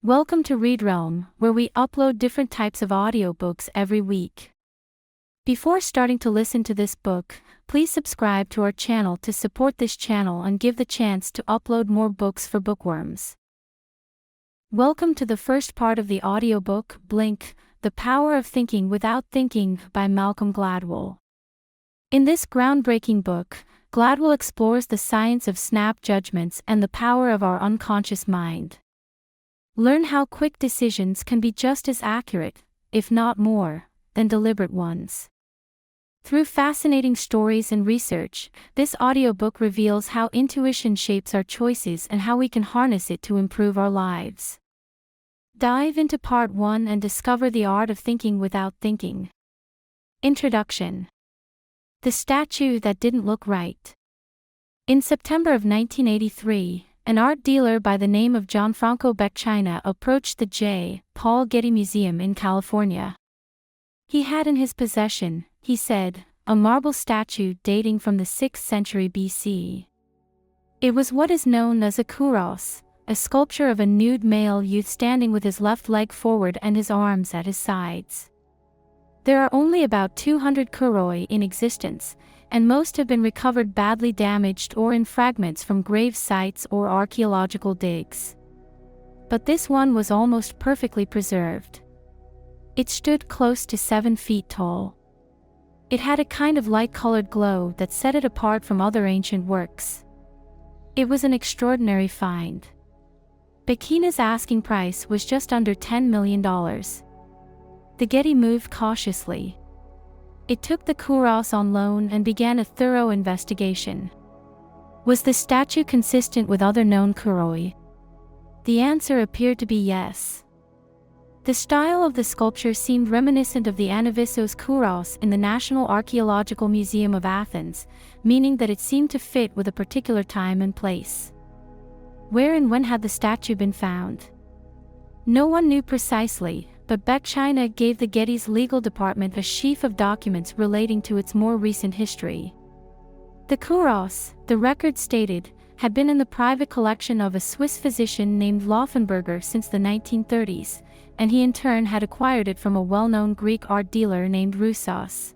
Welcome to Read Realm, where we upload different types of audiobooks every week. Before starting to listen to this book, please subscribe to our channel to support this channel and give the chance to upload more books for bookworms. Welcome to the first part of the audiobook, Blink, The Power of Thinking Without Thinking by Malcolm Gladwell. In this groundbreaking book, Gladwell explores the science of snap judgments and the power of our unconscious mind. Learn how quick decisions can be just as accurate, if not more, than deliberate ones. Through fascinating stories and research, this audiobook reveals how intuition shapes our choices and how we can harness it to improve our lives. Dive into Part 1 and discover the art of thinking without thinking. Introduction. The statue that didn't look right. In September of 1983, an art dealer by the name of Gianfranco Beccaina approached the J. Paul Getty Museum in California. He had in his possession, he said, a marble statue dating from the 6th century BC. It was what is known as a kuros, a sculpture of a nude male youth standing with his left leg forward and his arms at his sides. There are only about 200 kuroi in existence, and most have been recovered badly damaged or in fragments from grave sites or archaeological digs. But this one was almost perfectly preserved. It stood close to 7 feet tall. It had a kind of light-colored glow that set it apart from other ancient works. It was an extraordinary find. Beccaina's asking price was just under $10 million. The Getty moved cautiously. It took the kuros on loan and began a thorough investigation. Was the statue consistent with other known kuroi? The answer appeared to be yes. The style of the sculpture seemed reminiscent of the Anavissos kuros in the National Archaeological Museum of Athens, meaning that it seemed to fit with a particular time and place. Where and when had the statue been found? No one knew precisely, but Beccaina gave the Getty's legal department a sheaf of documents relating to its more recent history. The kuros, the record stated, had been in the private collection of a Swiss physician named Laufenberger since the 1930s, and he in turn had acquired it from a well-known Greek art dealer named Roussos.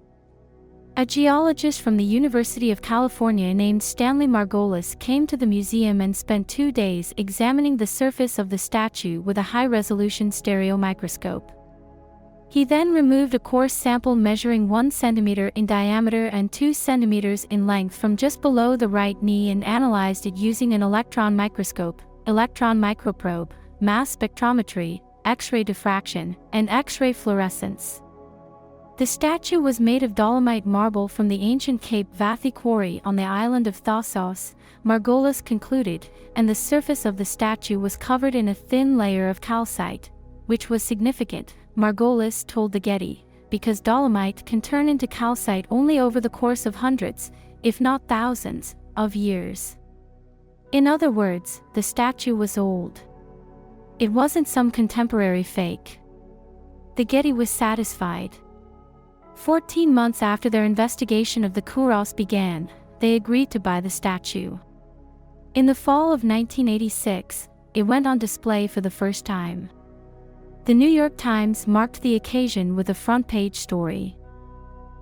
A geologist from the University of California named Stanley Margolis came to the museum and spent 2 days examining the surface of the statue with a high-resolution stereo microscope. He then removed a coarse sample measuring 1 centimeter in diameter and 2 centimeters in length from just below the right knee and analyzed it using an electron microscope, electron microprobe, mass spectrometry, X-ray diffraction, and X-ray fluorescence. The statue was made of dolomite marble from the ancient Cape Vathi quarry on the island of Thasos, Margolis concluded, and the surface of the statue was covered in a thin layer of calcite, which was significant, Margolis told the Getty, because dolomite can turn into calcite only over the course of hundreds, if not thousands, of years. In other words, the statue was old. It wasn't some contemporary fake. The Getty was satisfied. 14 months after their investigation of the kuros began, they agreed to buy the statue. In the fall of 1986, it went on display for the first time. The New York Times marked the occasion with a front-page story.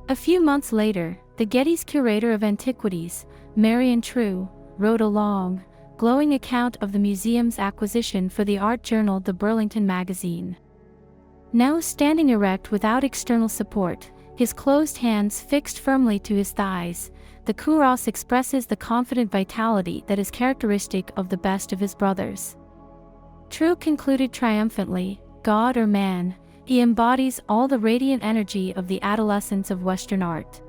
A few months later, the Getty's curator of antiquities, Marion True, wrote a long, glowing account of the museum's acquisition for the art journal The Burlington Magazine. Now standing erect without external support, his closed hands fixed firmly to his thighs, the kuros expresses the confident vitality that is characteristic of the best of his brothers. True concluded triumphantly, God or man, he embodies all the radiant energy of the adolescence of Western art.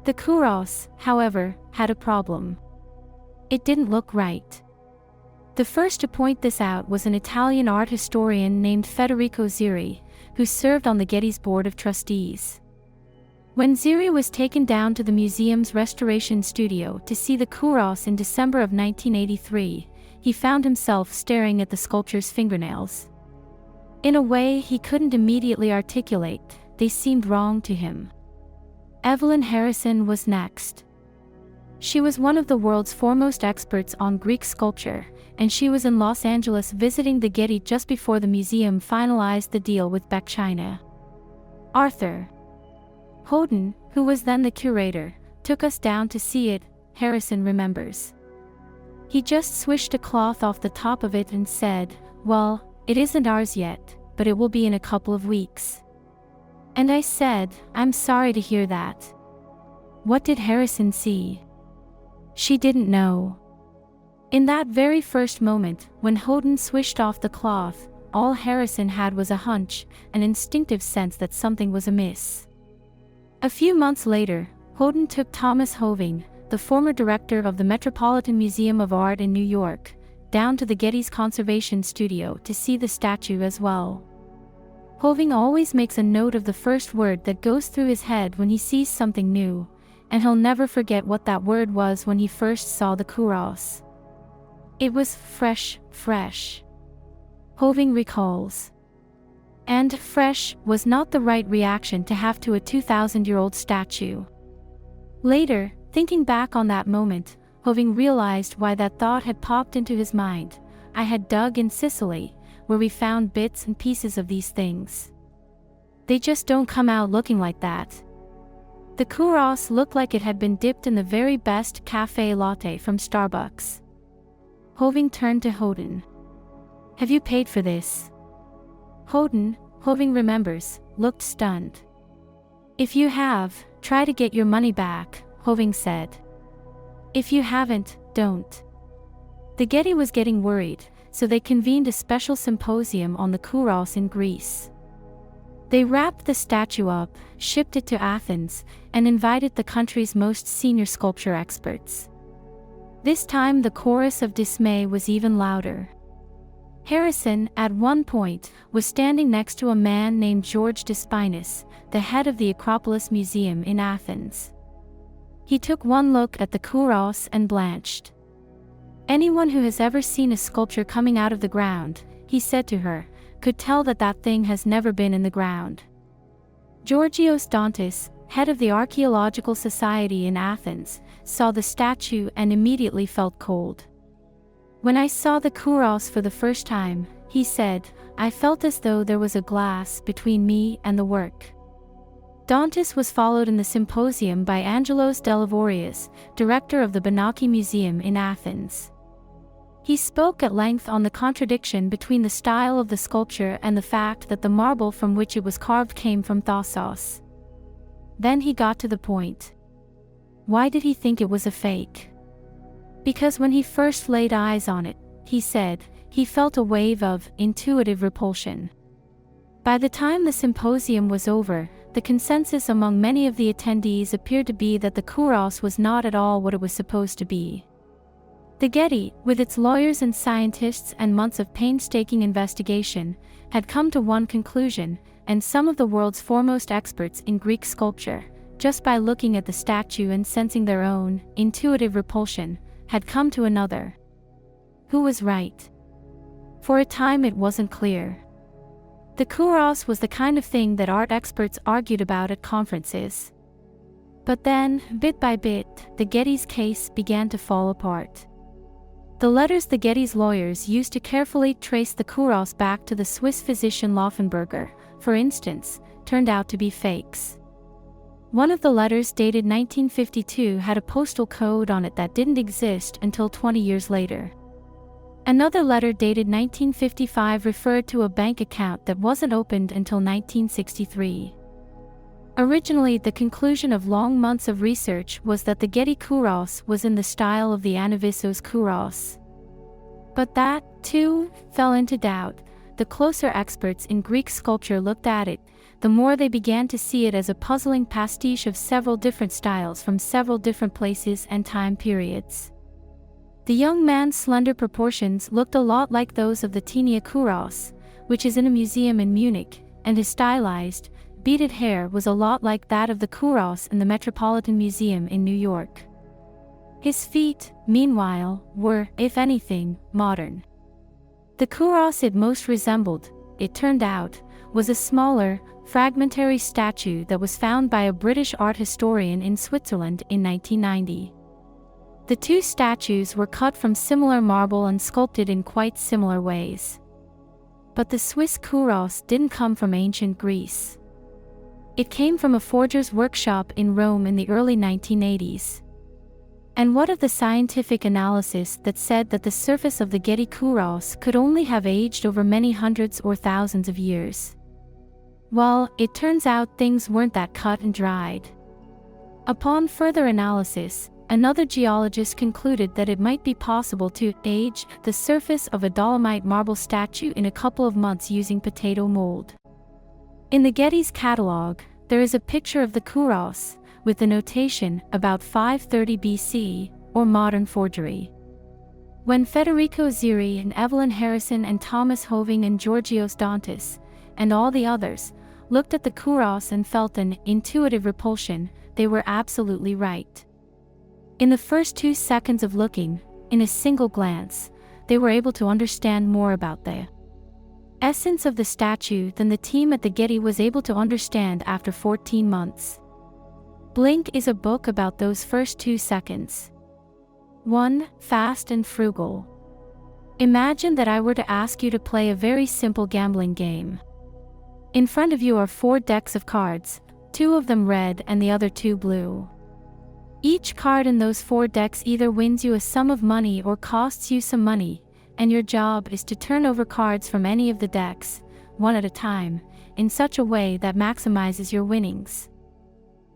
The kuros, however, had a problem. It didn't look right. The first to point this out was an Italian art historian named Federico Zeri, who served on the Getty's board of trustees. When Zeri was taken down to the museum's restoration studio to see the kuros in December of 1983, he found himself staring at the sculpture's fingernails. In a way he couldn't immediately articulate, they seemed wrong to him. Evelyn Harrison was next. She was one of the world's foremost experts on Greek sculpture, and she was in Los Angeles visiting the Getty just before the museum finalized the deal with Beck China. Arthur Houghton, who was then the curator, took us down to see it, Harrison remembers. He just swished a cloth off the top of it and said, "Well, it isn't ours yet, but it will be in a couple of weeks." And I said, "I'm sorry to hear that." What did Harrison see? She didn't know. In that very first moment, when Houghton swished off the cloth, all Harrison had was a hunch, an instinctive sense that something was amiss. A few months later, Houghton took Thomas Hoving, the former director of the Metropolitan Museum of Art in New York, down to the Getty's conservation studio to see the statue as well. Hoving always makes a note of the first word that goes through his head when he sees something new, and he'll never forget what that word was when he first saw the kuros. It was fresh. Hoving recalls. And fresh was not the right reaction to have to a 2,000-year-old statue. Later, thinking back on that moment, Hoving realized why that thought had popped into his mind. I had dug in Sicily, where we found bits and pieces of these things. They just don't come out looking like that. The kuros looked like it had been dipped in the very best cafe latte from Starbucks. Hoving turned to Houghton. "Have you paid for this?" Houghton, Hoving remembers, looked stunned. "If you have, try to get your money back," Hoving said. "If you haven't, don't." The Getty was getting worried, so they convened a special symposium on the kuros in Greece. They wrapped the statue up, shipped it to Athens, and invited the country's most senior sculpture experts. This time the chorus of dismay was even louder. Harrison, at one point, was standing next to a man named George Despinus, the head of the Acropolis Museum in Athens. He took one look at the kuros and blanched. "Anyone who has ever seen a sculpture coming out of the ground," he said to her, "could tell that that thing has never been in the ground." Georgios Dantis, head of the Archaeological Society in Athens, saw the statue and immediately felt cold. "When I saw the kuros for the first time," he said, "I felt as though there was a glass between me and the work." Dantis was followed in the symposium by Angelos Delavorius, director of the Benaki Museum in Athens. He spoke at length on the contradiction between the style of the sculpture and the fact that the marble from which it was carved came from Thasos. Then he got to the point. Why did he think it was a fake? Because when he first laid eyes on it, he said, he felt a wave of intuitive repulsion. By the time the symposium was over, the consensus among many of the attendees appeared to be that the kuros was not at all what it was supposed to be. The Getty, with its lawyers and scientists and months of painstaking investigation, had come to one conclusion, and some of the world's foremost experts in Greek sculpture, just by looking at the statue and sensing their own intuitive repulsion, had come to another. Who was right? For a time it wasn't clear. The kuros was the kind of thing that art experts argued about at conferences. But then, bit by bit, the Getty's case began to fall apart. The letters the Getty's lawyers used to carefully trace the kuros back to the Swiss physician Laufenberger, for instance, turned out to be fakes. One of the letters dated 1952 had a postal code on it that didn't exist until 20 years later. Another letter dated 1955 referred to a bank account that wasn't opened until 1963. Originally, the conclusion of long months of research was that the Getty kuros was in the style of the Anavissos kuros. But that, too, fell into doubt. The closer experts in Greek sculpture looked at it, the more they began to see it as a puzzling pastiche of several different styles from several different places and time periods. The young man's slender proportions looked a lot like those of the Tinea kuros, which is in a museum in Munich, and his stylized, beaded hair was a lot like that of the kuros in the Metropolitan Museum in New York. His feet, meanwhile, were, if anything, modern. The kuros it most resembled, it turned out, was a smaller, fragmentary statue that was found by a British art historian in Switzerland in 1990. The two statues were cut from similar marble and sculpted in quite similar ways. But the Swiss kuros didn't come from ancient Greece. It came from a forger's workshop in Rome in the early 1980s. And what of the scientific analysis that said that the surface of the Getty kuros could only have aged over many hundreds or thousands of years? Well, it turns out things weren't that cut and dried. Upon further analysis, another geologist concluded that it might be possible to age the surface of a dolomite marble statue in a couple of months using potato mold. In the Getty's catalog, there is a picture of the kuros, with the notation about 530 BC, or modern forgery. When Federico Zeri and Evelyn Harrison and Thomas Hoving and Georgios Dantas, and all the others, looked at the kuros and felt an intuitive repulsion, they were absolutely right. In the first 2 seconds of looking, in a single glance, they were able to understand more about the essence of the statue than the team at the Getty was able to understand after 14 months. Blink is a book about those first 2 seconds. 1. Fast and frugal. Imagine that I were to ask you to play a very simple gambling game. In front of you are 4 decks of cards, 2 of them red and the other 2 blue. Each card in those 4 decks either wins you a sum of money or costs you some money, and your job is to turn over cards from any of the decks, one at a time, in such a way that maximizes your winnings.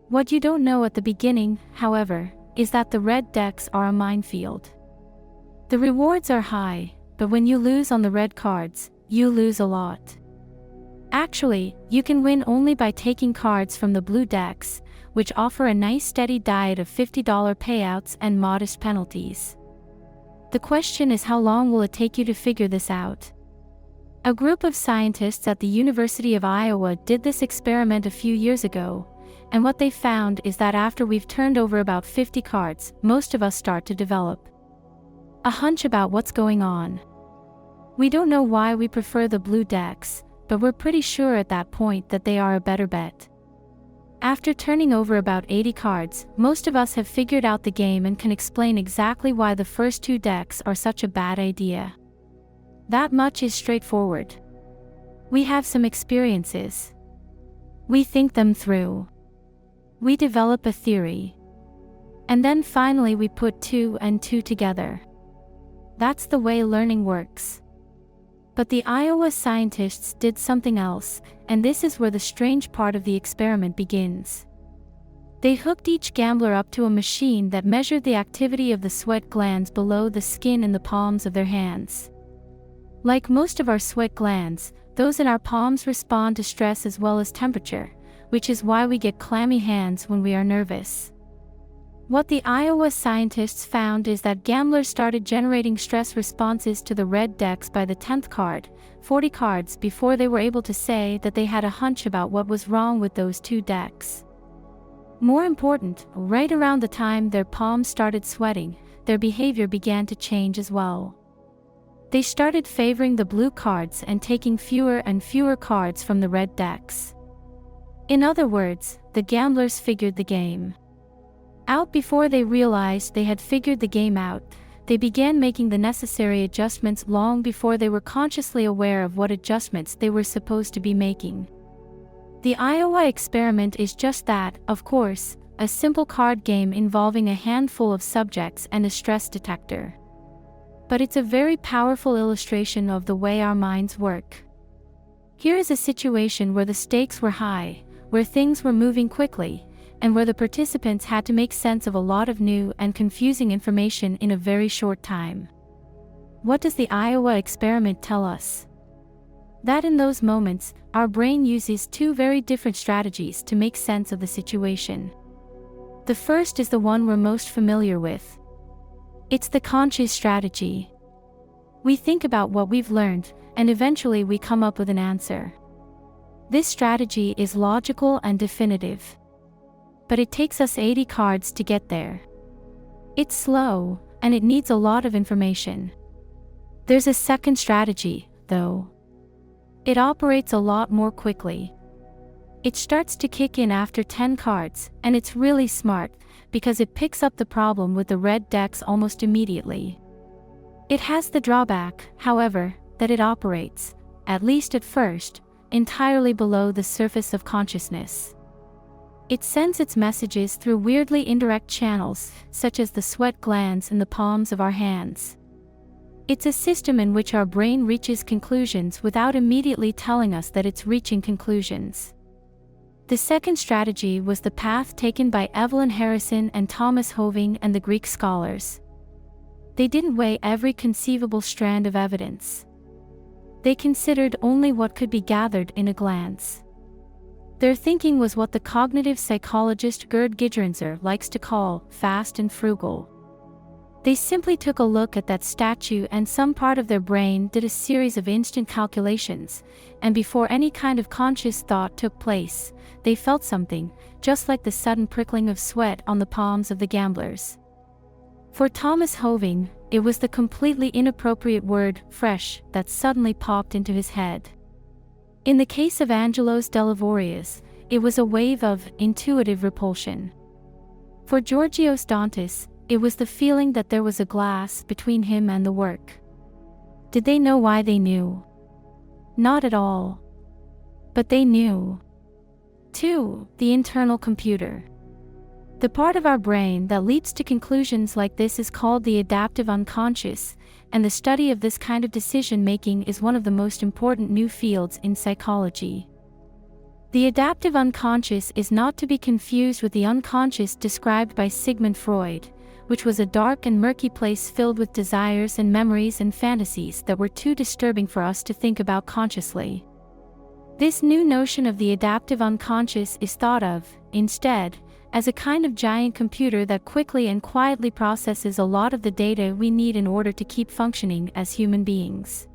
What you don't know at the beginning, however, is that the red decks are a minefield. The rewards are high, but when you lose on the red cards, you lose a lot. Actually, you can win only by taking cards from the blue decks, which offer a nice steady diet of $50 payouts and modest penalties. The question is, how long will it take you to figure this out? A group of scientists at the University of Iowa did this experiment a few years ago, and what they found is that after we've turned over about 50 cards, most of us start to develop a hunch about what's going on. We don't know why we prefer the blue decks, but we're pretty sure at that point that they are a better bet. After turning over about 80 cards, most of us have figured out the game and can explain exactly why the first 2 decks are such a bad idea. That much is straightforward. We have some experiences. We think them through. We develop a theory. And then finally we put 2 and 2 together. That's the way learning works. But the Iowa scientists did something else, and this is where the strange part of the experiment begins. They hooked each gambler up to a machine that measured the activity of the sweat glands below the skin in the palms of their hands. Like most of our sweat glands, those in our palms respond to stress as well as temperature, which is why we get clammy hands when we are nervous. What the Iowa scientists found is that gamblers started generating stress responses to the red decks by the 10th card, 40 cards before they were able to say that they had a hunch about what was wrong with those 2 decks. More important, right around the time their palms started sweating, their behavior began to change as well. They started favoring the blue cards and taking fewer and fewer cards from the red decks. In other words, the gamblers figured the game out before they realized they had figured the game out. They began making the necessary adjustments long before they were consciously aware of what adjustments they were supposed to be making. The Iowa experiment is just that, of course, a simple card game involving a handful of subjects and a stress detector. But it's a very powerful illustration of the way our minds work. Here is a situation where the stakes were high, where things were moving quickly, and where the participants had to make sense of a lot of new and confusing information in a very short time. What does the Iowa experiment tell us? That in those moments, our brain uses 2 very different strategies to make sense of the situation. The first is the one we're most familiar with. It's the conscious strategy. We think about what we've learned, and eventually we come up with an answer. This strategy is logical and definitive. But it takes us 80 cards to get there. It's slow, and it needs a lot of information. There's a second strategy, though. It operates a lot more quickly. It starts to kick in after 10 cards, and it's really smart, because it picks up the problem with the red decks almost immediately. It has the drawback, however, that it operates, at least at first, entirely below the surface of consciousness. It sends its messages through weirdly indirect channels, such as the sweat glands in the palms of our hands. It's a system in which our brain reaches conclusions without immediately telling us that it's reaching conclusions. The second strategy was the path taken by Evelyn Harrison and Thomas Hoving and the Greek scholars. They didn't weigh every conceivable strand of evidence. They considered only what could be gathered in a glance. Their thinking was what the cognitive psychologist Gerd Gigerenzer likes to call fast and frugal. They simply took a look at that statue, and some part of their brain did a series of instant calculations, and before any kind of conscious thought took place, they felt something, just like the sudden prickling of sweat on the palms of the gamblers. For Thomas Hoving, it was the completely inappropriate word, fresh, that suddenly popped into his head. In the case of Angelos Delavorius, it was a wave of intuitive repulsion. For Georgios Dantis, it was the feeling that there was a glass between him and the work. Did they know why they knew? Not at all. But they knew. 2. The internal computer. The part of our brain that leaps to conclusions like this is called the adaptive unconscious, and the study of this kind of decision-making is one of the most important new fields in psychology. The adaptive unconscious is not to be confused with the unconscious described by Sigmund Freud, which was a dark and murky place filled with desires and memories and fantasies that were too disturbing for us to think about consciously. This new notion of the adaptive unconscious is thought of, instead, as a kind of giant computer that quickly and quietly processes a lot of the data we need in order to keep functioning as human beings.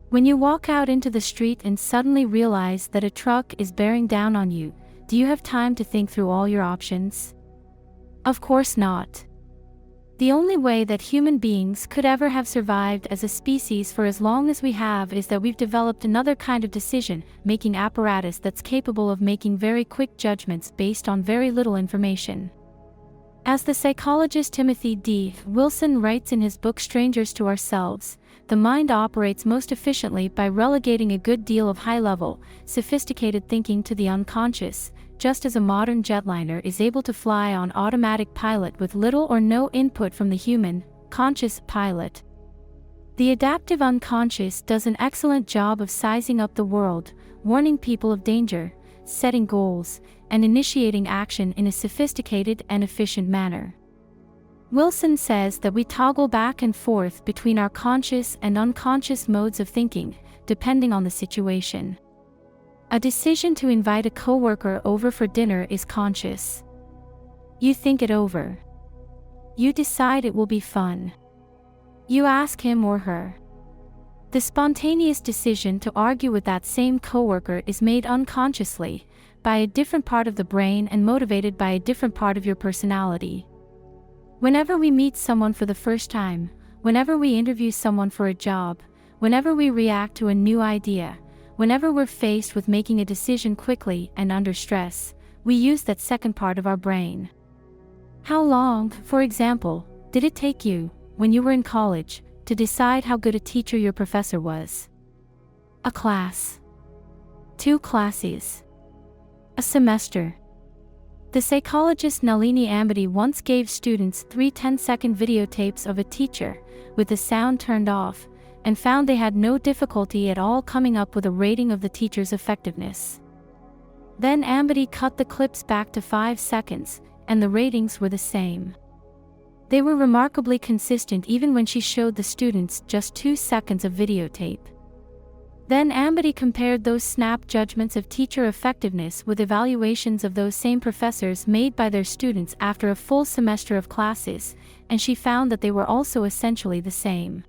When you walk out into the street and suddenly realize that a truck is bearing down on you, do you have time to think through all your options? Of course not. The only way that human beings could ever have survived as a species for as long as we have is that we've developed another kind of decision-making apparatus that's capable of making very quick judgments based on very little information. As the psychologist Timothy D. Wilson writes in his book Strangers to Ourselves, the mind operates most efficiently by relegating a good deal of high-level, sophisticated thinking to the unconscious, just as a modern jetliner is able to fly on automatic pilot with little or no input from the human, conscious pilot. The adaptive unconscious does an excellent job of sizing up the world, warning people of danger, setting goals, and initiating action in a sophisticated and efficient manner. Wilson says that we toggle back and forth between our conscious and unconscious modes of thinking, depending on the situation. A decision to invite a coworker over for dinner is conscious. You think it over. You decide it will be fun. You ask him or her. The spontaneous decision to argue with that same coworker is made unconsciously, by a different part of the brain and motivated by a different part of your personality. Whenever we meet someone for the first time, whenever we interview someone for a job, whenever we react to a new idea, whenever we're faced with making a decision quickly and under stress, we use that second part of our brain. How long, for example, did it take you, when you were in college, to decide how good a teacher your professor was? A class. 2 classes. A semester. The psychologist Nalini Ambady once gave students 3 10-second videotapes of a teacher, with the sound turned off, and found they had no difficulty at all coming up with a rating of the teacher's effectiveness. Then Ambady cut the clips back to 5 seconds, and the ratings were the same. They were remarkably consistent even when she showed the students just 2 seconds of videotape. Then Ambady compared those snap judgments of teacher effectiveness with evaluations of those same professors made by their students after a full semester of classes, and she found that they were also essentially the same.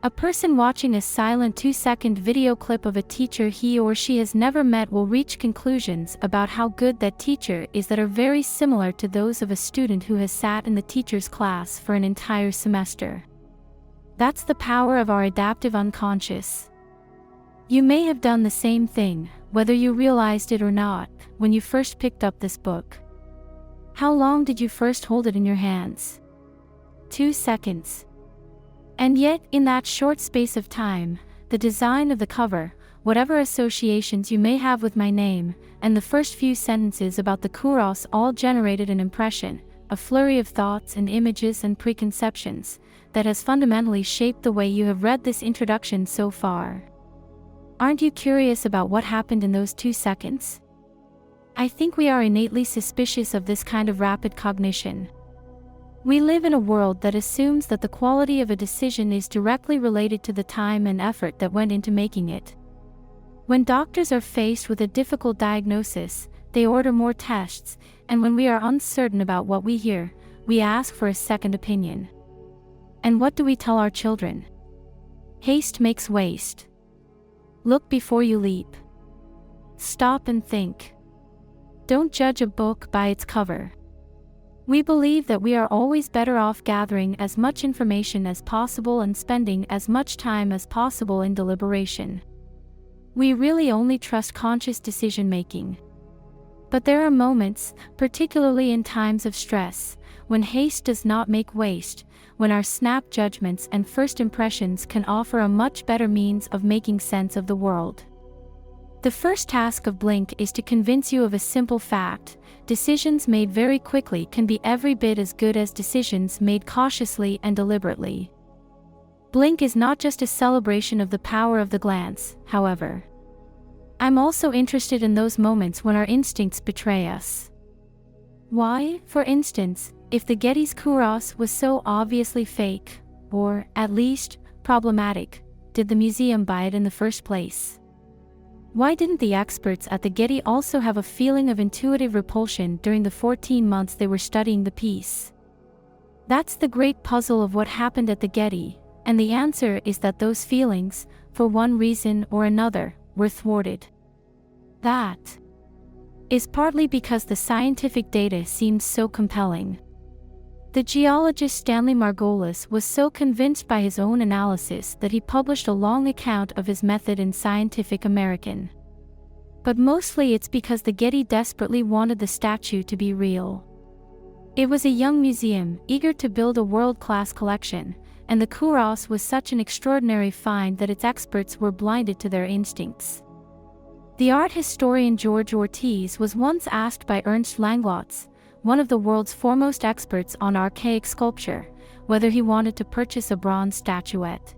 A person watching a silent 2-second video clip of a teacher he or she has never met will reach conclusions about how good that teacher is that are very similar to those of a student who has sat in the teacher's class for an entire semester. That's the power of our adaptive unconscious. You may have done the same thing, whether you realized it or not, when you first picked up this book. How long did you first hold it in your hands? 2 seconds. And yet, in that short space of time, the design of the cover, whatever associations you may have with my name, and the first few sentences about the kuros all generated an impression, a flurry of thoughts and images and preconceptions, that has fundamentally shaped the way you have read this introduction so far. Aren't you curious about what happened in those 2 seconds? I think we are innately suspicious of this kind of rapid cognition. We live in a world that assumes that the quality of a decision is directly related to the time and effort that went into making it. When doctors are faced with a difficult diagnosis, they order more tests, and when we are uncertain about what we hear, we ask for a second opinion. And what do we tell our children? Haste makes waste. Look before you leap. Stop and think. Don't judge a book by its cover. We believe that we are always better off gathering as much information as possible and spending as much time as possible in deliberation. We really only trust conscious decision-making. But there are moments, particularly in times of stress, when haste does not make waste, when our snap judgments and first impressions can offer a much better means of making sense of the world. The first task of Blink is to convince you of a simple fact: decisions made very quickly can be every bit as good as decisions made cautiously and deliberately. Blink is not just a celebration of the power of the glance, however. I'm also interested in those moments when our instincts betray us. Why, for instance, if the Getty's kuros was so obviously fake, or, at least, problematic, did the museum buy it in the first place? Why didn't the experts at the Getty also have a feeling of intuitive repulsion during the 14 months they were studying the piece? That's the great puzzle of what happened at the Getty, and the answer is that those feelings, for one reason or another, were thwarted. That is partly because the scientific data seemed so compelling. The geologist Stanley Margolis was so convinced by his own analysis that he published a long account of his method in Scientific American. But mostly it's because the Getty desperately wanted the statue to be real. It was a young museum, eager to build a world-class collection, and the kuros was such an extraordinary find that its experts were blinded to their instincts. The art historian George Ortiz was once asked by Ernst Langlotz, one of the world's foremost experts on archaic sculpture, whether he wanted to purchase a bronze statuette.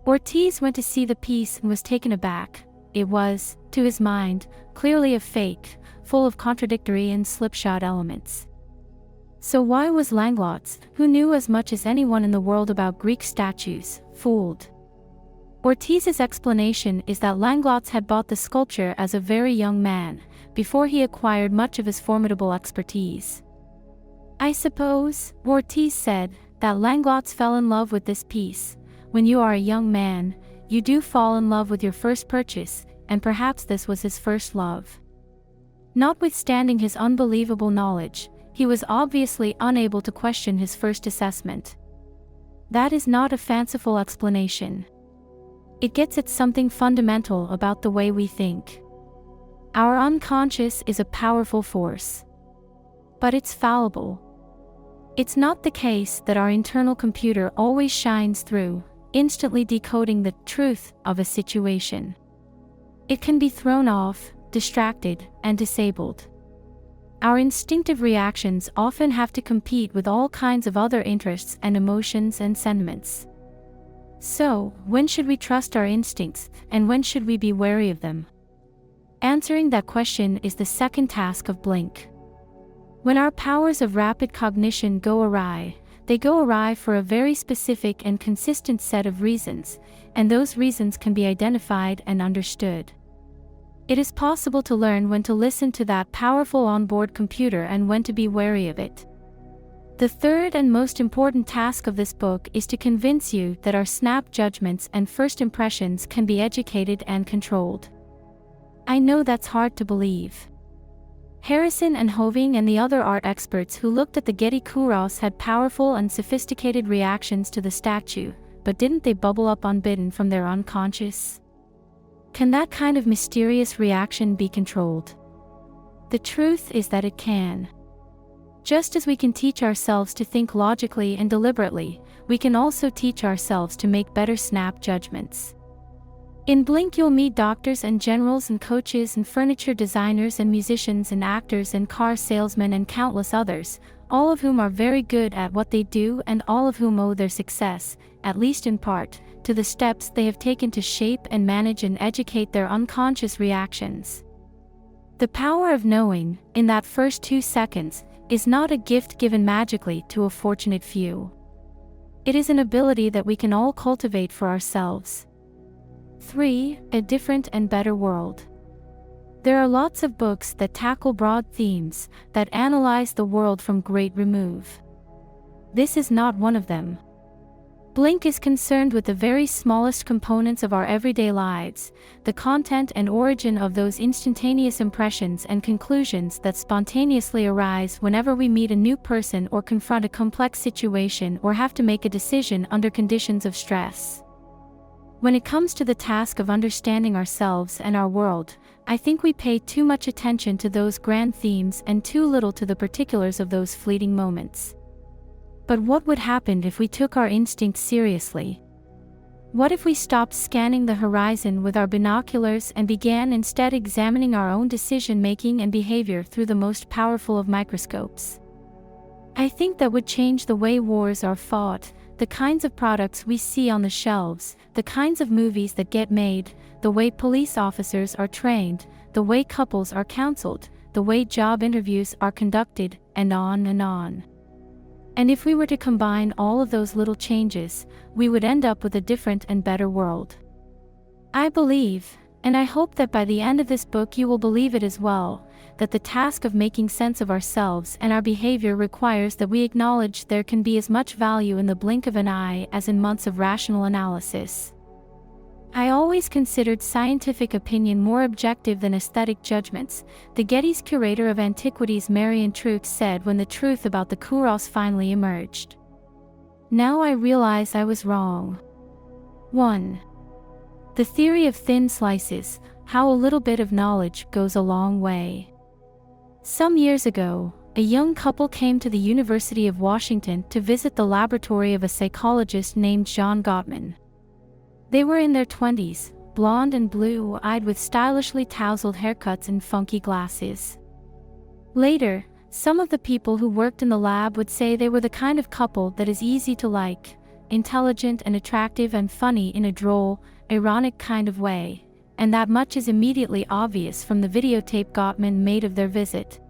Ortiz went to see the piece and was taken aback. It was, to his mind, clearly a fake, full of contradictory and slipshod elements. So why was Langlotz, who knew as much as anyone in the world about Greek statues, fooled? Ortiz's explanation is that Langlotz had bought the sculpture as a very young man, before he acquired much of his formidable expertise. I suppose, Ortiz said, that Langlotz fell in love with this piece. When you are a young man, you do fall in love with your first purchase, and perhaps this was his first love. Notwithstanding his unbelievable knowledge, he was obviously unable to question his first assessment. That is not a fanciful explanation. It gets at something fundamental about the way we think. Our unconscious is a powerful force. But it's fallible. It's not the case that our internal computer always shines through, instantly decoding the truth of a situation. It can be thrown off, distracted, and disabled. Our instinctive reactions often have to compete with all kinds of other interests and emotions and sentiments. So, when should we trust our instincts, and when should we be wary of them? Answering that question is the second task of Blink. When our powers of rapid cognition go awry, they go awry for a very specific and consistent set of reasons, and those reasons can be identified and understood. It is possible to learn when to listen to that powerful onboard computer and when to be wary of it. The third and most important task of this book is to convince you that our snap judgments and first impressions can be educated and controlled. I know that's hard to believe. Harrison and Hoving and the other art experts who looked at the Getty kuros had powerful and sophisticated reactions to the statue, but didn't they bubble up unbidden from their unconscious? Can that kind of mysterious reaction be controlled? The truth is that it can. Just as we can teach ourselves to think logically and deliberately, we can also teach ourselves to make better snap judgments. In Blink you'll meet doctors and generals and coaches and furniture designers and musicians and actors and car salesmen and countless others, all of whom are very good at what they do and all of whom owe their success, at least in part, to the steps they have taken to shape and manage and educate their unconscious reactions. The power of knowing, in that first 2 seconds, is not a gift given magically to a fortunate few. It is an ability that we can all cultivate for ourselves. 3. A different and better world. There are lots of books that tackle broad themes, that analyze the world from great remove. This is not one of them. Blink is concerned with the very smallest components of our everyday lives, the content and origin of those instantaneous impressions and conclusions that spontaneously arise whenever we meet a new person or confront a complex situation or have to make a decision under conditions of stress. When it comes to the task of understanding ourselves and our world, I think we pay too much attention to those grand themes and too little to the particulars of those fleeting moments. But what would happen if we took our instincts seriously? What if we stopped scanning the horizon with our binoculars and began instead examining our own decision-making and behavior through the most powerful of microscopes? I think that would change the way wars are fought, the kinds of products we see on the shelves, the kinds of movies that get made, the way police officers are trained, the way couples are counseled, the way job interviews are conducted, and on and on. And if we were to combine all of those little changes, we would end up with a different and better world. I believe, and I hope that by the end of this book you will believe it as well, that the task of making sense of ourselves and our behavior requires that we acknowledge there can be as much value in the blink of an eye as in months of rational analysis. I always considered scientific opinion more objective than aesthetic judgments, the Getty's curator of antiquities Marion Truex said when the truth about the kuros finally emerged. Now I realize I was wrong. 1. The theory of thin slices, how a little bit of knowledge goes a long way. Some years ago, a young couple came to the University of Washington to visit the laboratory of a psychologist named John Gottman. They were in their 20s, blonde and blue-eyed with stylishly tousled haircuts and funky glasses. Later, some of the people who worked in the lab would say they were the kind of couple that is easy to like, intelligent and attractive and funny in a droll, ironic kind of way, and that much is immediately obvious from the videotape Gottman made of their visit.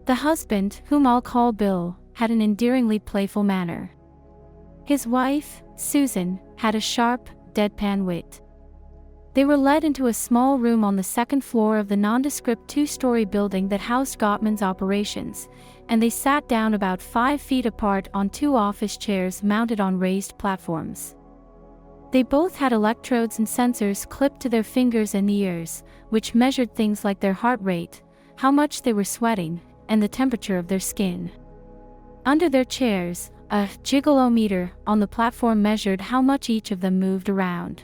The husband, whom I'll call Bill, had an endearingly playful manner. His wife, Susan, had a sharp, deadpan wit. They were led into a small room on the second floor of the nondescript 2-story building that housed Gottman's operations, and they sat down about 5 feet apart on 2 office chairs mounted on raised platforms. They both had electrodes and sensors clipped to their fingers and ears, which measured things like their heart rate, how much they were sweating, and the temperature of their skin. Under their chairs, a gigolometer on the platform measured how much each of them moved around.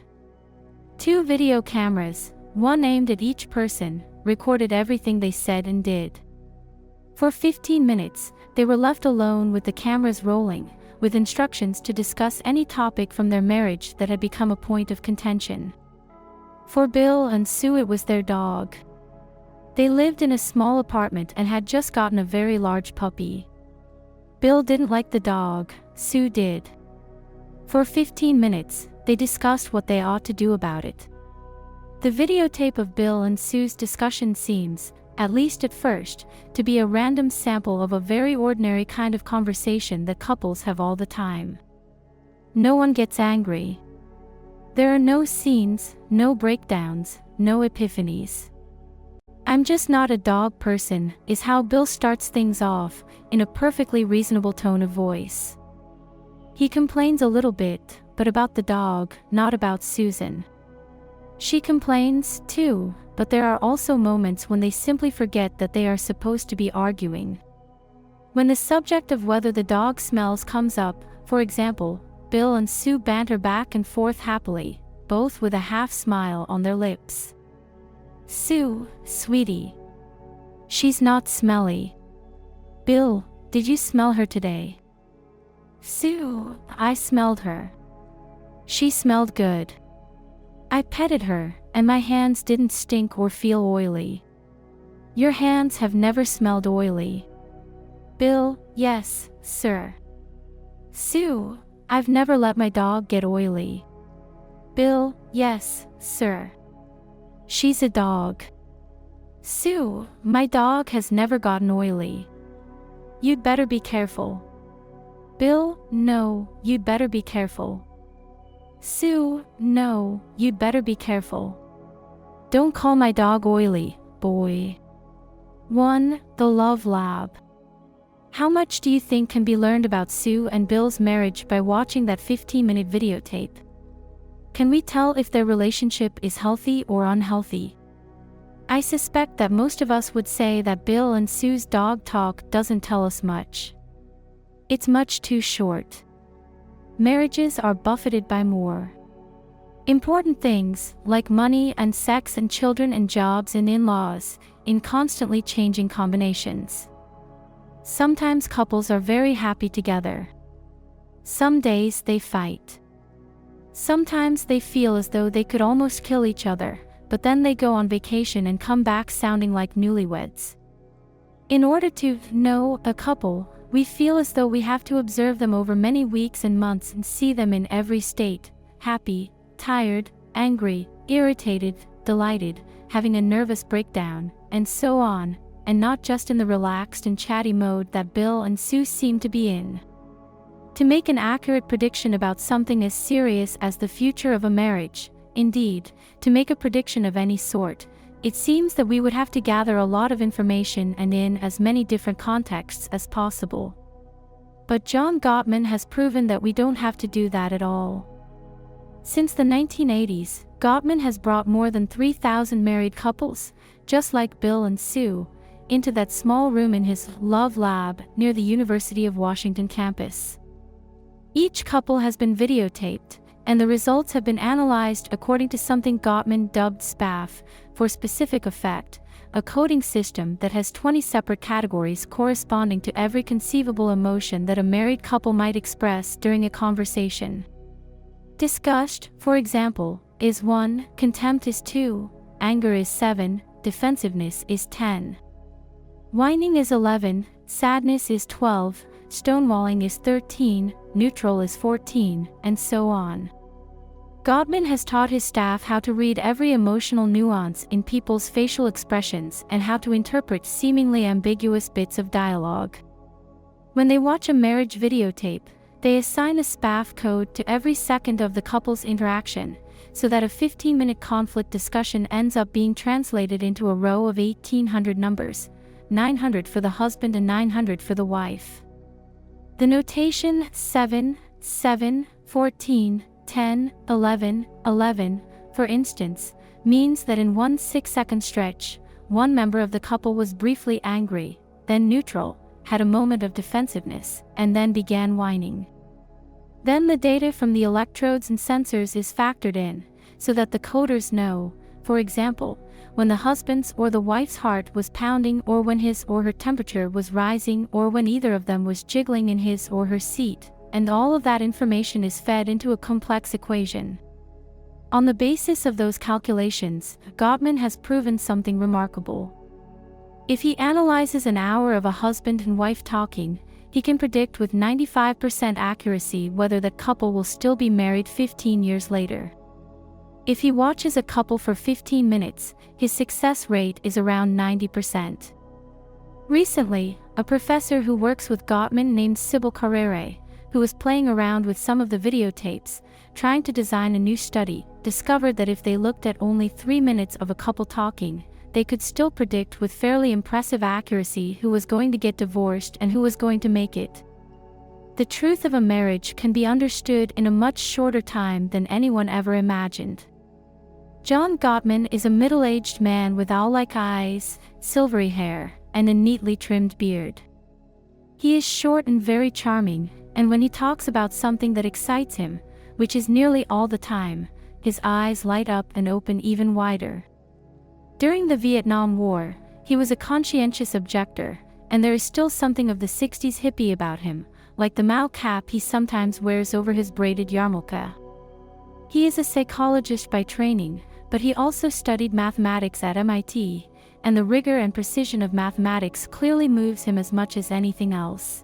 2 video cameras, one aimed at each person, recorded everything they said and did. For 15 minutes, they were left alone with the cameras rolling, with instructions to discuss any topic from their marriage that had become a point of contention. For Bill and Sue it was their dog. They lived in a small apartment and had just gotten a very large puppy. Bill didn't like the dog, Sue did. For 15 minutes, they discussed what they ought to do about it. The videotape of Bill and Sue's discussion seems, at least at first, to be a random sample of a very ordinary kind of conversation that couples have all the time. No one gets angry. There are no scenes, no breakdowns, no epiphanies. "I'm just not a dog person," is how Bill starts things off, in a perfectly reasonable tone of voice. He complains a little bit, but about the dog, not about Susan. She complains, too, but there are also moments when they simply forget that they are supposed to be arguing. When the subject of whether the dog smells comes up, for example, Bill and Sue banter back and forth happily, both with a half smile on their lips. Sue, sweetie. She's not smelly. Bill, did you smell her today? Sue, I smelled her. She smelled good. I petted her, and my hands didn't stink or feel oily. Your hands have never smelled oily. Bill, yes, sir. Sue, I've never let my dog get oily. Bill, yes, sir. She's a dog. Sue, my dog has never gotten oily. You'd better be careful. Bill, no, you'd better be careful. Sue, no, you'd better be careful. Don't call my dog oily, boy. 1. The Love Lab. How much do you think can be learned about Sue and Bill's marriage by watching that 15-minute videotape? Can we tell if their relationship is healthy or unhealthy? I suspect that most of us would say that Bill and Sue's dog talk doesn't tell us much. It's much too short. Marriages are buffeted by more important things, like money and sex and children and jobs and in-laws, in constantly changing combinations. Sometimes couples are very happy together. Some days they fight. Sometimes they feel as though they could almost kill each other, but then they go on vacation and come back sounding like newlyweds. In order to know a couple, we feel as though we have to observe them over many weeks and months and see them in every state: happy, tired, angry, irritated, delighted, having a nervous breakdown, and so on, and not just in the relaxed and chatty mode that Bill and Sue seem to be in. To make an accurate prediction about something as serious as the future of a marriage, indeed, to make a prediction of any sort, it seems that we would have to gather a lot of information and in as many different contexts as possible. But John Gottman has proven that we don't have to do that at all. Since the 1980s, Gottman has brought more than 3,000 married couples, just like Bill and Sue, into that small room in his Love Lab near the University of Washington campus. Each couple has been videotaped, and the results have been analyzed according to something Gottman dubbed SPAF, for specific effect, a coding system that has 20 separate categories corresponding to every conceivable emotion that a married couple might express during a conversation. Disgust, for example, is 1, contempt is 2, anger is 7, defensiveness is 10. Whining is 11, sadness is 12, stonewalling is 13, neutral is 14, and so on. Gottman has taught his staff how to read every emotional nuance in people's facial expressions and how to interpret seemingly ambiguous bits of dialogue. When they watch a marriage videotape, they assign a SPAF code to every second of the couple's interaction, so that a 15-minute conflict discussion ends up being translated into a row of 1,800 numbers, 900 for the husband and 900 for the wife. The notation 7, 7, 14, 10, 11, 11, for instance, means that in one 6-second stretch, one member of the couple was briefly angry, then neutral, had a moment of defensiveness, and then began whining. Then the data from the electrodes and sensors is factored in, so that the coders know, for example, when the husband's or the wife's heart was pounding, or when his or her temperature was rising, or when either of them was jiggling in his or her seat, and all of that information is fed into a complex equation. On the basis of those calculations, Gottman has proven something remarkable. If he analyzes an hour of a husband and wife talking, he can predict with 95% accuracy whether that couple will still be married 15 years later. If he watches a couple for 15 minutes, his success rate is around 90%. Recently, a professor who works with Gottman named Sybil Carrere, who was playing around with some of the videotapes, trying to design a new study, discovered that if they looked at only 3 minutes of a couple talking, they could still predict with fairly impressive accuracy who was going to get divorced and who was going to make it. The truth of a marriage can be understood in a much shorter time than anyone ever imagined. John Gottman is a middle-aged man with owl-like eyes, silvery hair, and a neatly trimmed beard. He is short and very charming, and when he talks about something that excites him, which is nearly all the time, his eyes light up and open even wider. During the Vietnam War, he was a conscientious objector, and there is still something of the 60s hippie about him, like the Mao cap he sometimes wears over his braided yarmulke. He is a psychologist by training, but he also studied mathematics at MIT, and the rigor and precision of mathematics clearly moves him as much as anything else.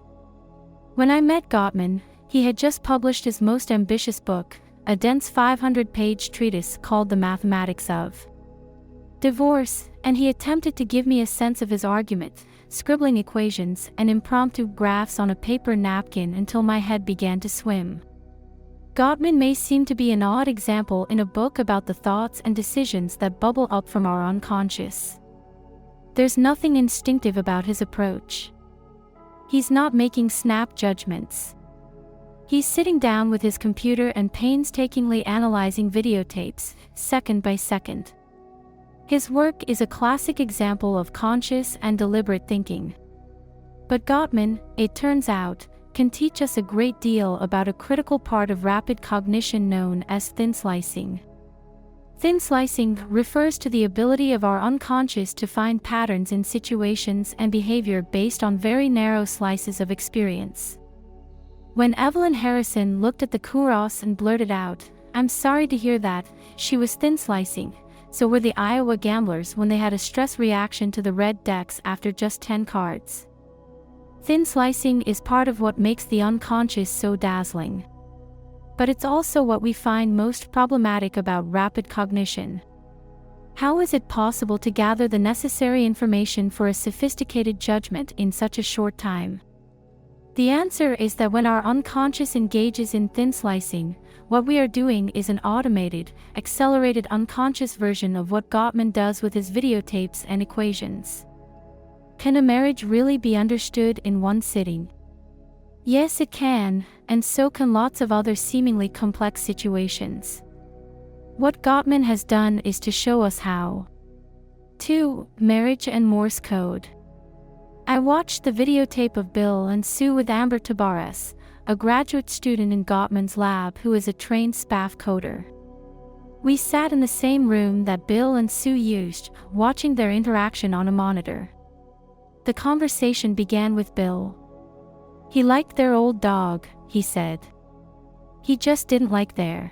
When I met Gottman, he had just published his most ambitious book, a dense 500-page treatise called The Mathematics of Divorce, and he attempted to give me a sense of his argument, scribbling equations and impromptu graphs on a paper napkin until my head began to swim. Gottman may seem to be an odd example in a book about the thoughts and decisions that bubble up from our unconscious. There's nothing instinctive about his approach. He's not making snap judgments. He's sitting down with his computer and painstakingly analyzing videotapes, second by second. His work is a classic example of conscious and deliberate thinking. But Gottman, it turns out, can teach us a great deal about a critical part of rapid cognition known as thin slicing. Thin slicing refers to the ability of our unconscious to find patterns in situations and behavior based on very narrow slices of experience. When Evelyn Harrison looked at the kuros and blurted out, "I'm sorry to hear that," she was thin slicing. So were the Iowa gamblers when they had a stress reaction to the red decks after just 10 cards. Thin slicing is part of what makes the unconscious so dazzling. But it's also what we find most problematic about rapid cognition. How is it possible to gather the necessary information for a sophisticated judgment in such a short time? The answer is that when our unconscious engages in thin slicing, what we are doing is an automated, accelerated unconscious version of what Gottman does with his videotapes and equations. Can a marriage really be understood in one sitting? Yes, it can, and so can lots of other seemingly complex situations. What Gottman has done is to show us how. 2. Marriage and Morse code. I watched the videotape of Bill and Sue with Amber Tabares, a graduate student in Gottman's lab who is a trained SPAF coder. We sat in the same room that Bill and Sue used, watching their interaction on a monitor. The conversation began with Bill. He liked their old dog, he said. He just didn't like their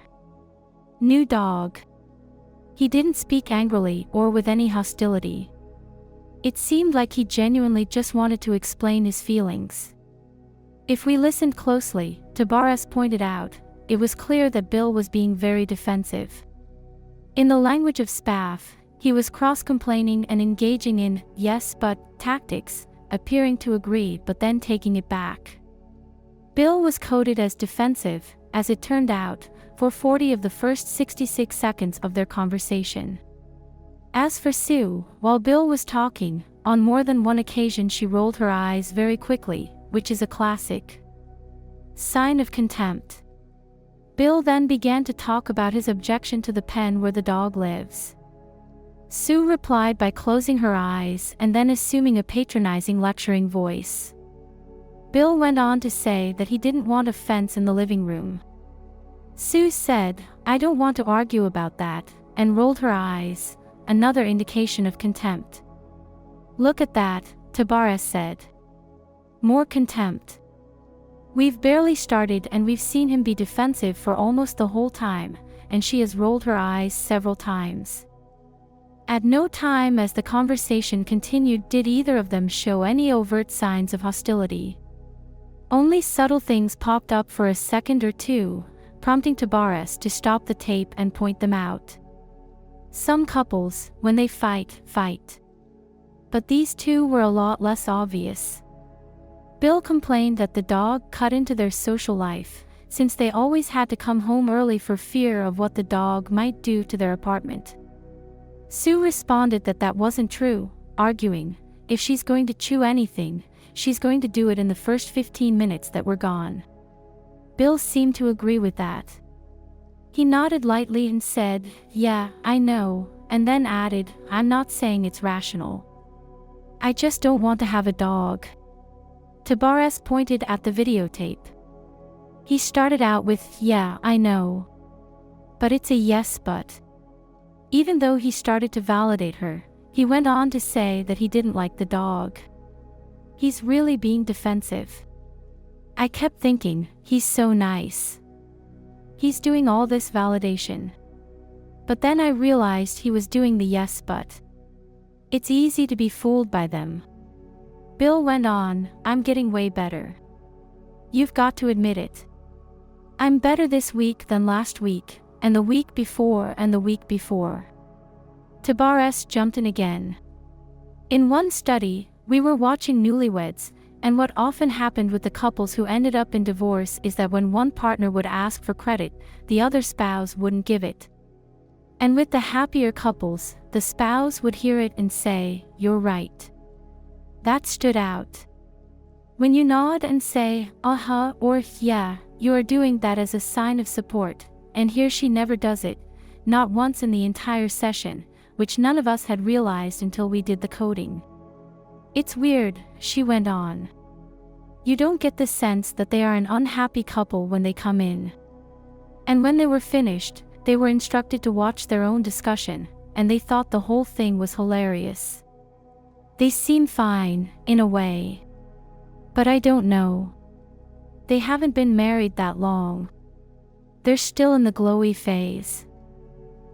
new dog. He didn't speak angrily or with any hostility. It seemed like he genuinely just wanted to explain his feelings. If we listened closely, Tabares pointed out, it was clear that Bill was being very defensive. In the language of SPAF, he was cross-complaining and engaging in yes but tactics, appearing to agree but then taking it back. Bill was coded as defensive, as it turned out, for 40 of the first 66 seconds of their conversation. As for Sue, while Bill was talking, on more than one occasion she rolled her eyes very quickly, which is a classic sign of contempt. Bill then began to talk about his objection to the pen where the dog lives. Sue replied by closing her eyes and then assuming a patronizing lecturing voice. Bill went on to say that he didn't want a fence in the living room. Sue said, "I don't want to argue about that," and rolled her eyes, another indication of contempt. "Look at that," Tabares said. More contempt. We've barely started and we've seen him be defensive for almost the whole time, and she has rolled her eyes several times. At no time as the conversation continued did either of them show any overt signs of hostility. Only subtle things popped up for a second or two, prompting Tabares to stop the tape and point them out. Some couples, when they fight. But these two were a lot less obvious. Bill complained that the dog cut into their social life, since they always had to come home early for fear of what the dog might do to their apartment. Sue responded that that wasn't true, arguing, if she's going to chew anything, she's going to do it in the first 15 minutes that we're gone. Bill seemed to agree with that. He nodded lightly and said, "Yeah, I know," and then added, "I'm not saying it's rational. I just don't want to have a dog." Tabares pointed at the videotape. He started out with, "Yeah, I know. But it's a yes but. Even though he started to validate her, he went on to say that he didn't like the dog. He's really being defensive. I kept thinking, he's so nice. He's doing all this validation. But then I realized he was doing the yes but. It's easy to be fooled by them. Bill went on, I'm getting way better. You've got to admit it. I'm better this week than last week, and the week before and the week before. Tabares jumped in again. In one study, we were watching Newlyweds, and what often happened with the couples who ended up in divorce is that when one partner would ask for credit, the other spouse wouldn't give it. And with the happier couples, the spouse would hear it and say, "You're right." That stood out. When you nod and say, "Uh-huh," or "Yeah," you are doing that as a sign of support, and here she never does it, not once in the entire session, which none of us had realized until we did the coding. It's weird, she went on. You don't get the sense that they are an unhappy couple when they come in. And when they were finished, they were instructed to watch their own discussion, and they thought the whole thing was hilarious. They seem fine, in a way. But I don't know. They haven't been married that long. They're still in the glowy phase.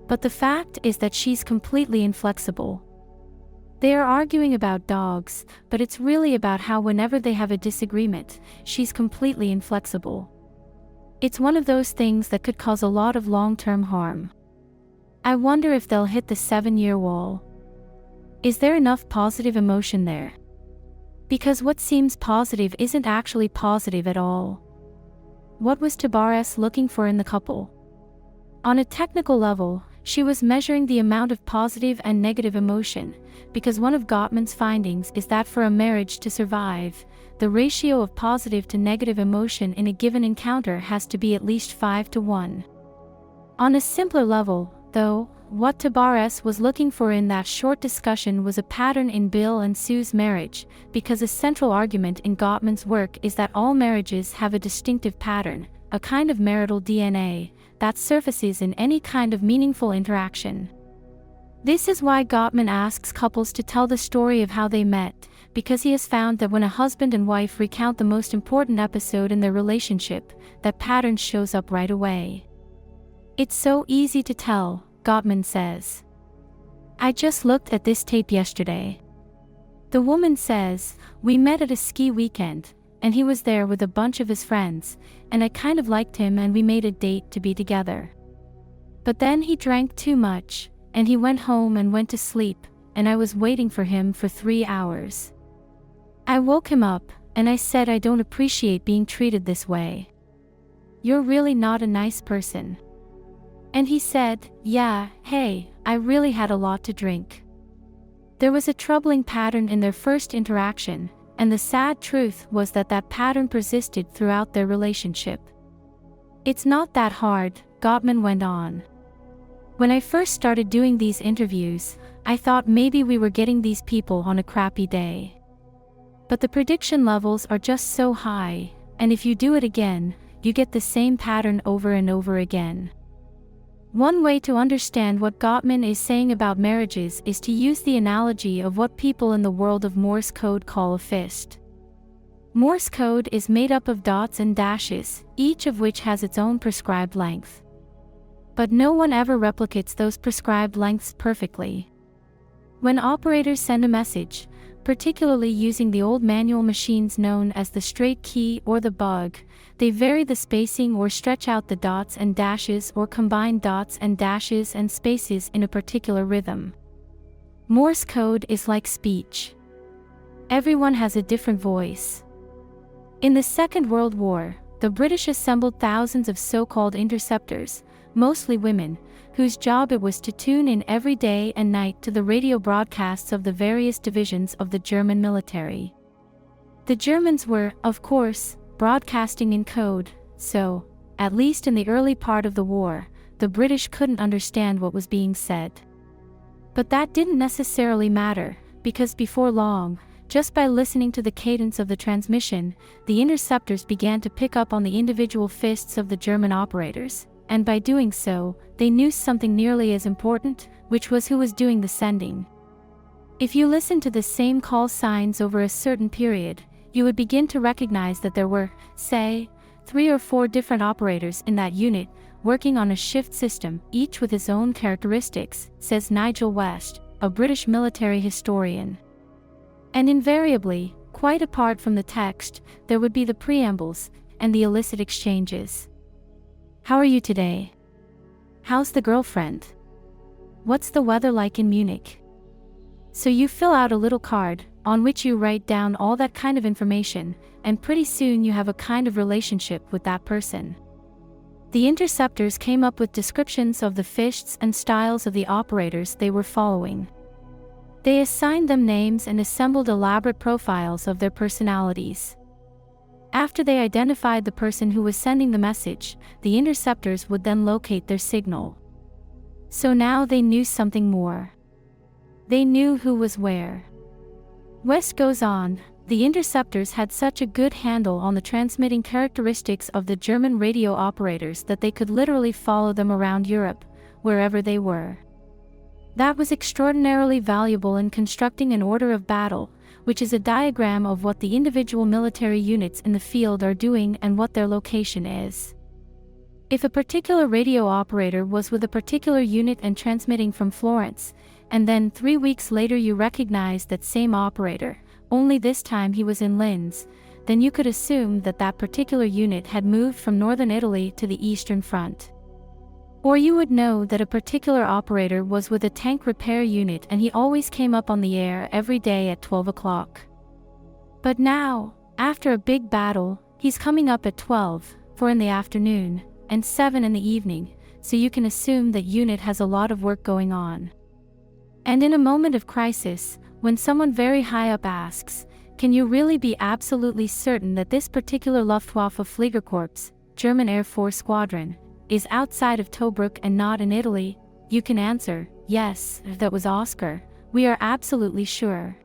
But the fact is that she's completely inflexible. They are arguing about dogs, but it's really about how whenever they have a disagreement, she's completely inflexible. It's one of those things that could cause a lot of long-term harm. I wonder if they'll hit the 7-year wall. Is there enough positive emotion there? Because what seems positive isn't actually positive at all. What was Tabares looking for in the couple? On a technical level, she was measuring the amount of positive and negative emotion, because one of Gottman's findings is that for a marriage to survive, the ratio of positive to negative emotion in a given encounter has to be at least 5-to-1. On a simpler level, though, what Tabares was looking for in that short discussion was a pattern in Bill and Sue's marriage, because a central argument in Gottman's work is that all marriages have a distinctive pattern, a kind of marital DNA, that surfaces in any kind of meaningful interaction. This is why Gottman asks couples to tell the story of how they met, because he has found that when a husband and wife recount the most important episode in their relationship, that pattern shows up right away. It's so easy to tell, Gottman says. I just looked at this tape yesterday. The woman says, we met at a ski weekend, and he was there with a bunch of his friends, and I kind of liked him and we made a date to be together. But then he drank too much, and he went home and went to sleep, and I was waiting for him for 3 hours. I woke him up, and I said I don't appreciate being treated this way. You're really not a nice person. And he said, yeah, hey, I really had a lot to drink. There was a troubling pattern in their first interaction, and the sad truth was that that pattern persisted throughout their relationship. It's not that hard, Gottman went on. When I first started doing these interviews, I thought maybe we were getting these people on a crappy day. But the prediction levels are just so high, and if you do it again, you get the same pattern over and over again. One way to understand what Gottman is saying about marriages is to use the analogy of what people in the world of Morse code call a fist. Morse code is made up of dots and dashes, each of which has its own prescribed length. But no one ever replicates those prescribed lengths perfectly. When operators send a message, particularly using the old manual machines known as the straight key or the bug, they vary the spacing or stretch out the dots and dashes or combine dots and dashes and spaces in a particular rhythm. Morse code is like speech. Everyone has a different voice. In the Second World War, the British assembled thousands of so-called interceptors, mostly women, whose job it was to tune in every day and night to the radio broadcasts of the various divisions of the German military. The Germans were, of course, broadcasting in code, so, at least in the early part of the war, the British couldn't understand what was being said. But that didn't necessarily matter, because before long, just by listening to the cadence of the transmission, the interceptors began to pick up on the individual fists of the German operators, and by doing so, they knew something nearly as important, which was who was doing the sending. If you listened to the same call signs over a certain period, you would begin to recognize that there were, say, 3 or 4 different operators in that unit, working on a shift system, each with its own characteristics, says Nigel West, a British military historian. And invariably, quite apart from the text, there would be the preambles, and the illicit exchanges. How are you today? How's the girlfriend? What's the weather like in Munich? So you fill out a little card, on which you write down all that kind of information, and pretty soon you have a kind of relationship with that person. The interceptors came up with descriptions of the fists and styles of the operators they were following. They assigned them names and assembled elaborate profiles of their personalities. After they identified the person who was sending the message, the interceptors would then locate their signal. So now they knew something more. They knew who was where. West goes on, the interceptors had such a good handle on the transmitting characteristics of the German radio operators that they could literally follow them around Europe, wherever they were. That was extraordinarily valuable in constructing an order of battle, which is a diagram of what the individual military units in the field are doing and what their location is. If a particular radio operator was with a particular unit and transmitting from Florence, and then 3 weeks later you recognized that same operator, only this time he was in Linz, then you could assume that that particular unit had moved from northern Italy to the Eastern Front. Or you would know that a particular operator was with a tank repair unit and he always came up on the air every day at 12 o'clock. But now, after a big battle, he's coming up at 12, 4 in the afternoon, and 7 in the evening, so you can assume that unit has a lot of work going on. And in a moment of crisis, when someone very high up asks, can you really be absolutely certain that this particular Luftwaffe Fliegerkorps, German Air Force Squadron, is outside of Tobruk and not in Italy? You can answer, yes, that was Oscar, we are absolutely sure.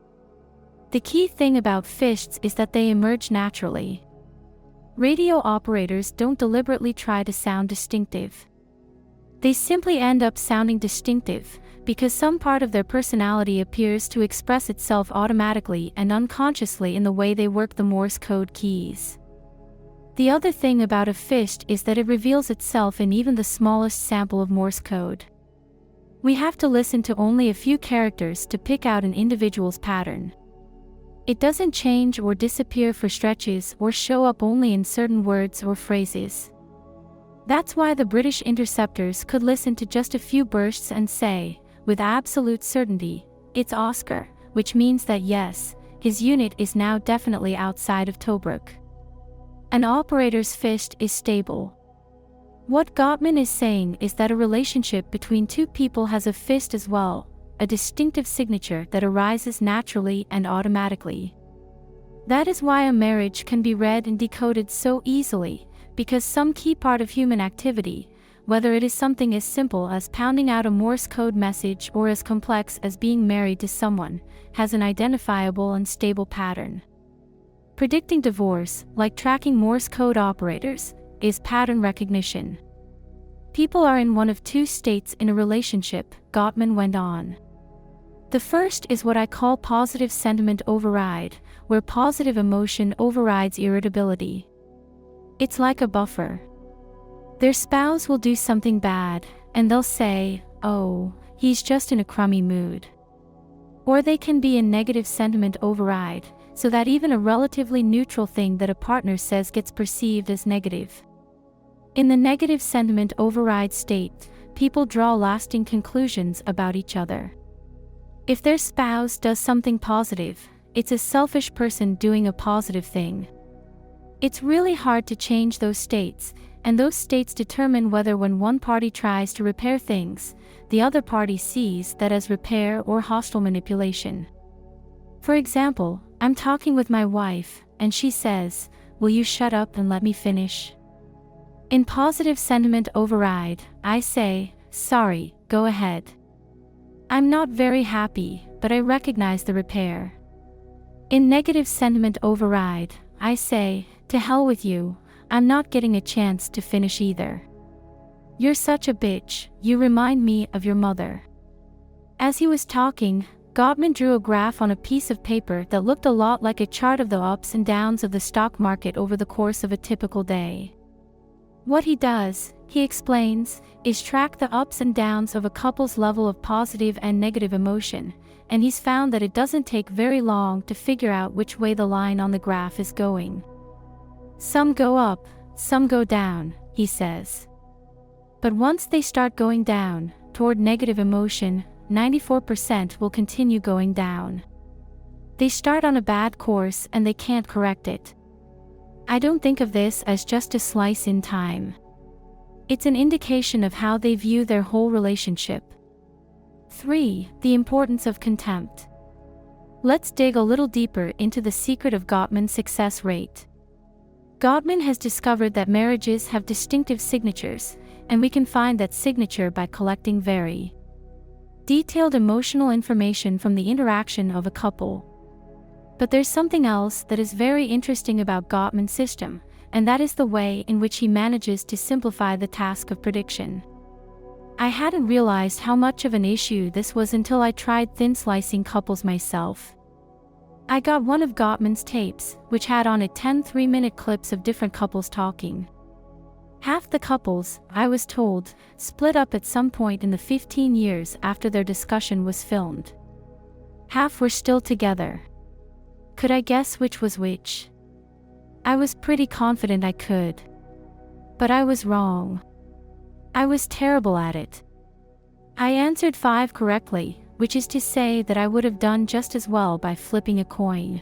The key thing about fists is that they emerge naturally. Radio operators don't deliberately try to sound distinctive. They simply end up sounding distinctive, because some part of their personality appears to express itself automatically and unconsciously in the way they work the Morse code keys. The other thing about a fist is that it reveals itself in even the smallest sample of Morse code. We have to listen to only a few characters to pick out an individual's pattern. It doesn't change or disappear for stretches or show up only in certain words or phrases. That's why the British interceptors could listen to just a few bursts and say, with absolute certainty, it's Oscar, which means that yes, his unit is now definitely outside of Tobruk. An operator's fist is stable. What Gottman is saying is that a relationship between two people has a fist as well, a distinctive signature that arises naturally and automatically. That is why a marriage can be read and decoded so easily, because some key part of human activity, whether it is something as simple as pounding out a Morse code message or as complex as being married to someone, has an identifiable and stable pattern. Predicting divorce, like tracking Morse code operators, is pattern recognition. People are in one of two states in a relationship, Gottman went on. The first is what I call positive sentiment override, where positive emotion overrides irritability. It's like a buffer. Their spouse will do something bad, and they'll say, oh, he's just in a crummy mood. Or they can be in negative sentiment override, so that even a relatively neutral thing that a partner says gets perceived as negative. In the negative sentiment override state, people draw lasting conclusions about each other. If their spouse does something positive, it's a selfish person doing a positive thing. It's really hard to change those states, and those states determine whether when one party tries to repair things, the other party sees that as repair or hostile manipulation. For example, I'm talking with my wife, and she says, will you shut up and let me finish? In positive sentiment override, I say, sorry, go ahead. I'm not very happy, but I recognize the repair. In negative sentiment override, I say, to hell with you, I'm not getting a chance to finish either. "You're such a bitch, you remind me of your mother." As he was talking, Gottman drew a graph on a piece of paper that looked a lot like a chart of the ups and downs of the stock market over the course of a typical day. What he does, he explains, is track the ups and downs of a couple's level of positive and negative emotion, and he's found that it doesn't take very long to figure out which way the line on the graph is going. "Some go up, some go down," he says. But once they start going down, toward negative emotion, 94% will continue going down. They start on a bad course and they can't correct it. I don't think of this as just a slice in time. It's an indication of how they view their whole relationship. 3. The importance of contempt. Let's dig a little deeper into the secret of Gottman's success rate. Gottman has discovered that marriages have distinctive signatures, and we can find that signature by collecting very detailed emotional information from the interaction of a couple. But there's something else that is very interesting about Gottman's system, and that is the way in which he manages to simplify the task of prediction. I hadn't realized how much of an issue this was until I tried thin slicing couples myself. I got one of Gottman's tapes, which had on it 10 3-minute clips of different couples talking. Half the couples, I was told, split up at some point in the 15 years after their discussion was filmed. Half were still together. Could I guess which was which? I was pretty confident I could. But I was wrong. I was terrible at it. I answered 5 correctly, which is to say that I would have done just as well by flipping a coin.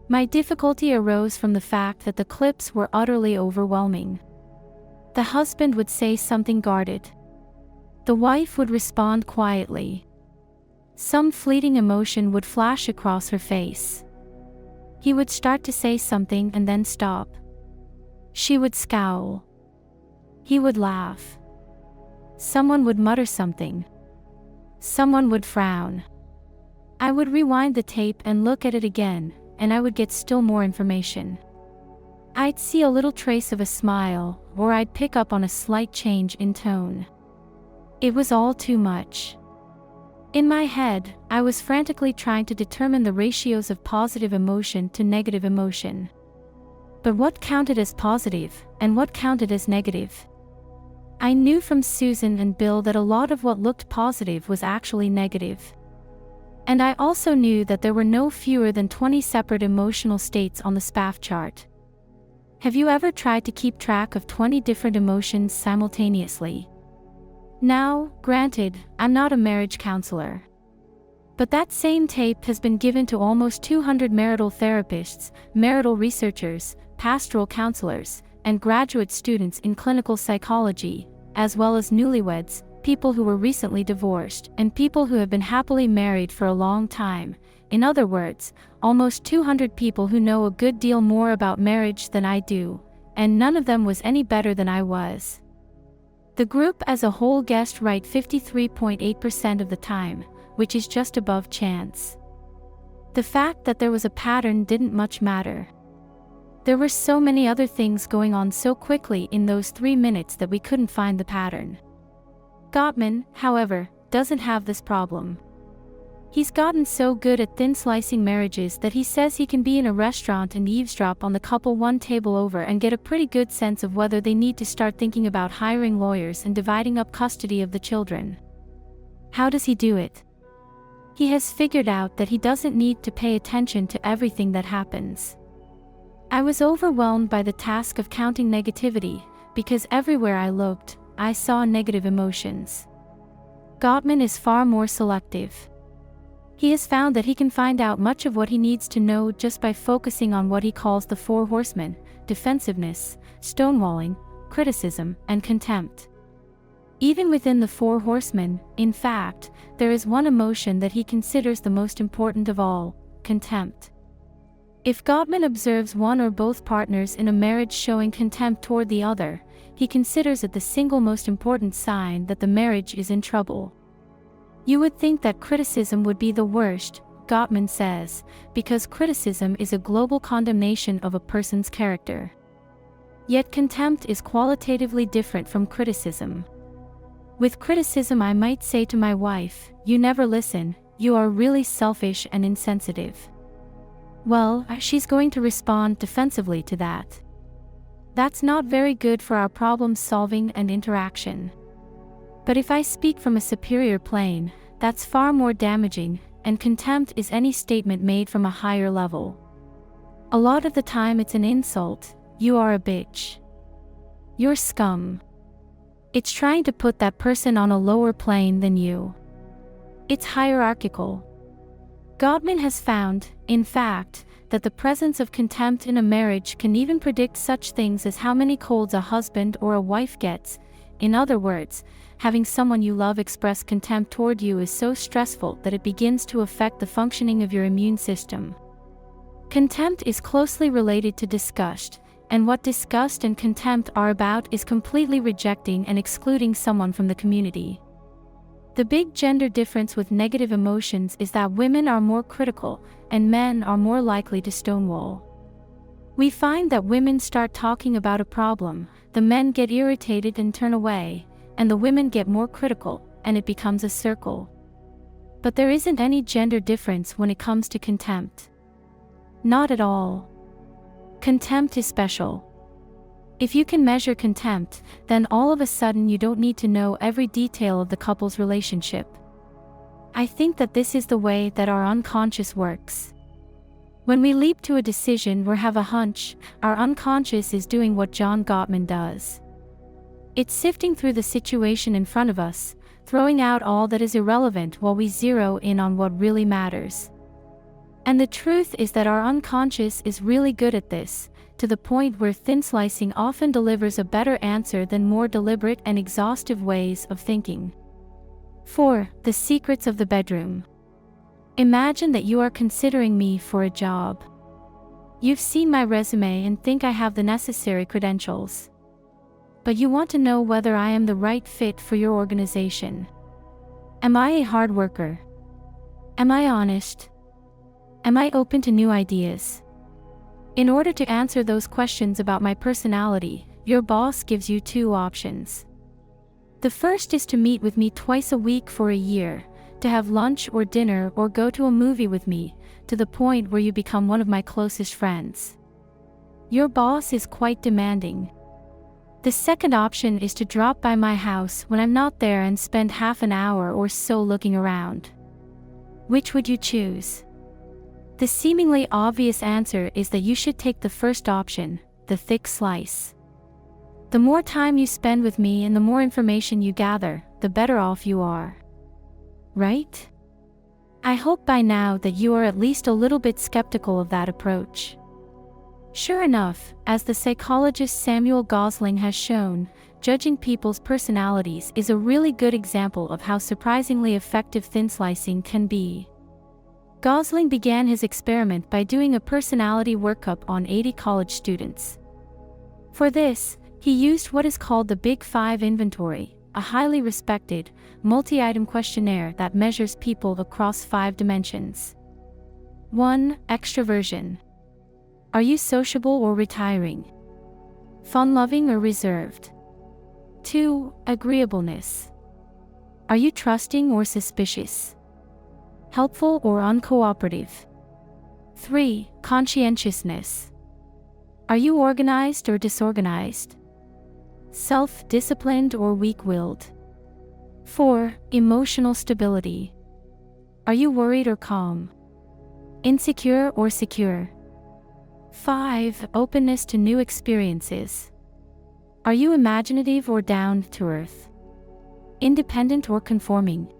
My difficulty arose from the fact that the clips were utterly overwhelming. The husband would say something guarded. The wife would respond quietly. Some fleeting emotion would flash across her face. He would start to say something and then stop. She would scowl. He would laugh. Someone would mutter something. Someone would frown. I would rewind the tape and look at it again, and I would get still more information. I'd see a little trace of a smile, or I'd pick up on a slight change in tone. It was all too much. In my head, I was frantically trying to determine the ratios of positive emotion to negative emotion. But what counted as positive, and what counted as negative? I knew from Susan and Bill that a lot of what looked positive was actually negative. And I also knew that there were no fewer than 20 separate emotional states on the SPAF chart. Have you ever tried to keep track of 20 different emotions simultaneously? Now, granted, I'm not a marriage counselor. But that same tape has been given to almost 200 marital therapists, marital researchers, pastoral counselors, and graduate students in clinical psychology, as well as newlyweds, people who were recently divorced, and people who have been happily married for a long time. In other words, almost 200 people who know a good deal more about marriage than I do, and none of them was any better than I was. The group as a whole guessed right 53.8% of the time, which is just above chance. The fact that there was a pattern didn't much matter. There were so many other things going on so quickly in those 3 minutes that we couldn't find the pattern. Gottman, however, doesn't have this problem. He's gotten so good at thin slicing marriages that he says he can be in a restaurant and eavesdrop on the couple one table over and get a pretty good sense of whether they need to start thinking about hiring lawyers and dividing up custody of the children. How does he do it? He has figured out that he doesn't need to pay attention to everything that happens. I was overwhelmed by the task of counting negativity, because everywhere I looked, I saw negative emotions. Gottman is far more selective. He has found that he can find out much of what he needs to know just by focusing on what he calls the 4 horsemen: defensiveness, stonewalling, criticism, and contempt. Even within the 4 horsemen, in fact, there is one emotion that he considers the most important of all: contempt. If Gottman observes one or both partners in a marriage showing contempt toward the other, he considers it the single most important sign that the marriage is in trouble. You would think that criticism would be the worst, Gottman says, because criticism is a global condemnation of a person's character. Yet contempt is qualitatively different from criticism. With criticism, I might say to my wife, "You never listen, you are really selfish and insensitive." Well, she's going to respond defensively to that. That's not very good for our problem solving and interaction. But if I speak from a superior plane, that's far more damaging, and contempt is any statement made from a higher level. A lot of the time it's an insult. "You are a bitch. You're scum." It's trying to put that person on a lower plane than you. It's hierarchical. Gottman has found, in fact, that the presence of contempt in a marriage can even predict such things as how many colds a husband or a wife gets. In other words, having someone you love express contempt toward you is so stressful that it begins to affect the functioning of your immune system. Contempt is closely related to disgust, and what disgust and contempt are about is completely rejecting and excluding someone from the community. The big gender difference with negative emotions is that women are more critical, and men are more likely to stonewall. We find that women start talking about a problem, the men get irritated and turn away, and the women get more critical, and it becomes a circle. But there isn't any gender difference when it comes to contempt. Not at all. Contempt is special. If you can measure contempt, then all of a sudden you don't need to know every detail of the couple's relationship. I think that this is the way that our unconscious works. When we leap to a decision or have a hunch, our unconscious is doing what John Gottman does. It's sifting through the situation in front of us, throwing out all that is irrelevant while we zero in on what really matters. And the truth is that our unconscious is really good at this, to the point where thin slicing often delivers a better answer than more deliberate and exhaustive ways of thinking. 4. The secrets of the bedroom. Imagine that you are considering me for a job. You've seen my resume and think I have the necessary credentials. But you want to know whether I am the right fit for your organization. Am I a hard worker? Am I honest? Am I open to new ideas? In order to answer those questions about my personality, your boss gives you two options. The first is to meet with me twice a week for a year, to have lunch or dinner or go to a movie with me, to the point where you become one of my closest friends. Your boss is quite demanding. The second option is to drop by my house when I'm not there and spend half an hour or so looking around. Which would you choose? The seemingly obvious answer is that you should take the first option, the thick slice. The more time you spend with me and the more information you gather, the better off you are. Right? I hope by now that you are at least a little bit skeptical of that approach. Sure enough, as the psychologist Samuel Gosling has shown, judging people's personalities is a really good example of how surprisingly effective thin slicing can be. Gosling began his experiment by doing a personality workup on 80 college students. For this, he used what is called the Big Five inventory, a highly respected, multi-item questionnaire that measures people across 5 dimensions. 1. Extroversion. Are you sociable or retiring? Fun-loving or reserved? 2. Agreeableness. Are you trusting or suspicious? Helpful or uncooperative? 3. Conscientiousness. Are you organized or disorganized? Self-disciplined or weak-willed? 4. Emotional stability. Are you worried or calm? Insecure or secure? 5. Openness to new experiences. Are you imaginative or down to earth? Independent or conforming?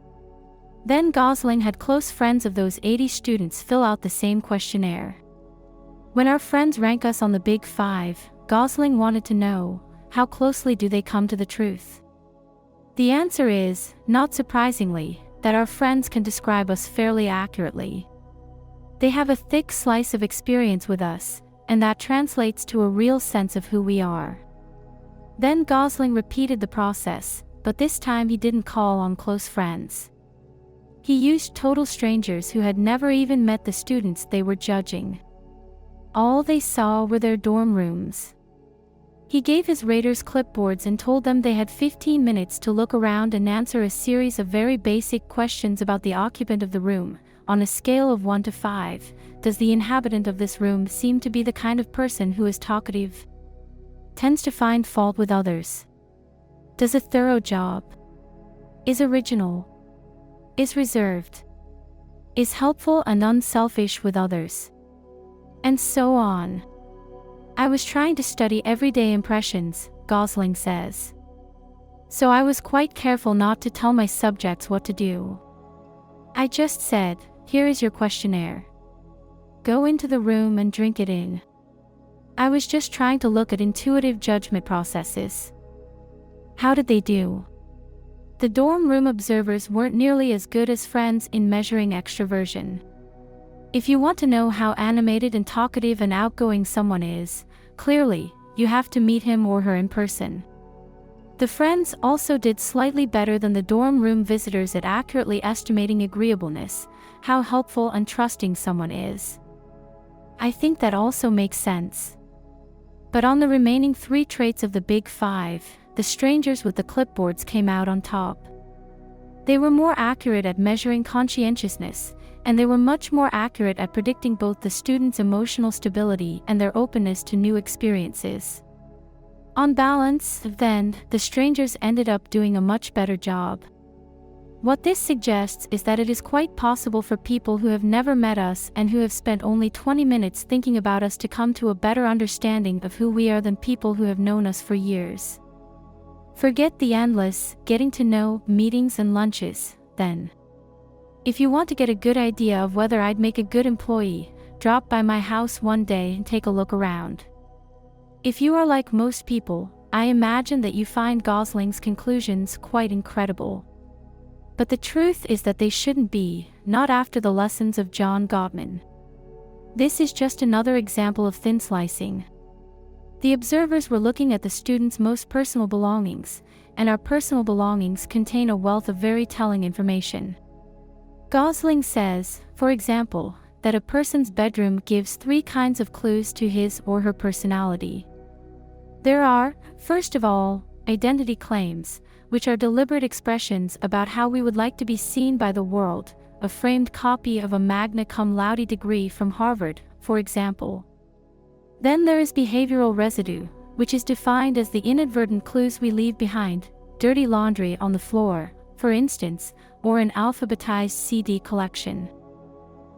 Then Gosling had close friends of those 80 students fill out the same questionnaire. When our friends rank us on the Big Five, Gosling wanted to know, how closely do they come to the truth? The answer is, not surprisingly, that our friends can describe us fairly accurately. They have a thick slice of experience with us, and that translates to a real sense of who we are. Then Gosling repeated the process, but this time he didn't call on close friends. He used total strangers who had never even met the students they were judging. All they saw were their dorm rooms. He gave his raters clipboards and told them they had 15 minutes to look around and answer a series of very basic questions about the occupant of the room. On a scale of 1 to 5, does the inhabitant of this room seem to be the kind of person who is talkative? Tends to find fault with others? Does a thorough job? Is original? Is reserved? Is helpful and unselfish with others? And so on. I was trying to study everyday impressions, Gosling says. So I was quite careful not to tell my subjects what to do. I just said, here is your questionnaire. Go into the room and drink it in. I was just trying to look at intuitive judgment processes. How did they do? The dorm room observers weren't nearly as good as friends in measuring extroversion. If you want to know how animated and talkative and outgoing someone is, clearly, you have to meet him or her in person. The friends also did slightly better than the dorm room visitors at accurately estimating agreeableness, how helpful and trusting someone is. I think that also makes sense. But on the remaining 3 traits of the Big Five, the strangers with the clipboards came out on top. They were more accurate at measuring conscientiousness, and they were much more accurate at predicting both the students' emotional stability and their openness to new experiences. On balance, then, the strangers ended up doing a much better job. What this suggests is that it is quite possible for people who have never met us and who have spent only 20 minutes thinking about us to come to a better understanding of who we are than people who have known us for years. Forget the endless, getting to know, meetings and lunches, then. If you want to get a good idea of whether I'd make a good employee, drop by my house one day and take a look around. If you are like most people, I imagine that you find Gosling's conclusions quite incredible. But the truth is that they shouldn't be, not after the lessons of John Gottman. This is just another example of thin slicing. The observers were looking at the students' most personal belongings, and our personal belongings contain a wealth of very telling information. Gosling says, for example, that a person's bedroom gives 3 kinds of clues to his or her personality. There are, first of all, identity claims, which are deliberate expressions about how we would like to be seen by the world, a framed copy of a magna cum laude degree from Harvard, for example. Then there is behavioral residue, which is defined as the inadvertent clues we leave behind, dirty laundry on the floor, for instance, or an alphabetized CD collection.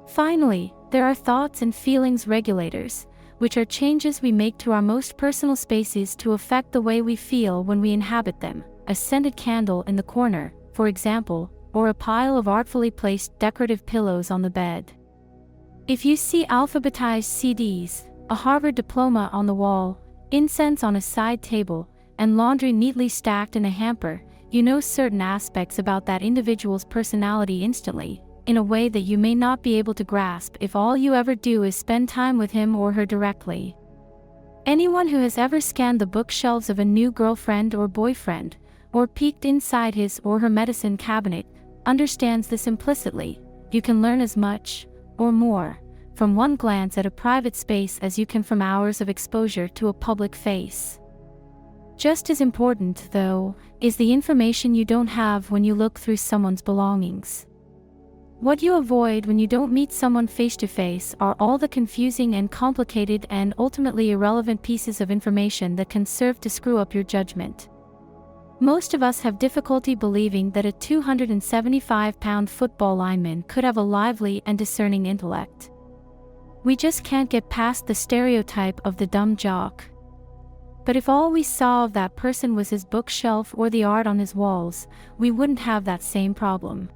Finally, there are thoughts and feelings regulators, which are changes we make to our most personal spaces to affect the way we feel when we inhabit them. A scented candle in the corner, for example, or a pile of artfully placed decorative pillows on the bed. If you see alphabetized CDs, a Harvard diploma on the wall, incense on a side table, and laundry neatly stacked in a hamper, you know certain aspects about that individual's personality instantly, in a way that you may not be able to grasp if all you ever do is spend time with him or her directly. Anyone who has ever scanned the bookshelves of a new girlfriend or boyfriend, or peeked inside his or her medicine cabinet, understands this implicitly. You can learn as much, or more, from one glance at a private space as you can from hours of exposure to a public face. Just as important, though, is the information you don't have when you look through someone's belongings. What you avoid when you don't meet someone face to face are all the confusing and complicated and ultimately irrelevant pieces of information that can serve to screw up your judgment. Most of us have difficulty believing that a 275-pound football lineman could have a lively and discerning intellect. We just can't get past the stereotype of the dumb jock. But if all we saw of that person was his bookshelf or the art on his walls, we wouldn't have that same problem.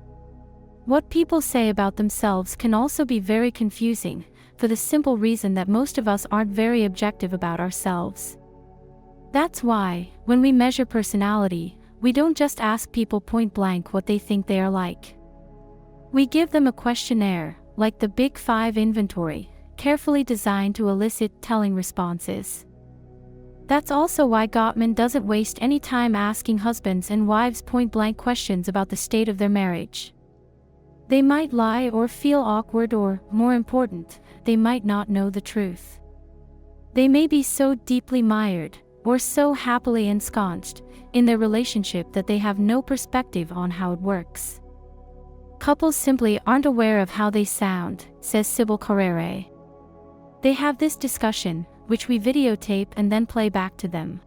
What people say about themselves can also be very confusing, for the simple reason that most of us aren't very objective about ourselves. That's why, when we measure personality, we don't just ask people point blank what they think they are like. We give them a questionnaire, like the Big Five inventory, carefully designed to elicit telling responses. That's also why Gottman doesn't waste any time asking husbands and wives point blank questions about the state of their marriage. They might lie or feel awkward or, more important, they might not know the truth. They may be so deeply mired, or so happily ensconced in their relationship that they have no perspective on how it works. Couples simply aren't aware of how they sound, says Sybil Carrere. They have this discussion, which we videotape and then play back to them.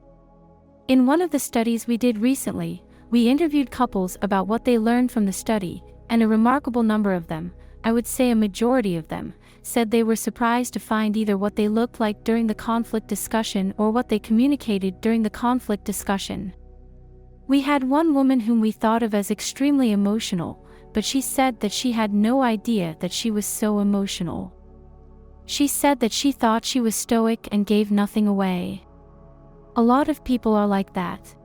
In one of the studies we did recently, we interviewed couples about what they learned from the study, and a remarkable number of them, I would say a majority of them, said they were surprised to find either what they looked like during the conflict discussion or what they communicated during the conflict discussion. We had one woman whom we thought of as extremely emotional, but she said that she had no idea that she was so emotional. She said that she thought she was stoic and gave nothing away. A lot of people are like that.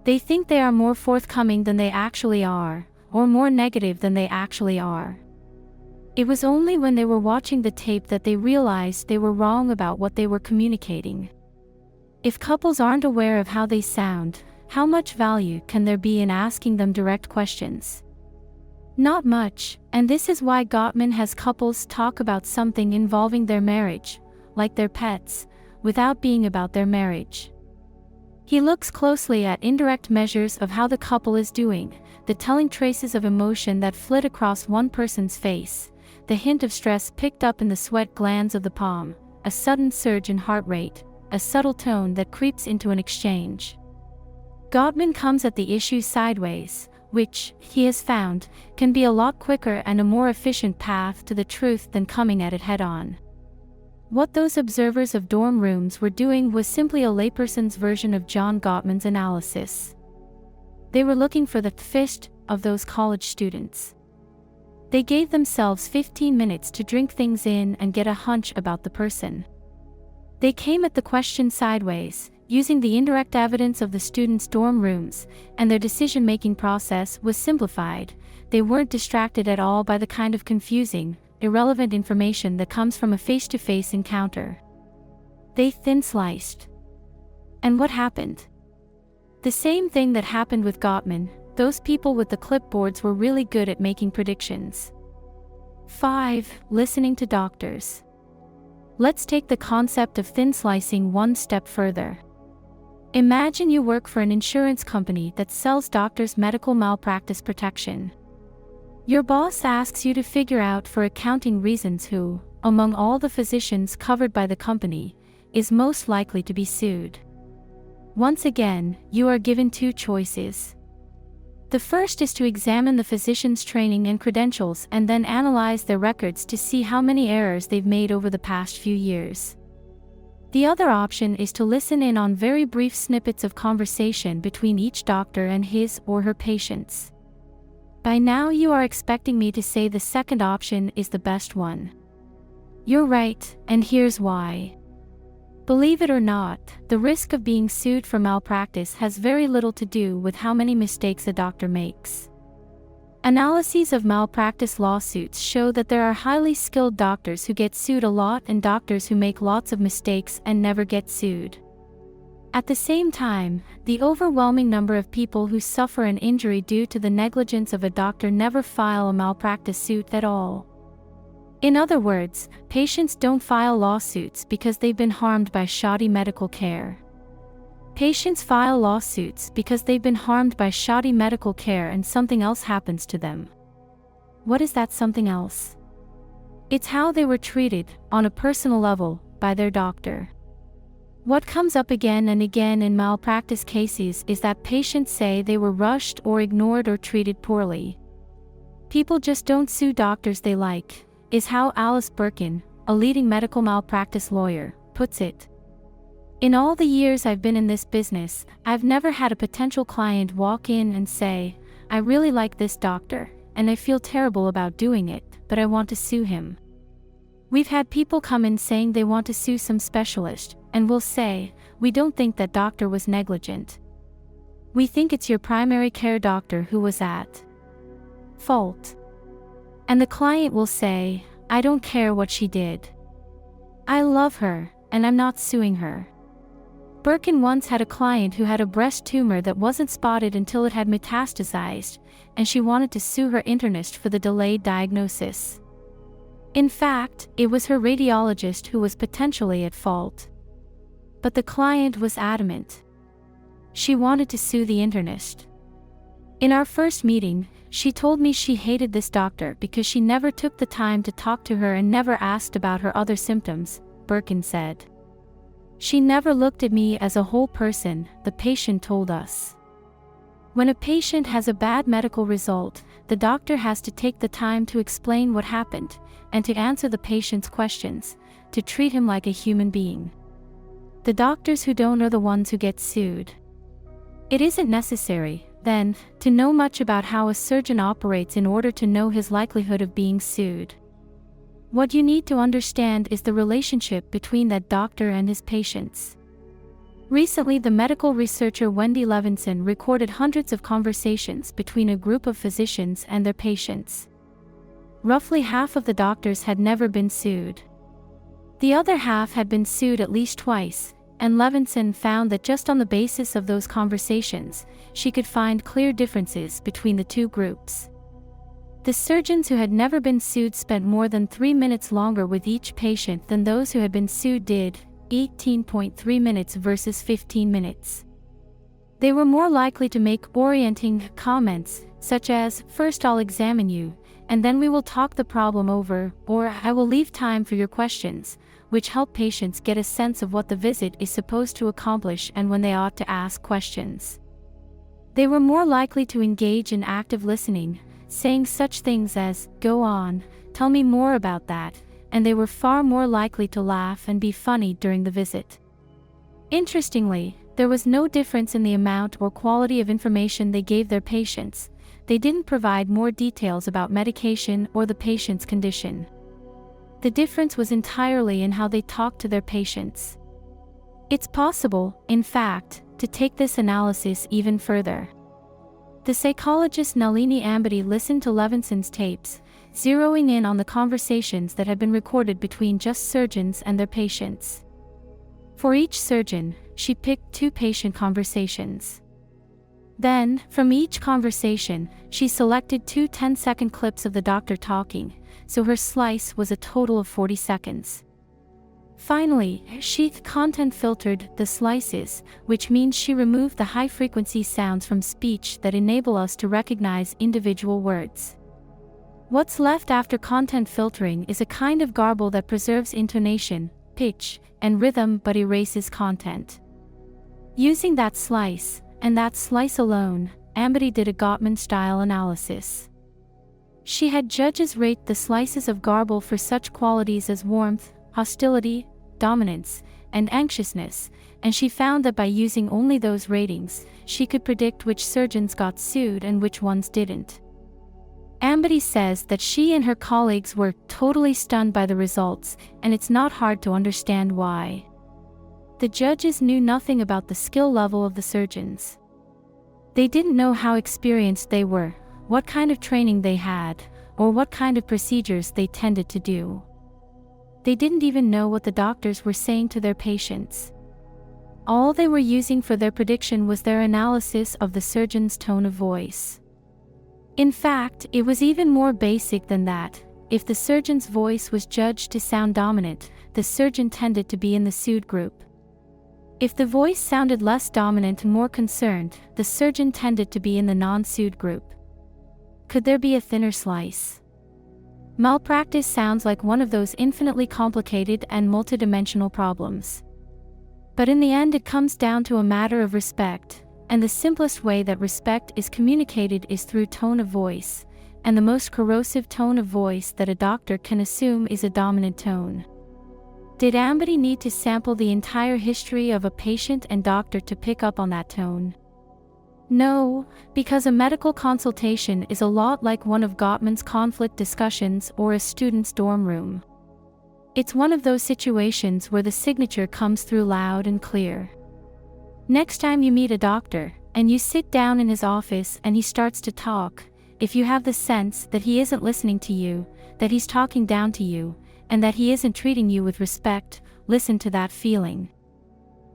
They think they are more forthcoming than they actually are, or more negative than they actually are. It was only when they were watching the tape that they realized they were wrong about what they were communicating. If couples aren't aware of how they sound, how much value can there be in asking them direct questions? Not much, and this is why Gottman has couples talk about something involving their marriage, like their pets, without being about their marriage. He looks closely at indirect measures of how the couple is doing, the telling traces of emotion that flit across one person's face, the hint of stress picked up in the sweat glands of the palm, a sudden surge in heart rate, a subtle tone that creeps into an exchange. Gottman comes at the issue sideways, which, he has found, can be a lot quicker and a more efficient path to the truth than coming at it head-on. What those observers of dorm rooms were doing was simply a layperson's version of John Gottman's analysis. They were looking for the fist of those college students. They gave themselves 15 minutes to drink things in and get a hunch about the person. They came at the question sideways, using the indirect evidence of the students' dorm rooms, and their decision-making process was simplified. They weren't distracted at all by the kind of confusing, irrelevant information that comes from a face-to-face encounter. They thin-sliced. And what happened? The same thing that happened with Gottman. Those people with the clipboards were really good at making predictions. 5. Listening to doctors. Let's take the concept of thin slicing one step further. Imagine you work for an insurance company that sells doctors medical malpractice protection. Your boss asks you to figure out for accounting reasons who, among all the physicians covered by the company, is most likely to be sued. Once again, you are given two choices. The first is to examine the physician's training and credentials and then analyze their records to see how many errors they've made over the past few years. The other option is to listen in on very brief snippets of conversation between each doctor and his or her patients. By now you are expecting me to say the second option is the best one. You're right, and here's why. Believe it or not, the risk of being sued for malpractice has very little to do with how many mistakes a doctor makes. Analyses of malpractice lawsuits show that there are highly skilled doctors who get sued a lot and doctors who make lots of mistakes and never get sued. At the same time, the overwhelming number of people who suffer an injury due to the negligence of a doctor never file a malpractice suit at all. In other words, patients don't file lawsuits because they've been harmed by shoddy medical care. Patients file lawsuits because they've been harmed by shoddy medical care and something else happens to them. What is that something else? It's how they were treated, on a personal level, by their doctor. What comes up again and again in malpractice cases is that patients say they were rushed or ignored or treated poorly. People just don't sue doctors they like, is how Alice Birkin, a leading medical malpractice lawyer, puts it. In all the years I've been in this business, I've never had a potential client walk in and say, "I really like this doctor, and I feel terrible about doing it, but I want to sue him." We've had people come in saying they want to sue some specialist, and will say, "We don't think that doctor was negligent. We think it's your primary care doctor who was at fault." And the client will say, "I don't care what she did. I love her, and I'm not suing her." Birkin once had a client who had a breast tumor that wasn't spotted until it had metastasized, and she wanted to sue her internist for the delayed diagnosis. In fact, it was her radiologist who was potentially at fault. but the client was adamant. She wanted to sue the internist. In our first meeting, she told me she hated this doctor because she never took the time to talk to her and never asked about her other symptoms, Birkin said. She never looked at me as a whole person, the patient told us. When a patient has a bad medical result, the doctor has to take the time to explain what happened, and to answer the patient's questions, to treat him like a human being. The doctors who don't are the ones who get sued. It isn't necessary, then, to know much about how a surgeon operates in order to know his likelihood of being sued. What you need to understand is the relationship between that doctor and his patients. Recently, the medical researcher Wendy Levinson recorded hundreds of conversations between a group of physicians and their patients. Roughly half of the doctors had never been sued. The other half had been sued at least twice, and Levinson found that just on the basis of those conversations, she could find clear differences between the two groups. The surgeons who had never been sued spent more than 3 minutes longer with each patient than those who had been sued did, 18.3 minutes versus 15 minutes. They were more likely to make orienting comments, such as, "First I'll examine you, and then we will talk the problem over," or "I will leave time for your questions," which help patients get a sense of what the visit is supposed to accomplish and when they ought to ask questions. They were more likely to engage in active listening, saying such things as, "Go on, tell me more about that," and they were far more likely to laugh and be funny during the visit. Interestingly, there was no difference in the amount or quality of information they gave their patients. They didn't provide more details about medication or the patient's condition. The difference was entirely in how they talked to their patients. It's possible, in fact, to take this analysis even further. The psychologist Nalini Ambady listened to Levinson's tapes, zeroing in on the conversations that had been recorded between just surgeons and their patients. For each surgeon, she picked 2 patient conversations. Then, from each conversation, she selected 2 10-second clips of the doctor talking, so her slice was a total of 40 seconds. Finally, she content filtered the slices, which means she removed the high-frequency sounds from speech that enable us to recognize individual words. What's left after content filtering is a kind of garble that preserves intonation, pitch, and rhythm but erases content. Using that slice, and that slice alone, Ambady did a Gottman-style analysis. She had judges rate the slices of garble for such qualities as warmth, hostility, dominance, and anxiousness, and she found that by using only those ratings, she could predict which surgeons got sued and which ones didn't. Ambady says that she and her colleagues were totally stunned by the results, and it's not hard to understand why. The judges knew nothing about the skill level of the surgeons. They didn't know how experienced they were, what kind of training they had, or what kind of procedures they tended to do. They didn't even know what the doctors were saying to their patients. All they were using for their prediction was their analysis of the surgeon's tone of voice. In fact, it was even more basic than that. If the surgeon's voice was judged to sound dominant, the surgeon tended to be in the sued group. If the voice sounded less dominant and more concerned, the surgeon tended to be in the non-sued group. Could there be a thinner slice? Malpractice sounds like one of those infinitely complicated and multidimensional problems. But in the end, it comes down to a matter of respect, and the simplest way that respect is communicated is through tone of voice, and the most corrosive tone of voice that a doctor can assume is a dominant tone. Did Ambady need to sample the entire history of a patient and doctor to pick up on that tone? No, because a medical consultation is a lot like one of Gottman's conflict discussions or a student's dorm room. It's one of those situations where the signature comes through loud and clear. Next time you meet a doctor, and you sit down in his office and he starts to talk, if you have the sense that he isn't listening to you, that he's talking down to you, and that he isn't treating you with respect, listen to that feeling.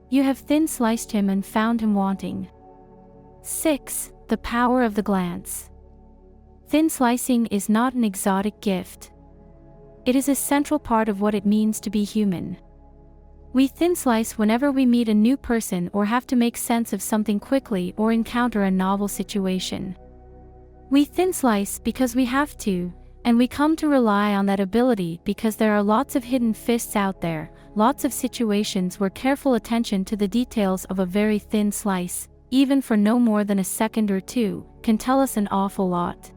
You have thin-sliced him and found him wanting. 6. The power of the glance. Thin slicing is not an exotic gift. It is a central part of what it means to be human. We thin slice whenever we meet a new person or have to make sense of something quickly or encounter a novel situation. We thin slice because we have to, and we come to rely on that ability because there are lots of hidden fists out there, lots of situations where careful attention to the details of a very thin slice, even for no more than a second or two, can tell us an awful lot.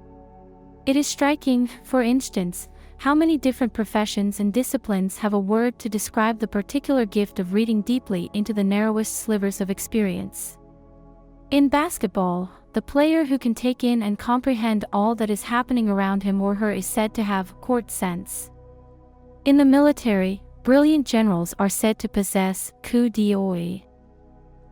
It is striking, for instance, how many different professions and disciplines have a word to describe the particular gift of reading deeply into the narrowest slivers of experience. In basketball, the player who can take in and comprehend all that is happening around him or her is said to have court sense. In the military, brilliant generals are said to possess coup d'oeil,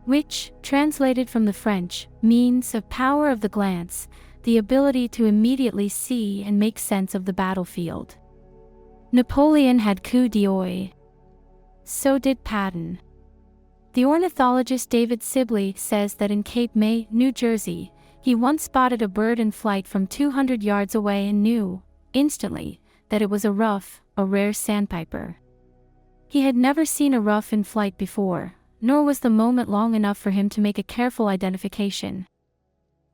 which, translated from the French, means a power of the glance, the ability to immediately see and make sense of the battlefield. Napoleon had coup d'oeil. So did Patton. The ornithologist David Sibley says that in Cape May, New Jersey, he once spotted a bird in flight from 200 yards away and knew, instantly, that it was a ruff, a rare sandpiper. He had never seen a ruff in flight before, nor was the moment long enough for him to make a careful identification.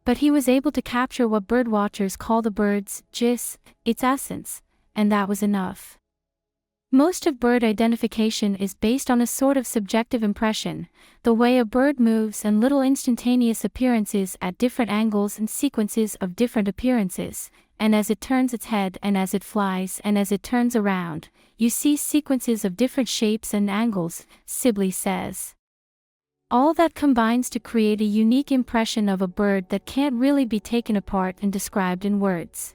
But he was able to capture what birdwatchers call the bird's gist, its essence, and that was enough. Most of bird identification is based on a sort of subjective impression, the way a bird moves and little instantaneous appearances at different angles and sequences of different appearances, and as it turns its head and as it flies and as it turns around, you see sequences of different shapes and angles, Sibley says. All that combines to create a unique impression of a bird that can't really be taken apart and described in words.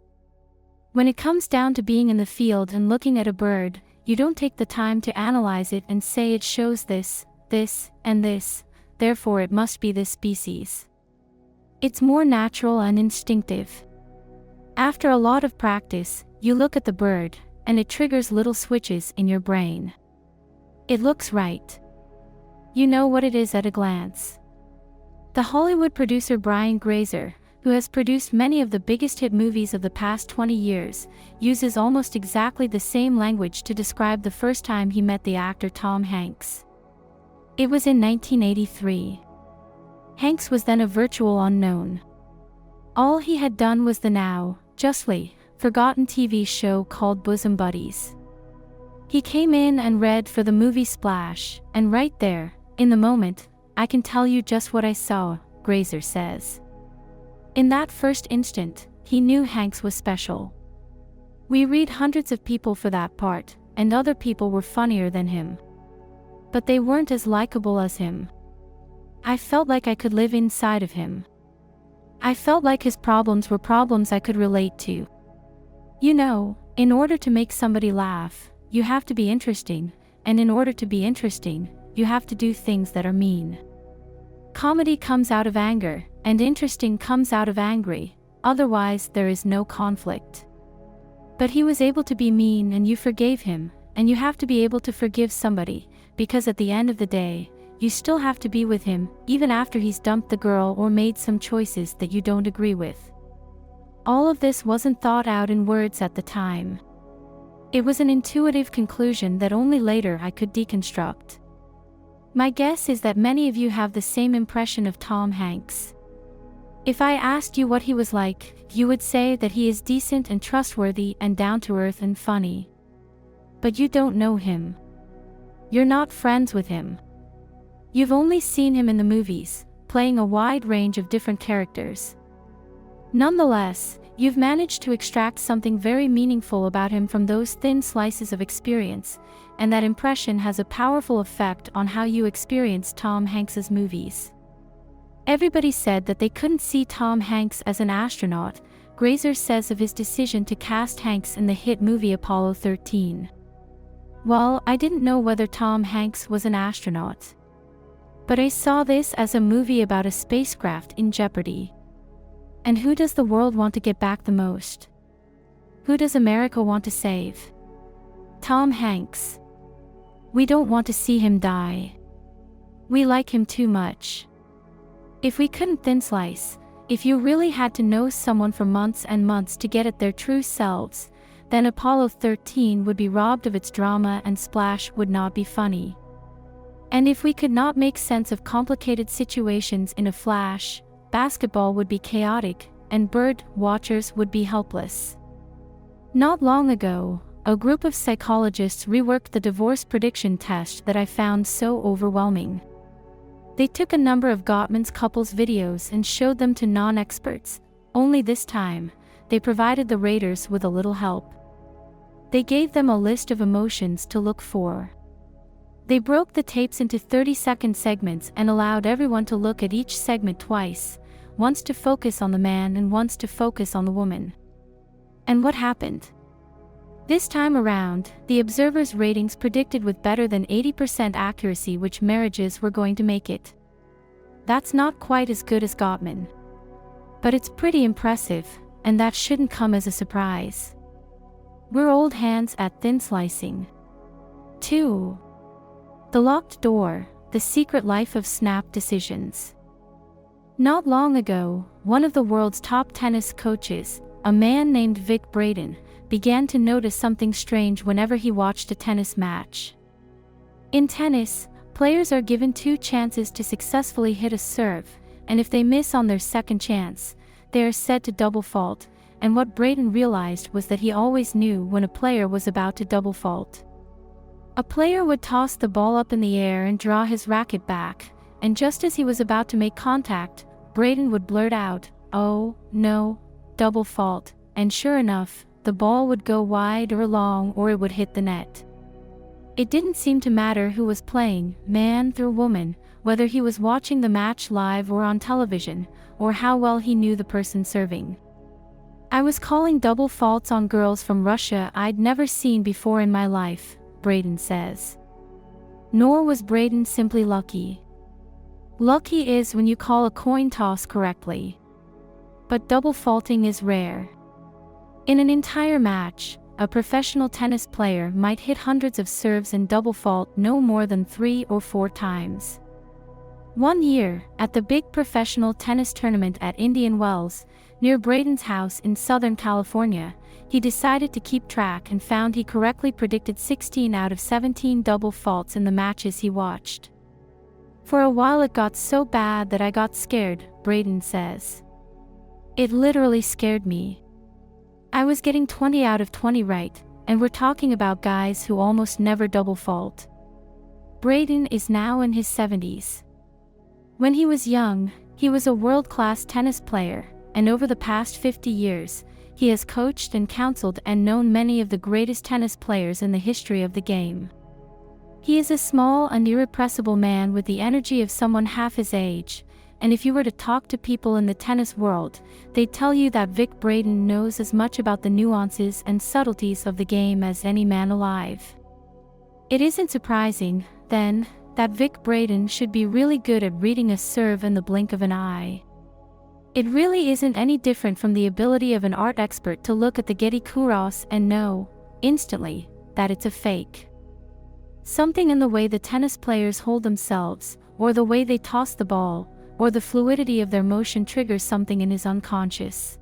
When it comes down to being in the field and looking at a bird, you don't take the time to analyze it and say it shows this, and this, therefore it must be this species. It's more natural and instinctive. After a lot of practice, you look at the bird, and it triggers little switches in your brain. It looks right. You know what it is at a glance. The Hollywood producer Brian Grazer, who has produced many of the biggest hit movies of the past 20 years, uses almost exactly the same language to describe the first time he met the actor Tom Hanks. It was in 1983. Hanks was then a virtual unknown. All he had done was the now, justly, forgotten TV show called Bosom Buddies. He came in and read for the movie Splash, and right there, in the moment, I can tell you just what I saw, Grazer says. In that first instant, he knew Hanks was special. We read hundreds of people for that part, and other people were funnier than him. But they weren't as likable as him. I felt like I could live inside of him. I felt like his problems were problems I could relate to. You know, in order to make somebody laugh, you have to be interesting, and in order to be interesting, you have to do things that are mean. Comedy comes out of anger, and interesting comes out of angry, otherwise there is no conflict. But he was able to be mean and you forgave him, and you have to be able to forgive somebody, because at the end of the day, you still have to be with him, even after he's dumped the girl or made some choices that you don't agree with. All of this wasn't thought out in words at the time. It was an intuitive conclusion that only later I could deconstruct. My guess is that many of you have the same impression of Tom Hanks. If I asked you what he was like, you would say that he is decent and trustworthy and down-to-earth and funny. But you don't know him. You're not friends with him. You've only seen him in the movies, playing a wide range of different characters. Nonetheless, you've managed to extract something very meaningful about him from those thin slices of experience, and that impression has a powerful effect on how you experience Tom Hanks's movies. Everybody said that they couldn't see Tom Hanks as an astronaut, Grazer says of his decision to cast Hanks in the hit movie Apollo 13. Well, I didn't know whether Tom Hanks was an astronaut. But I saw this as a movie about a spacecraft in jeopardy. And who does the world want to get back the most? Who does America want to save? Tom Hanks. We don't want to see him die. We like him too much. If we couldn't thin slice, if you really had to know someone for months and months to get at their true selves, then Apollo 13 would be robbed of its drama and Splash would not be funny. And if we could not make sense of complicated situations in a flash, basketball would be chaotic, and bird watchers would be helpless. Not long ago, a group of psychologists reworked the divorce prediction test that I found so overwhelming. They took a number of Gottman's couples videos and showed them to non-experts, only this time, they provided the raters with a little help. They gave them a list of emotions to look for. They broke the tapes into 30-second segments and allowed everyone to look at each segment twice, once to focus on the man and once to focus on the woman. And what happened? This time around, the observers' ratings predicted with better than 80% accuracy which marriages were going to make it. That's not quite as good as Gottman. But it's pretty impressive, and that shouldn't come as a surprise. We're old hands at thin slicing. 2. The Locked Door, The Secret Life of Snap Decisions. Not long ago, one of the world's top tennis coaches, a man named Vic Braden, began to notice something strange whenever he watched a tennis match. In tennis, players are given 2 chances to successfully hit a serve, and if they miss on their second chance, they are said to double fault, and what Braden realized was that he always knew when a player was about to double fault. A player would toss the ball up in the air and draw his racket back, and just as he was about to make contact, Braden would blurt out, "Oh, no, double fault," and sure enough, the ball would go wide or long or it would hit the net. It didn't seem to matter who was playing, man or woman, whether he was watching the match live or on television, or how well he knew the person serving. I was calling double faults on girls from Russia I'd never seen before in my life, Braden says. Nor was Braden simply lucky. Lucky is when you call a coin toss correctly. But double faulting is rare. In an entire match, a professional tennis player might hit hundreds of serves and double fault no more than 3 or 4 times. One year, at the big professional tennis tournament at Indian Wells, near Braden's house in Southern California, he decided to keep track and found he correctly predicted 16 out of 17 double faults in the matches he watched. For a while it got so bad that I got scared, Braden says. It literally scared me. I was getting 20 out of 20 right, and we're talking about guys who almost never double fault. Braden is now in his 70s. When he was young, he was a world-class tennis player, and over the past 50 years, he has coached and counseled and known many of the greatest tennis players in the history of the game. He is a small and irrepressible man with the energy of someone half his age, and if you were to talk to people in the tennis world, they'd tell you that Vic Braden knows as much about the nuances and subtleties of the game as any man alive. It isn't surprising, then, that Vic Braden should be really good at reading a serve in the blink of an eye. It really isn't any different from the ability of an art expert to look at the Getty kuros and know, instantly, that it's a fake. Something in the way the tennis players hold themselves, or the way they toss the ball, or the fluidity of their motion triggers something in his unconscious.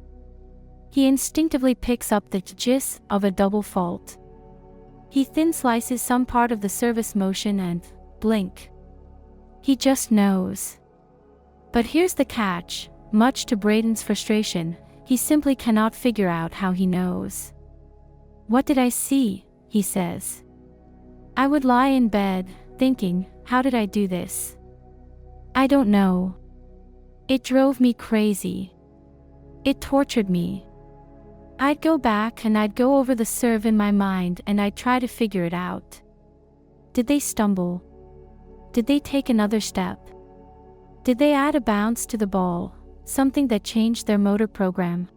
He instinctively picks up the gist of a double fault. He thin slices some part of the service motion and, blink. He just knows. But here's the catch, much to Braden's frustration, he simply cannot figure out how he knows. What did I see? He says. I would lie in bed, thinking, how did I do this? I don't know. It drove me crazy. It tortured me. I'd go back and I'd go over the serve in my mind and I'd try to figure it out. Did they stumble? Did they take another step? Did they add a bounce to the ball, something that changed their motor program?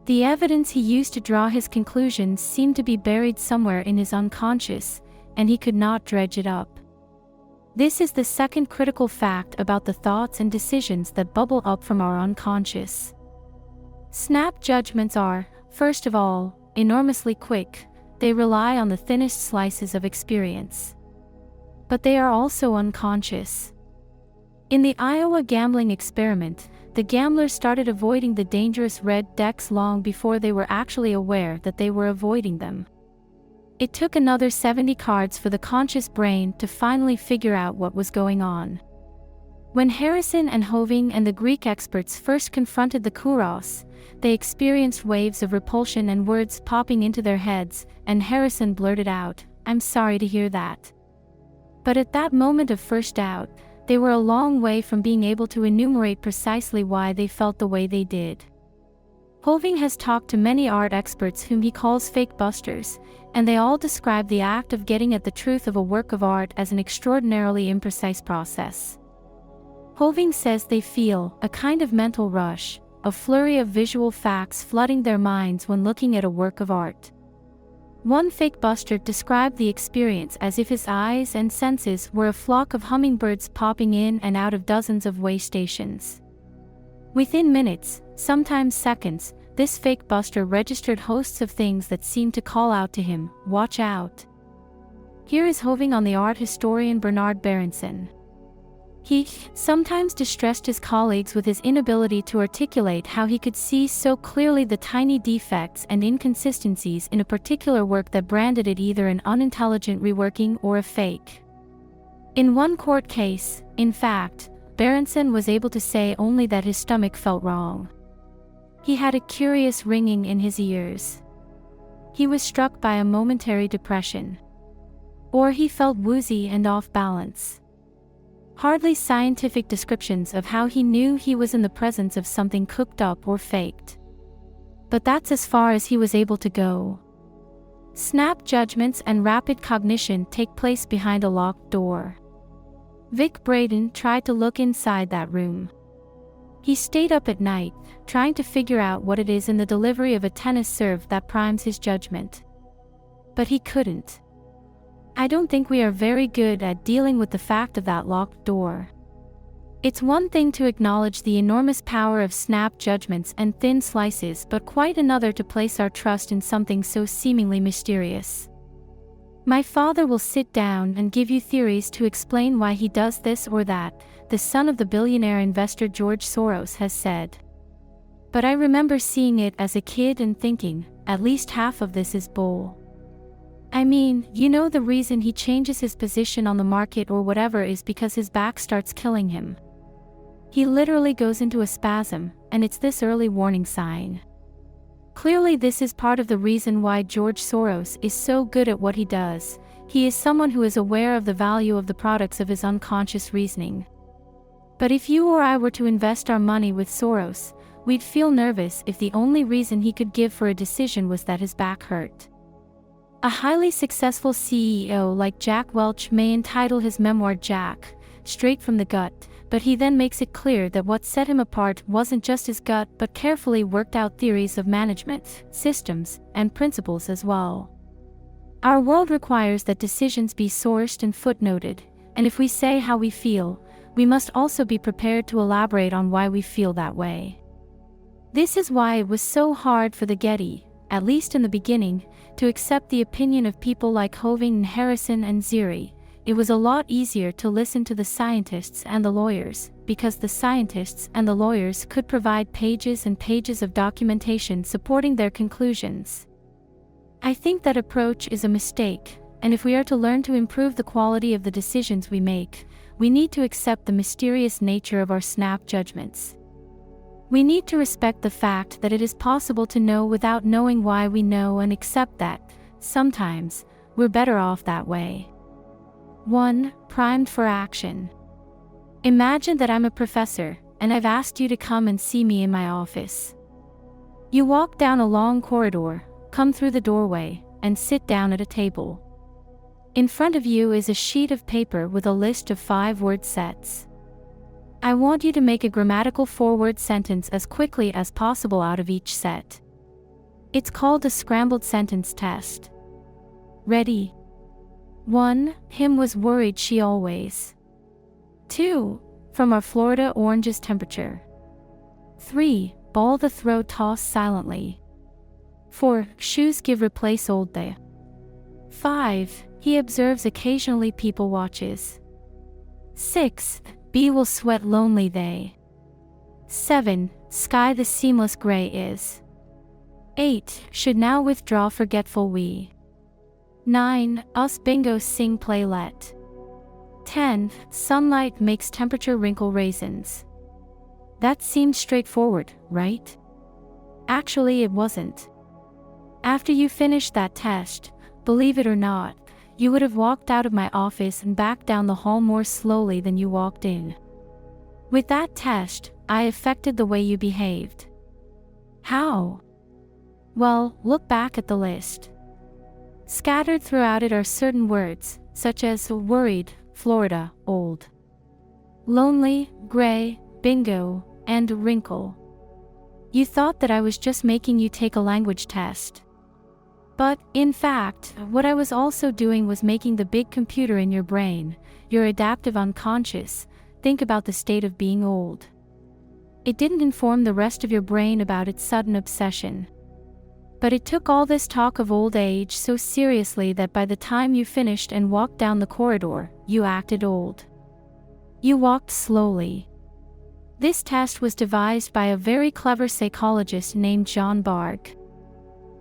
The evidence he used to draw his conclusions seemed to be buried somewhere in his unconscious, and he could not dredge it up. This is the second critical fact about the thoughts and decisions that bubble up from our unconscious. Snap judgments are, first of all, enormously quick, they rely on the thinnest slices of experience. But they are also unconscious. In the Iowa gambling experiment, the gamblers started avoiding the dangerous red decks long before they were actually aware that they were avoiding them. It took another 70 cards for the conscious brain to finally figure out what was going on. When Harrison and Hoving and the Greek experts first confronted the kuros, they experienced waves of repulsion and words popping into their heads, and Harrison blurted out, "I'm sorry to hear that." But at that moment of first doubt, they were a long way from being able to enumerate precisely why they felt the way they did. Hoving has talked to many art experts whom he calls fake busters, and they all describe the act of getting at the truth of a work of art as an extraordinarily imprecise process. Hoving says they feel a kind of mental rush, a flurry of visual facts flooding their minds when looking at a work of art. One fake buster described the experience as if his eyes and senses were a flock of hummingbirds popping in and out of dozens of way stations. Within minutes, sometimes seconds, this fake buster registered hosts of things that seemed to call out to him, "Watch out." Here is Hoving on the art historian Bernard Berenson. He sometimes distressed his colleagues with his inability to articulate how he could see so clearly the tiny defects and inconsistencies in a particular work that branded it either an unintelligent reworking or a fake. In one court case, in fact, Berenson was able to say only that his stomach felt wrong. He had a curious ringing in his ears. He was struck by a momentary depression. Or he felt woozy and off balance. Hardly scientific descriptions of how he knew he was in the presence of something cooked up or faked. But that's as far as he was able to go. Snap judgments and rapid cognition take place behind a locked door. Vic Braden tried to look inside that room. He stayed up at night, trying to figure out what it is in the delivery of a tennis serve that primes his judgment. But he couldn't. I don't think we are very good at dealing with the fact of that locked door. It's one thing to acknowledge the enormous power of snap judgments and thin slices, but quite another to place our trust in something so seemingly mysterious. My father will sit down and give you theories to explain why he does this or that, the son of the billionaire investor George Soros has said. But I remember seeing it as a kid and thinking, at least half of this is bull. I mean, you know, the reason he changes his position on the market or whatever is because his back starts killing him. He literally goes into a spasm, and it's this early warning sign. Clearly this is part of the reason why George Soros is so good at what he does. He is someone who is aware of the value of the products of his unconscious reasoning. But if you or I were to invest our money with Soros, we'd feel nervous if the only reason he could give for a decision was that his back hurt. A highly successful CEO like Jack Welch may entitle his memoir Jack, Straight from the Gut, but he then makes it clear that what set him apart wasn't just his gut but carefully worked out theories of management, systems, and principles as well. Our world requires that decisions be sourced and footnoted, and if we say how we feel, we must also be prepared to elaborate on why we feel that way. This is why it was so hard for the Getty, at least in the beginning, to accept the opinion of people like Hoving and Harrison and Ziri. It was a lot easier to listen to the scientists and the lawyers, because the scientists and the lawyers could provide pages and pages of documentation supporting their conclusions. I think that approach is a mistake, and if we are to learn to improve the quality of the decisions we make, we need to accept the mysterious nature of our snap judgments. We need to respect the fact that it is possible to know without knowing why we know, and accept that, sometimes, we're better off that way. 1. Primed for action. Imagine that I'm a professor, and I've asked you to come and see me in my office. You walk down a long corridor, come through the doorway, and sit down at a table. In front of you is a sheet of paper with a list of 5-word sets. I want you to make a grammatical 4-word sentence as quickly as possible out of each set. It's called a scrambled sentence test. Ready? 1. Him was worried she always. 2. From our Florida orange's temperature. 3. Ball the throw toss silently. 4. Shoes give replace old they. 5. He observes occasionally people watches. 6. B will sweat lonely they. 7. Sky the seamless gray is. 8. Should now withdraw forgetful we. 9. Us bingo sing play let. 10. Sunlight makes temperature wrinkle raisins. That seemed straightforward, right? Actually, it wasn't. After you finished that test, believe it or not, you would have walked out of my office and back down the hall more slowly than you walked in. With that test, I affected the way you behaved. How? Well, look back at the list. Scattered throughout it are certain words, such as worried, Florida, old, lonely, gray, bingo, and wrinkle. You thought that I was just making you take a language test. But, in fact, what I was also doing was making the big computer in your brain, your adaptive unconscious, think about the state of being old. It didn't inform the rest of your brain about its sudden obsession. But it took all this talk of old age so seriously that by the time you finished and walked down the corridor, you acted old. You walked slowly. This test was devised by a very clever psychologist named John Bargh.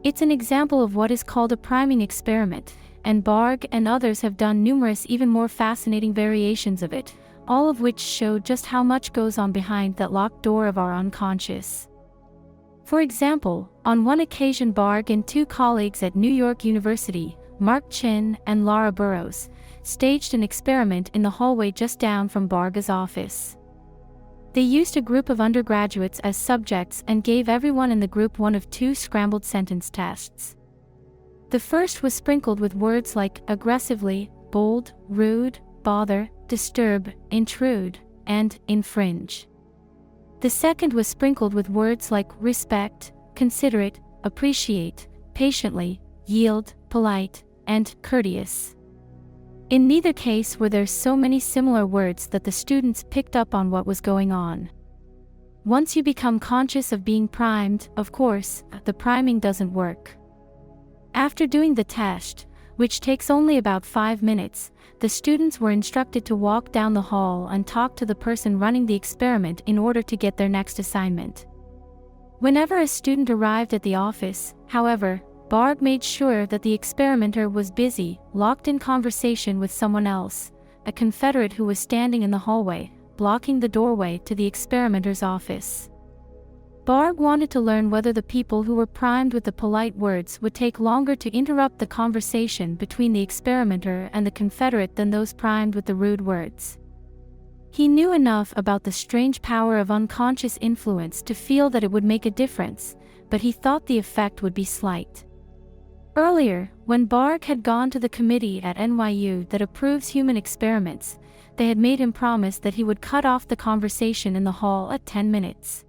It's an example of what is called a priming experiment, and Bargh and others have done numerous even more fascinating variations of it, all of which show just how much goes on behind that locked door of our unconscious. For example, on one occasion Bargh and two colleagues at New York University, Mark Chin and Laura Burrows, staged an experiment in the hallway just down from Bargh's office. They used a group of undergraduates as subjects and gave everyone in the group one of two scrambled sentence tests. The first was sprinkled with words like aggressively, bold, rude, bother, disturb, intrude, and infringe. The second was sprinkled with words like respect, considerate, appreciate, patiently, yield, polite, and courteous. In neither case were there so many similar words that the students picked up on what was going on. Once you become conscious of being primed, of course, the priming doesn't work. After doing the test, which takes only about 5 minutes, the students were instructed to walk down the hall and talk to the person running the experiment in order to get their next assignment. Whenever a student arrived at the office, however, Bargh made sure that the experimenter was busy, locked in conversation with someone else, a Confederate who was standing in the hallway, blocking the doorway to the experimenter's office. Bargh wanted to learn whether the people who were primed with the polite words would take longer to interrupt the conversation between the experimenter and the Confederate than those primed with the rude words. He knew enough about the strange power of unconscious influence to feel that it would make a difference, but he thought the effect would be slight. Earlier, when Bargh had gone to the committee at NYU that approves human experiments, they had made him promise that he would cut off the conversation in the hall at 10 minutes.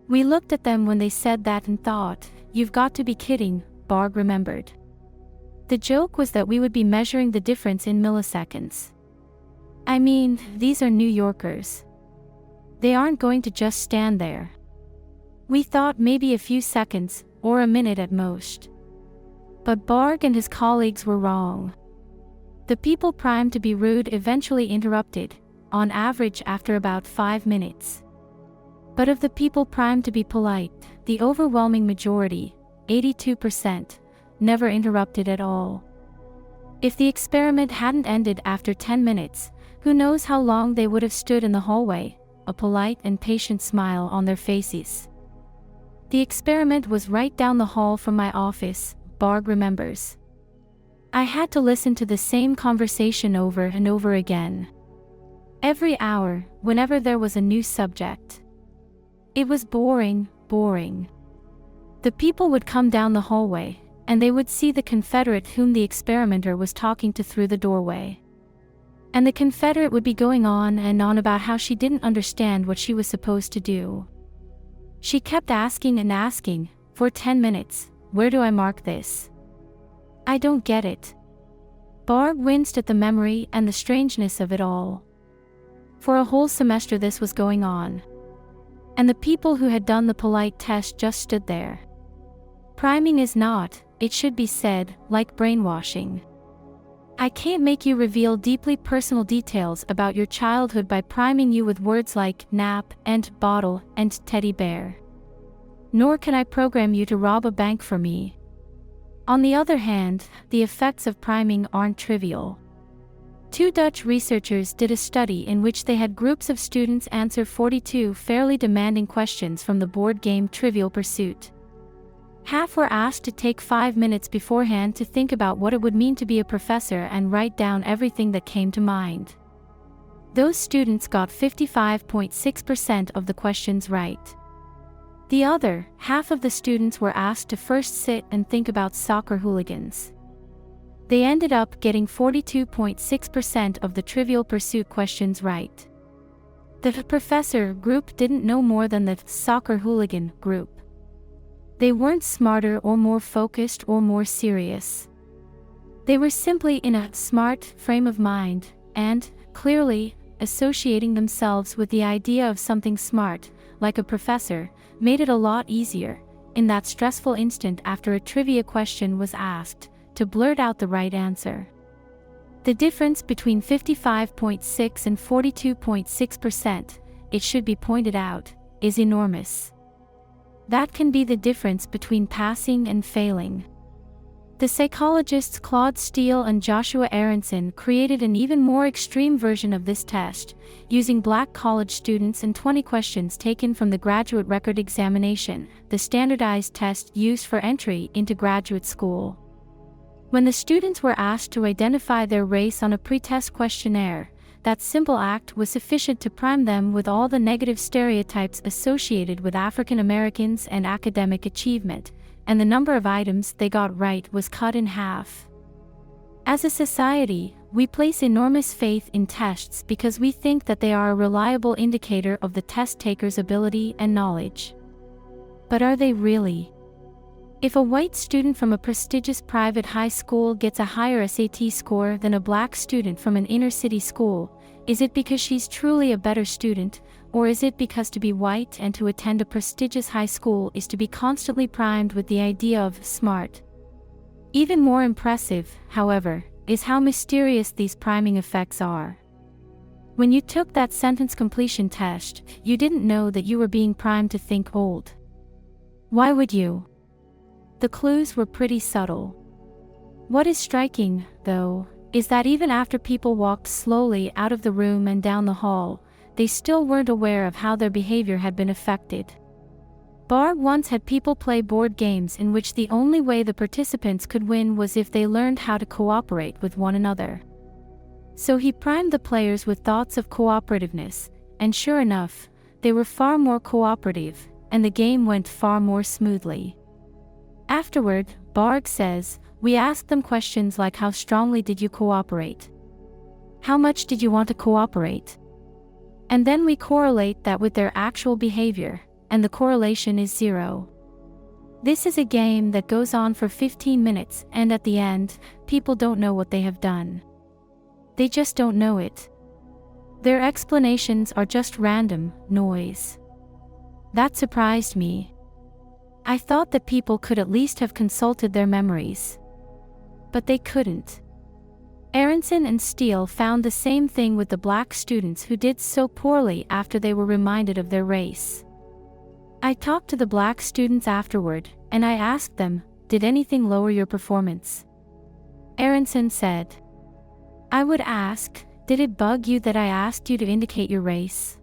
We looked at them when they said that and thought, "You've got to be kidding," Bargh remembered. The joke was that we would be measuring the difference in milliseconds. I mean, these are New Yorkers. They aren't going to just stand there. We thought maybe a few seconds, or a minute at most. But Bargh and his colleagues were wrong. The people primed to be rude eventually interrupted, on average after about 5 minutes. But of the people primed to be polite, the overwhelming majority, 82%, never interrupted at all. If the experiment hadn't ended after 10 minutes, who knows how long they would have stood in the hallway, a polite and patient smile on their faces. The experiment was right down the hall from my office, Bargh remembers. I had to listen to the same conversation over and over again. Every hour, whenever there was a new subject. It was boring. The people would come down the hallway, and they would see the Confederate whom the experimenter was talking to through the doorway. And the Confederate would be going on and on about how she didn't understand what she was supposed to do. She kept asking and asking, for 10 minutes, "Where do I mark this? I don't get it." Bargh winced at the memory and the strangeness of it all. For a whole semester this was going on. And the people who had done the polite test just stood there. Priming is not, it should be said, like brainwashing. I can't make you reveal deeply personal details about your childhood by priming you with words like nap and bottle and teddy bear. Nor can I program you to rob a bank for me. On the other hand, the effects of priming aren't trivial. Two Dutch researchers did a study in which they had groups of students answer 42 fairly demanding questions from the board game Trivial Pursuit. Half were asked to take 5 minutes beforehand to think about what it would mean to be a professor and write down everything that came to mind. Those students got 55.6% of the questions right. The other half of the students were asked to first sit and think about soccer hooligans. They ended up getting 42.6% of the Trivial Pursuit questions right. The professor group didn't know more than the soccer hooligan group. They weren't smarter or more focused or more serious. They were simply in a smart frame of mind, and, clearly, associating themselves with the idea of something smart, like a professor, made it a lot easier, in that stressful instant after a trivia question was asked, to blurt out the right answer. The difference between 55.6 and 42.6%, it should be pointed out, is enormous. That can be the difference between passing and failing. The psychologists Claude Steele and Joshua Aronson created an even more extreme version of this test, using black college students and 20 questions taken from the Graduate Record Examination, the standardized test used for entry into graduate school. When the students were asked to identify their race on a pre-test questionnaire, that simple act was sufficient to prime them with all the negative stereotypes associated with African Americans and academic achievement, and the number of items they got right was cut in half. As a society, we place enormous faith in tests because we think that they are a reliable indicator of the test taker's ability and knowledge. But are they really? If a white student from a prestigious private high school gets a higher SAT score than a black student from an inner-city school, is it because she's truly a better student, or is it because to be white and to attend a prestigious high school is to be constantly primed with the idea of smart? Even more impressive, however, is how mysterious these priming effects are. When you took that sentence completion test, you didn't know that you were being primed to think old. Why would you? The clues were pretty subtle. What is striking, though, is that even after people walked slowly out of the room and down the hall, they still weren't aware of how their behavior had been affected. Barr once had people play board games in which the only way the participants could win was if they learned how to cooperate with one another. So he primed the players with thoughts of cooperativeness, and sure enough, they were far more cooperative, and the game went far more smoothly. Afterward, Barg says, we asked them questions like how strongly did you cooperate? How much did you want to cooperate? And then we correlate that with their actual behavior, and the correlation is 0. This is a game that goes on for 15 minutes and at the end, people don't know what they have done. They just don't know it. Their explanations are just random noise. That surprised me. I thought that people could at least have consulted their memories. But they couldn't. Aronson and Steele found the same thing with the black students who did so poorly after they were reminded of their race. I talked to the black students afterward, and I asked them, did anything lower your performance? Aronson said, I would ask, did it bug you that I asked you to indicate your race?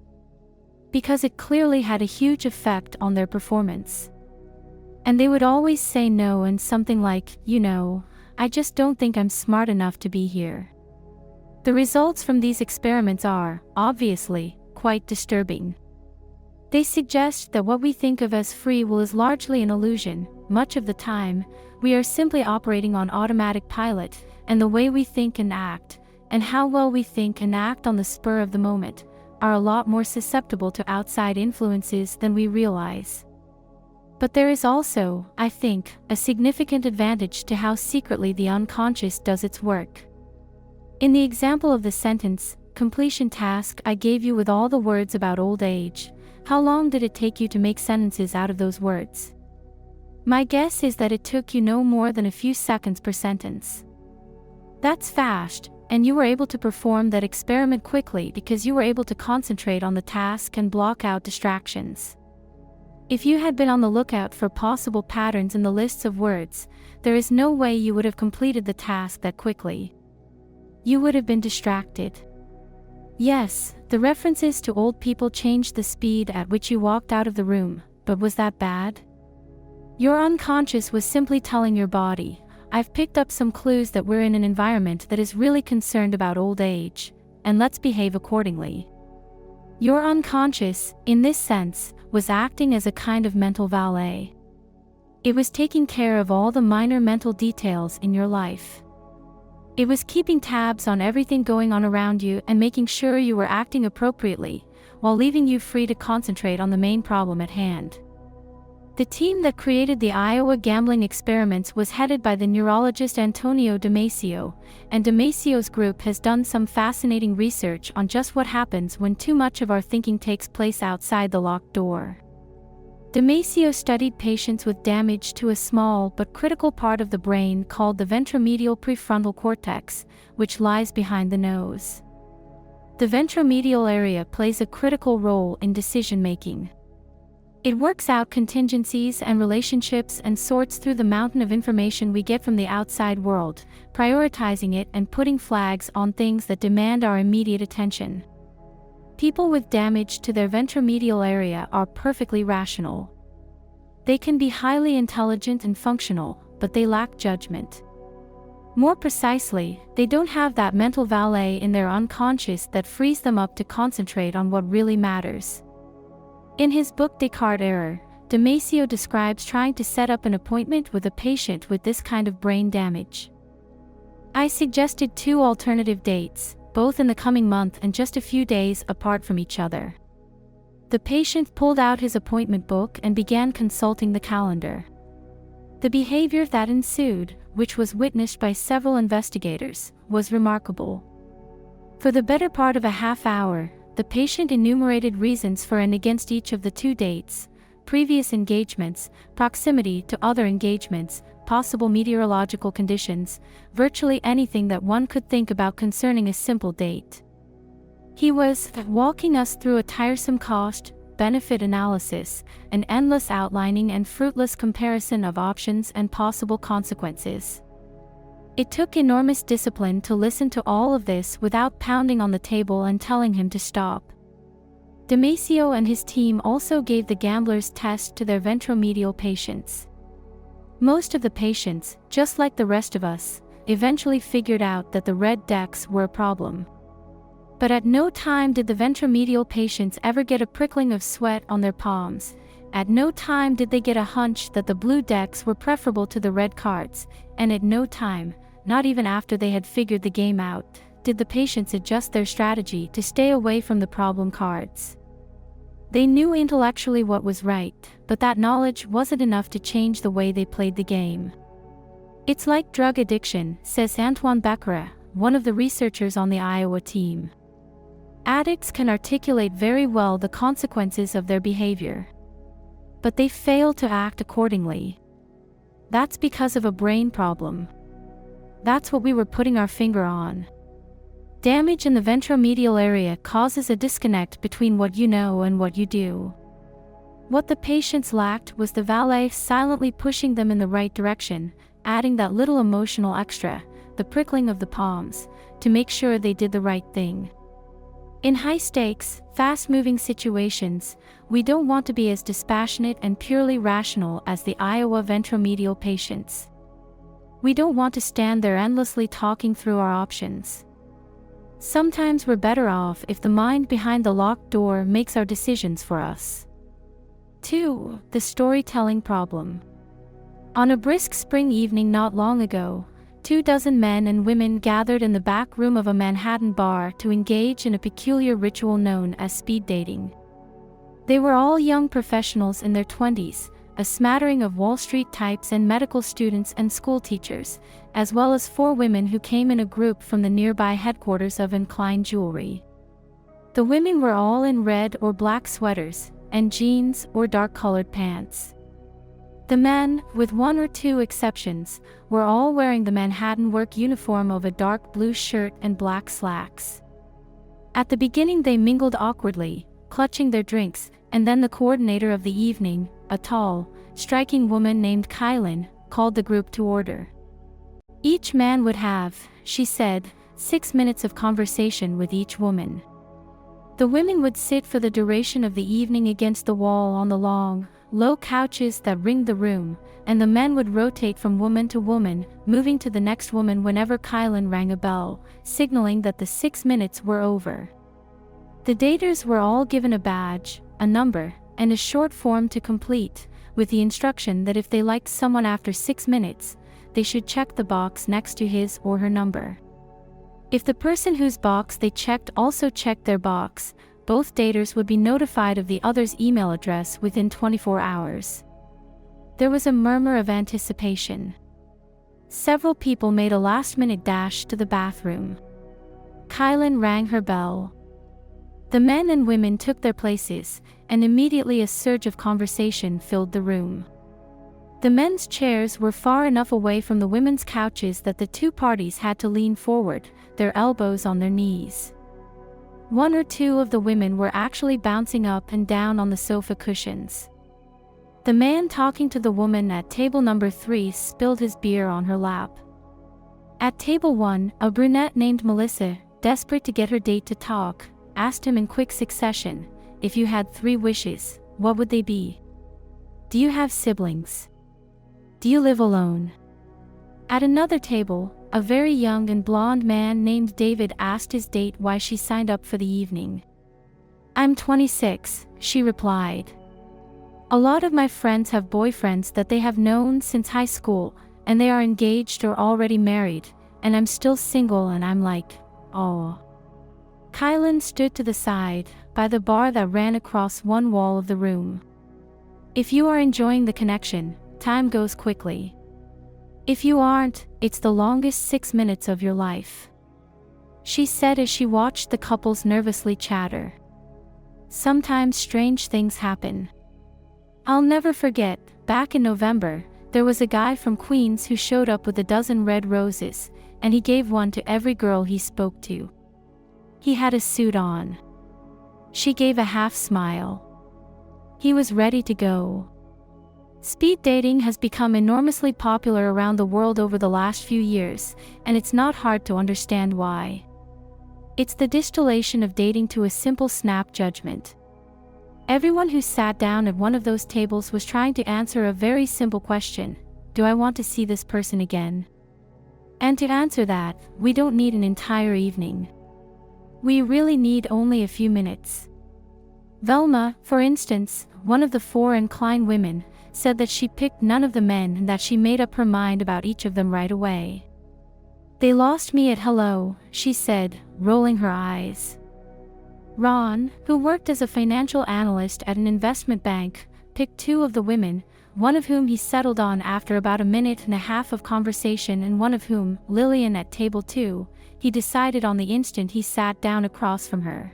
Because it clearly had a huge effect on their performance. And they would always say no and something like, I just don't think I'm smart enough to be here. The results from these experiments are, obviously, quite disturbing. They suggest that what we think of as free will is largely an illusion. Much of the time, we are simply operating on automatic pilot, and the way we think and act, and how well we think and act on the spur of the moment, are a lot more susceptible to outside influences than we realize. But there is also, I think, a significant advantage to how secretly the unconscious does its work. In the example of the sentence completion task I gave you with all the words about old age, how long did it take you to make sentences out of those words? My guess is that it took you no more than a few seconds per sentence. That's fast, and you were able to perform that experiment quickly because you were able to concentrate on the task and block out distractions. If you had been on the lookout for possible patterns in the lists of words, there is no way you would have completed the task that quickly. You would have been distracted. Yes, the references to old people changed the speed at which you walked out of the room, but was that bad? Your unconscious was simply telling your body, I've picked up some clues that we're in an environment that is really concerned about old age, and let's behave accordingly. Your unconscious, in this sense, was acting as a kind of mental valet. It was taking care of all the minor mental details in your life. It was keeping tabs on everything going on around you and making sure you were acting appropriately, while leaving you free to concentrate on the main problem at hand. The team that created the Iowa gambling experiments was headed by the neurologist Antonio Damasio, and Damasio's group has done some fascinating research on just what happens when too much of our thinking takes place outside the locked door. Damasio studied patients with damage to a small but critical part of the brain called the ventromedial prefrontal cortex, which lies behind the nose. The ventromedial area plays a critical role in decision-making. It works out contingencies and relationships and sorts through the mountain of information we get from the outside world, prioritizing it and putting flags on things that demand our immediate attention. People with damage to their ventromedial area are perfectly rational. They can be highly intelligent and functional, but they lack judgment. More precisely, they don't have that mental valet in their unconscious that frees them up to concentrate on what really matters. In his book Descartes' Error, Damasio describes trying to set up an appointment with a patient with this kind of brain damage. I suggested 2 alternative dates, both in the coming month and just a few days apart from each other. The patient pulled out his appointment book and began consulting the calendar. The behavior that ensued, which was witnessed by several investigators, was remarkable. For the better part of a half hour, the patient enumerated reasons for and against each of the 2 dates, previous engagements, proximity to other engagements, possible meteorological conditions, virtually anything that one could think about concerning a simple date. He was walking us through a tiresome cost-benefit analysis, an endless outlining and fruitless comparison of options and possible consequences. It took enormous discipline to listen to all of this without pounding on the table and telling him to stop. Damasio and his team also gave the gambler's test to their ventromedial patients. Most of the patients, just like the rest of us, eventually figured out that the red decks were a problem. But at no time did the ventromedial patients ever get a prickling of sweat on their palms. At no time did they get a hunch that the blue decks were preferable to the red cards, and at no time, not even after they had figured the game out, did the patients adjust their strategy to stay away from the problem cards. They knew intellectually what was right, but that knowledge wasn't enough to change the way they played the game. It's like drug addiction, says Antoine Becquerel, one of the researchers on the Iowa team. Addicts can articulate very well the consequences of their behavior, but they fail to act accordingly. That's because of a brain problem. That's what we were putting our finger on. Damage in the ventromedial area causes a disconnect between what you know and what you do. What the patients lacked was the valet silently pushing them in the right direction, adding that little emotional extra, the prickling of the palms, to make sure they did the right thing. In high-stakes, fast-moving situations, we don't want to be as dispassionate and purely rational as the Iowa ventromedial patients. We don't want to stand there endlessly talking through our options. Sometimes we're better off if the mind behind the locked door makes our decisions for us. 2. The storytelling problem. On a brisk spring evening not long ago, 24 men and women gathered in the back room of a Manhattan bar to engage in a peculiar ritual known as speed dating. They were all young professionals in their 20s, a smattering of Wall Street types and medical students and school teachers, as well as 4 women who came in a group from the nearby headquarters of Incline Jewelry. The women were all in red or black sweaters, and jeans or dark-colored pants. The men, with 1 or 2 exceptions, were all wearing the Manhattan work uniform of a dark blue shirt and black slacks. At the beginning they mingled awkwardly, clutching their drinks, and then the coordinator of the evening, a tall, striking woman named Kylan, called the group to order. Each man would have, she said, 6 minutes of conversation with each woman. The women would sit for the duration of the evening against the wall on the long, low couches that ringed the room, and the men would rotate from woman to woman, moving to the next woman whenever Kylan rang a bell, signaling that the 6 minutes were over. The daters were all given a badge, a number, and a short form to complete, with the instruction that if they liked someone after 6 minutes, they should check the box next to his or her number. If the person whose box they checked also checked their box, both daters would be notified of the other's email address within 24 hours. There was a murmur of anticipation. Several people made a last-minute dash to the bathroom. Kylan rang her bell. The men and women took their places, and immediately a surge of conversation filled the room. The men's chairs were far enough away from the women's couches that the two parties had to lean forward, their elbows on their knees. One or two of the women were actually bouncing up and down on the sofa cushions. The man talking to the woman at table number 3 spilled his beer on her lap. At table 1, a brunette named Melissa, desperate to get her date to talk, asked him in quick succession, if you had 3 wishes, what would they be? Do you have siblings? Do you live alone? At another table, a very young and blonde man named David asked his date why she signed up for the evening. I'm 26, she replied. A lot of my friends have boyfriends that they have known since high school, and they are engaged or already married, and I'm still single and I'm like, oh. Kylan stood to the side, by the bar that ran across one wall of the room. If you are enjoying the connection, time goes quickly. If you aren't, it's the longest 6 minutes of your life, she said as she watched the couples nervously chatter. Sometimes strange things happen. I'll never forget, back in November, there was a guy from Queens who showed up with a dozen red roses, and he gave one to every girl he spoke to. He had a suit on. She gave a half smile. He was ready to go. Speed dating has become enormously popular around the world over the last few years, and it's not hard to understand why. It's the distillation of dating to a simple snap judgment. Everyone who sat down at one of those tables was trying to answer a very simple question: do I want to see this person again? And to answer that, we don't need an entire evening. We really need only a few minutes. Velma, for instance, one of the 4 inclined women, said that she picked none of the men and that she made up her mind about each of them right away. They lost me at hello, she said, rolling her eyes. Ron, who worked as a financial analyst at an investment bank, picked 2 of the women, one of whom he settled on after about a minute and a half of conversation, and one of whom, Lillian at table 2, he decided on the instant he sat down across from her.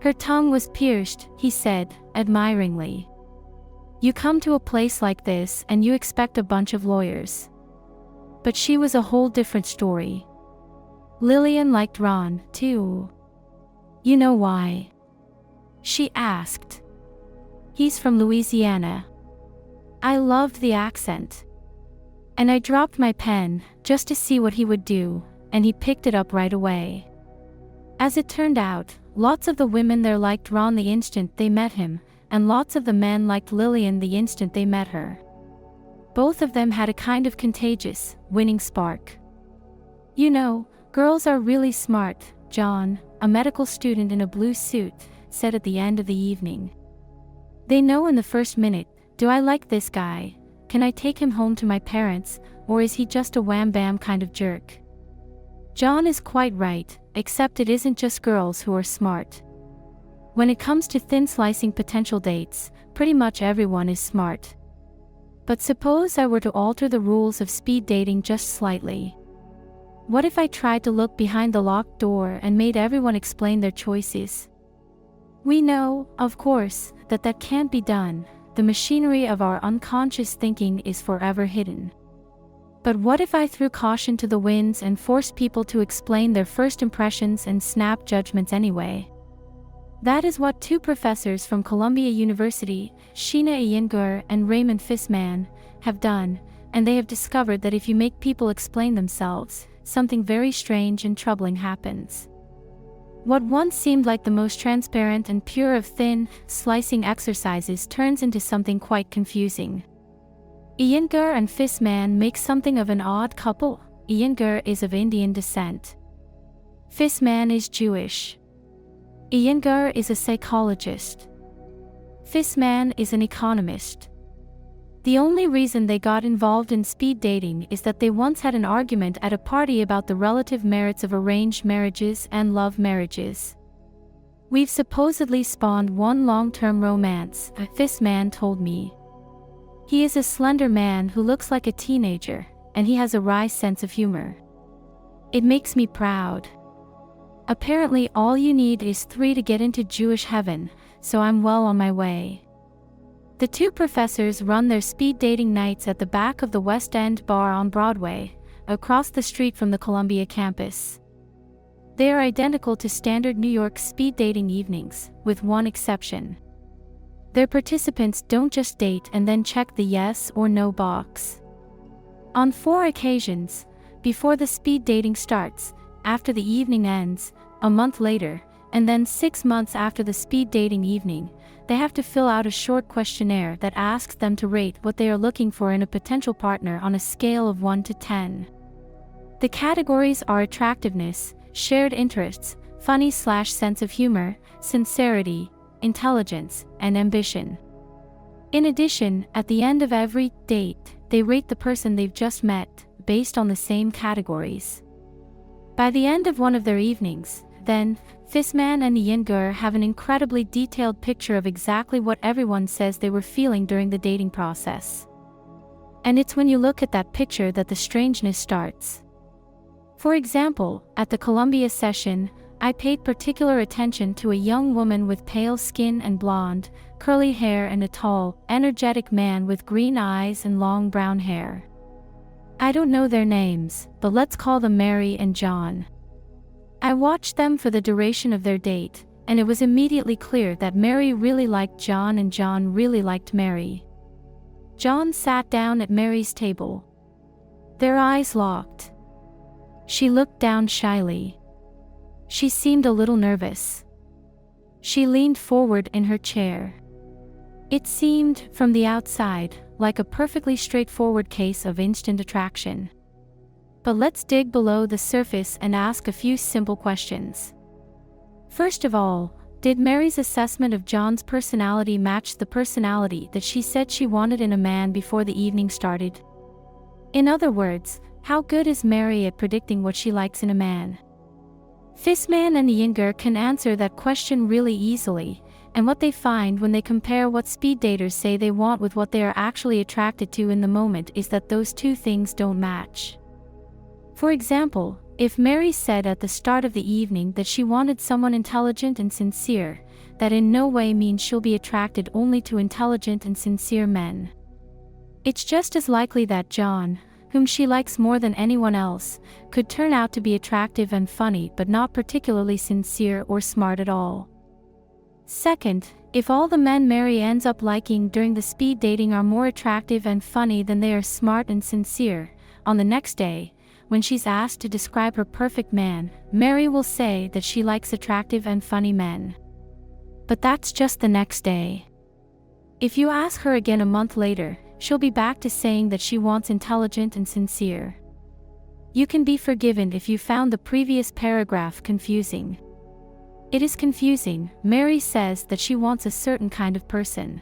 Her tongue was pierced, he said, admiringly. You come to a place like this and you expect a bunch of lawyers. But she was a whole different story. Lillian liked Ron, too. You know why? She asked. He's from Louisiana. I loved the accent. And I dropped my pen, just to see what he would do, and he picked it up right away. As it turned out, lots of the women there liked Ron the instant they met him, and lots of the men liked Lillian the instant they met her. Both of them had a kind of contagious, winning spark. You know, girls are really smart, John, a medical student in a blue suit, said at the end of the evening. They know in the first minute, do I like this guy? Can I take him home to my parents, or is he just a wham-bam kind of jerk? John is quite right, except it isn't just girls who are smart. When it comes to thin-slicing potential dates, pretty much everyone is smart. But suppose I were to alter the rules of speed dating just slightly. What if I tried to look behind the locked door and made everyone explain their choices? We know, of course, that can't be done. The machinery of our unconscious thinking is forever hidden. But what if I threw caution to the winds and forced people to explain their first impressions and snap judgments anyway? That is what two professors from Columbia University, Sheena Iyengar and Raymond Fissman, have done, and they have discovered that if you make people explain themselves, something very strange and troubling happens. What once seemed like the most transparent and pure of thin, slicing exercises turns into something quite confusing. Iyengar and Fissman make something of an odd couple. Iyengar is of Indian descent. Fissman is Jewish. Iyengar is a psychologist. Fissman is an economist. The only reason they got involved in speed dating is that they once had an argument at a party about the relative merits of arranged marriages and love marriages. "We've supposedly spawned one long-term romance," Fissman told me. He is a slender man who looks like a teenager, and he has a wry sense of humor. It makes me proud. Apparently all you need is 3 to get into Jewish heaven, so I'm well on my way. The two professors run their speed dating nights at the back of the West End Bar on Broadway, across the street from the Columbia campus. They are identical to standard New York speed dating evenings, with one exception. Their participants don't just date and then check the yes or no box. On 4 occasions, before the speed dating starts, after the evening ends, a month later, and then 6 months after the speed dating evening, they have to fill out a short questionnaire that asks them to rate what they are looking for in a potential partner on a scale of 1 to 10. The categories are attractiveness, shared interests, funny/sense of humor, sincerity, intelligence, and ambition. In addition, at the end of every date, they rate the person they've just met, based on the same categories. By the end of one of their evenings, then, Fissman and Iyengar have an incredibly detailed picture of exactly what everyone says they were feeling during the dating process. And it's when you look at that picture that the strangeness starts. For example, at the Columbia session, I paid particular attention to a young woman with pale skin and blonde, curly hair and a tall, energetic man with green eyes and long brown hair. I don't know their names, but let's call them Mary and John. I watched them for the duration of their date, and it was immediately clear that Mary really liked John and John really liked Mary. John sat down at Mary's table. Their eyes locked. She looked down shyly. She seemed a little nervous. She leaned forward in her chair. It seemed, from the outside, like a perfectly straightforward case of instant attraction. But let's dig below the surface and ask a few simple questions. First of all, did Mary's assessment of John's personality match the personality that she said she wanted in a man before the evening started? In other words, how good is Mary at predicting what she likes in a man? Fissman and Iyengar can answer that question really easily, and what they find when they compare what speed daters say they want with what they are actually attracted to in the moment is that those two things don't match. For example, if Mary said at the start of the evening that she wanted someone intelligent and sincere, that in no way means she'll be attracted only to intelligent and sincere men. It's just as likely that John, whom she likes more than anyone else, could turn out to be attractive and funny but not particularly sincere or smart at all. Second, if all the men Mary ends up liking during the speed dating are more attractive and funny than they are smart and sincere, on the next day, when she's asked to describe her perfect man, Mary will say that she likes attractive and funny men. But that's just the next day. If you ask her again a month later, she'll be back to saying that she wants intelligent and sincere. You can be forgiven if you found the previous paragraph confusing. It is confusing. Mary says that she wants a certain kind of person.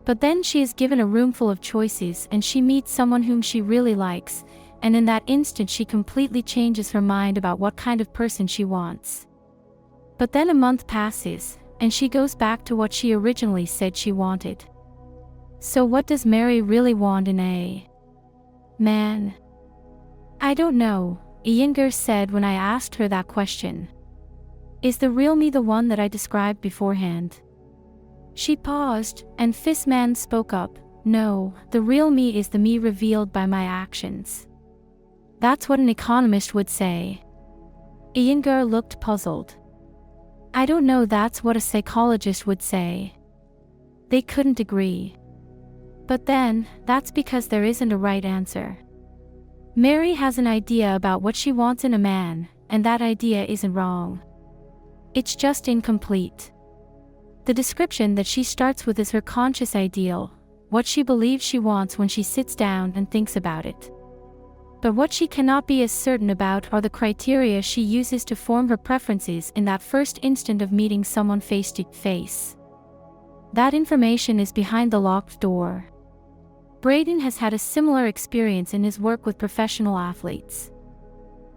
But then she is given a room full of choices and she meets someone whom she really likes, and in that instant she completely changes her mind about what kind of person she wants. But then a month passes, and she goes back to what she originally said she wanted. So what does Mary really want in a man? I don't know, Iyengar said when I asked her that question. Is the real me the one that I described beforehand? She paused, and Fissman spoke up. No, the real me is the me revealed by my actions. That's what an economist would say. Iyengar looked puzzled. I don't know, that's what a psychologist would say. They couldn't agree. But then, that's because there isn't a right answer. Mary has an idea about what she wants in a man, and that idea isn't wrong. It's just incomplete. The description that she starts with is her conscious ideal, what she believes she wants when she sits down and thinks about it. But what she cannot be as certain about are the criteria she uses to form her preferences in that first instant of meeting someone face to face. That information is behind the locked door. Braden has had a similar experience in his work with professional athletes.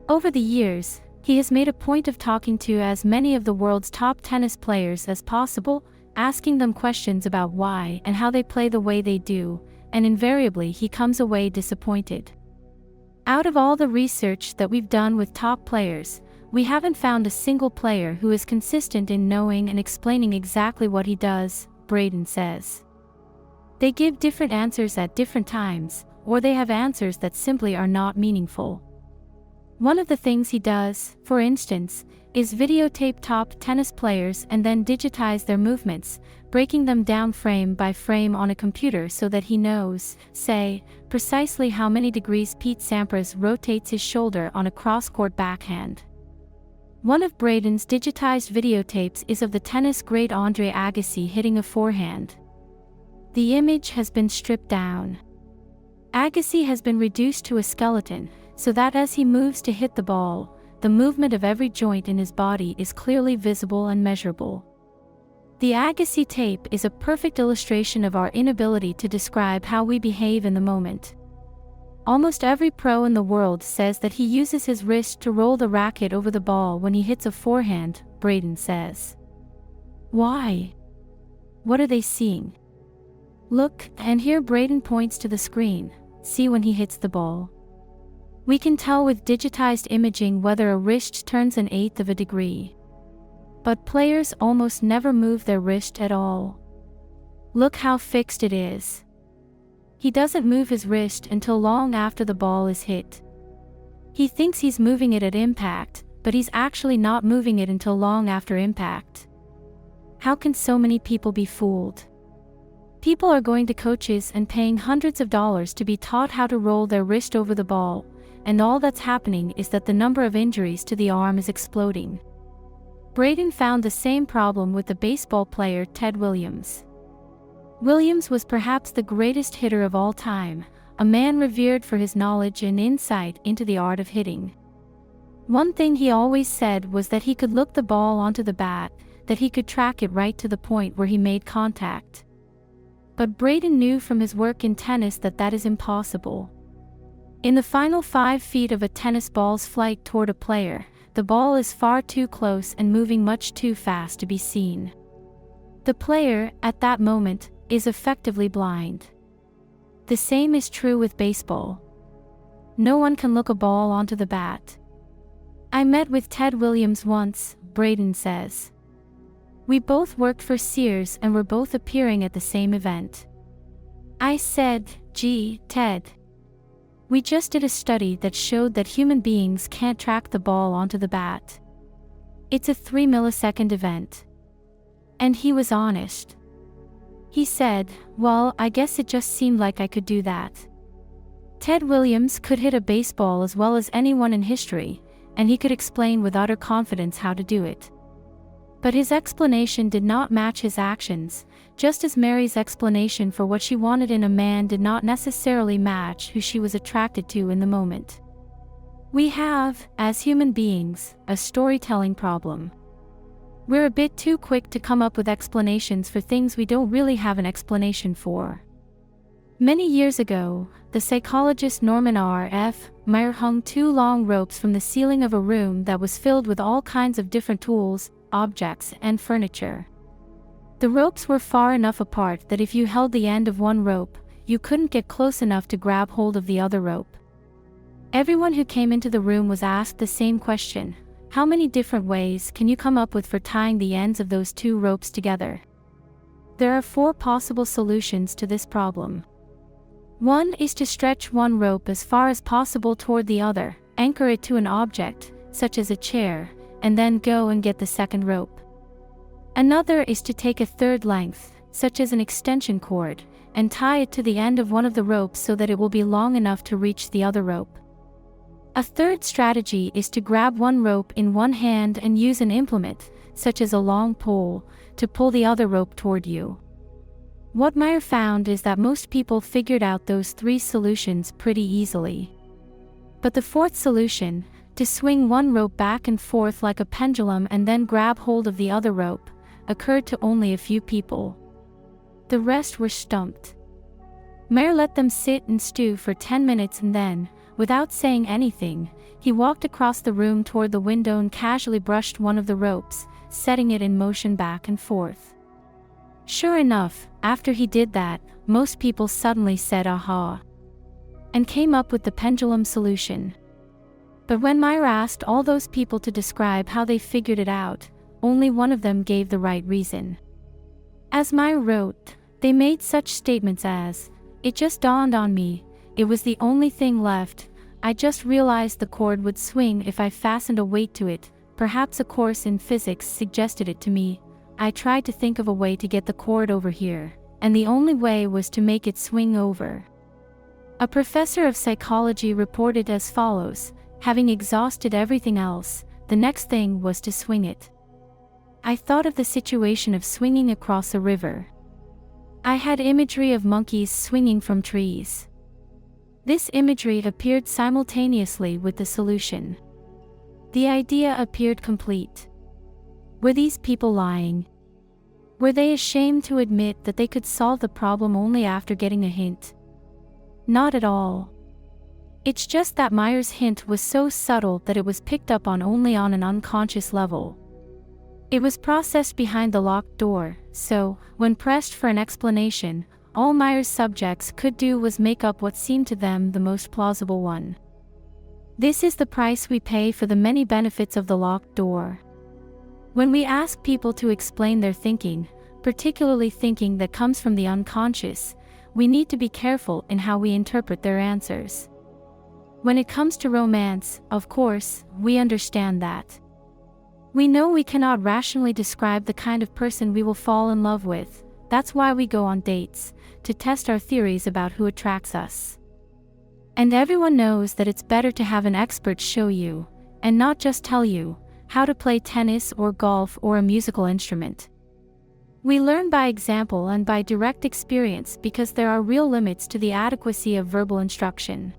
Over the years, he has made a point of talking to as many of the world's top tennis players as possible, asking them questions about why and how they play the way they do, and invariably he comes away disappointed. Out of all the research that we've done with top players, we haven't found a single player who is consistent in knowing and explaining exactly what he does, Braden says. They give different answers at different times, or they have answers that simply are not meaningful. One of the things he does, for instance, is videotape top tennis players and then digitize their movements, breaking them down frame by frame on a computer so that he knows, say, precisely how many degrees Pete Sampras rotates his shoulder on a cross-court backhand. One of Braden's digitized videotapes is of the tennis great Andre Agassi hitting a forehand. The image has been stripped down. Agassi has been reduced to a skeleton, so that as he moves to hit the ball, the movement of every joint in his body is clearly visible and measurable. The Agassi tape is a perfect illustration of our inability to describe how we behave in the moment. Almost every pro in the world says that he uses his wrist to roll the racket over the ball when he hits a forehand, Braden says. Why? What are they seeing? Look, and here Braden points to the screen. See when he hits the ball. We can tell with digitized imaging whether a wrist turns an eighth of a degree. But players almost never move their wrist at all. Look how fixed it is. He doesn't move his wrist until long after the ball is hit. He thinks he's moving it at impact, but he's actually not moving it until long after impact. How can so many people be fooled? People are going to coaches and paying hundreds of dollars to be taught how to roll their wrist over the ball, and all that's happening is that the number of injuries to the arm is exploding. Braden found the same problem with the baseball player Ted Williams. Williams was perhaps the greatest hitter of all time, a man revered for his knowledge and insight into the art of hitting. One thing he always said was that he could look the ball onto the bat, that he could track it right to the point where he made contact. But Braden knew from his work in tennis that that is impossible. In the final 5 feet of a tennis ball's flight toward a player, the ball is far too close and moving much too fast to be seen. The player, at that moment, is effectively blind. The same is true with baseball. No one can look a ball onto the bat. I met with Ted Williams once, Braden says. We both worked for Sears and were both appearing at the same event. I said, "Gee, Ted. We just did a study that showed that human beings can't track the ball onto the bat. It's a 3-millisecond event." And he was honest. He said, "Well, I guess it just seemed like I could do that." Ted Williams could hit a baseball as well as anyone in history, and he could explain with utter confidence how to do it. But his explanation did not match his actions, just as Mary's explanation for what she wanted in a man did not necessarily match who she was attracted to in the moment. We have, as human beings, a storytelling problem. We're a bit too quick to come up with explanations for things we don't really have an explanation for. Many years ago, the psychologist Norman R. F. Meyer hung 2 long ropes from the ceiling of a room that was filled with all kinds of different tools, objects, and furniture. The ropes were far enough apart that if you held the end of one rope, you couldn't get close enough to grab hold of the other rope. Everyone who came into the room was asked the same question: how many different ways can you come up with for tying the ends of those 2 ropes together? There are 4 possible solutions to this problem. One is to stretch one rope as far as possible toward the other, anchor it to an object, such as a chair, and then go and get the second rope. Another is to take a third length, such as an extension cord, and tie it to the end of one of the ropes so that it will be long enough to reach the other rope. A third strategy is to grab one rope in one hand and use an implement, such as a long pole, to pull the other rope toward you. What Meyer found is that most people figured out those three solutions pretty easily. But the fourth solution, to swing one rope back and forth like a pendulum and then grab hold of the other rope, occurred to only a few people. The rest were stumped. Meyer let them sit and stew for 10 minutes and then, without saying anything, he walked across the room toward the window and casually brushed one of the ropes, setting it in motion back and forth. Sure enough, after he did that, most people suddenly said aha, and came up with the pendulum solution. But when Meyer asked all those people to describe how they figured it out, only one of them gave the right reason. As Meyer wrote, they made such statements as, "It just dawned on me, it was the only thing left, I just realized the cord would swing if I fastened a weight to it, perhaps a course in physics suggested it to me, I tried to think of a way to get the cord over here, and the only way was to make it swing over." A professor of psychology reported as follows, "Having exhausted everything else, the next thing was to swing it. I thought of the situation of swinging across a river. I had imagery of monkeys swinging from trees. This imagery appeared simultaneously with the solution. The idea appeared complete. Were these people lying? Were they ashamed to admit that they could solve the problem only after getting a hint? Not at all. It's just that Meyer's hint was so subtle that it was picked up on only on an unconscious level. It was processed behind the locked door, so, when pressed for an explanation, all Meyer's subjects could do was make up what seemed to them the most plausible one. This is the price we pay for the many benefits of the locked door. When we ask people to explain their thinking, particularly thinking that comes from the unconscious, we need to be careful in how we interpret their answers. When it comes to romance, of course, we understand that. We know we cannot rationally describe the kind of person we will fall in love with, that's why we go on dates, to test our theories about who attracts us. And everyone knows that it's better to have an expert show you, and not just tell you, how to play tennis or golf or a musical instrument. We learn by example and by direct experience because there are real limits to the adequacy of verbal instruction.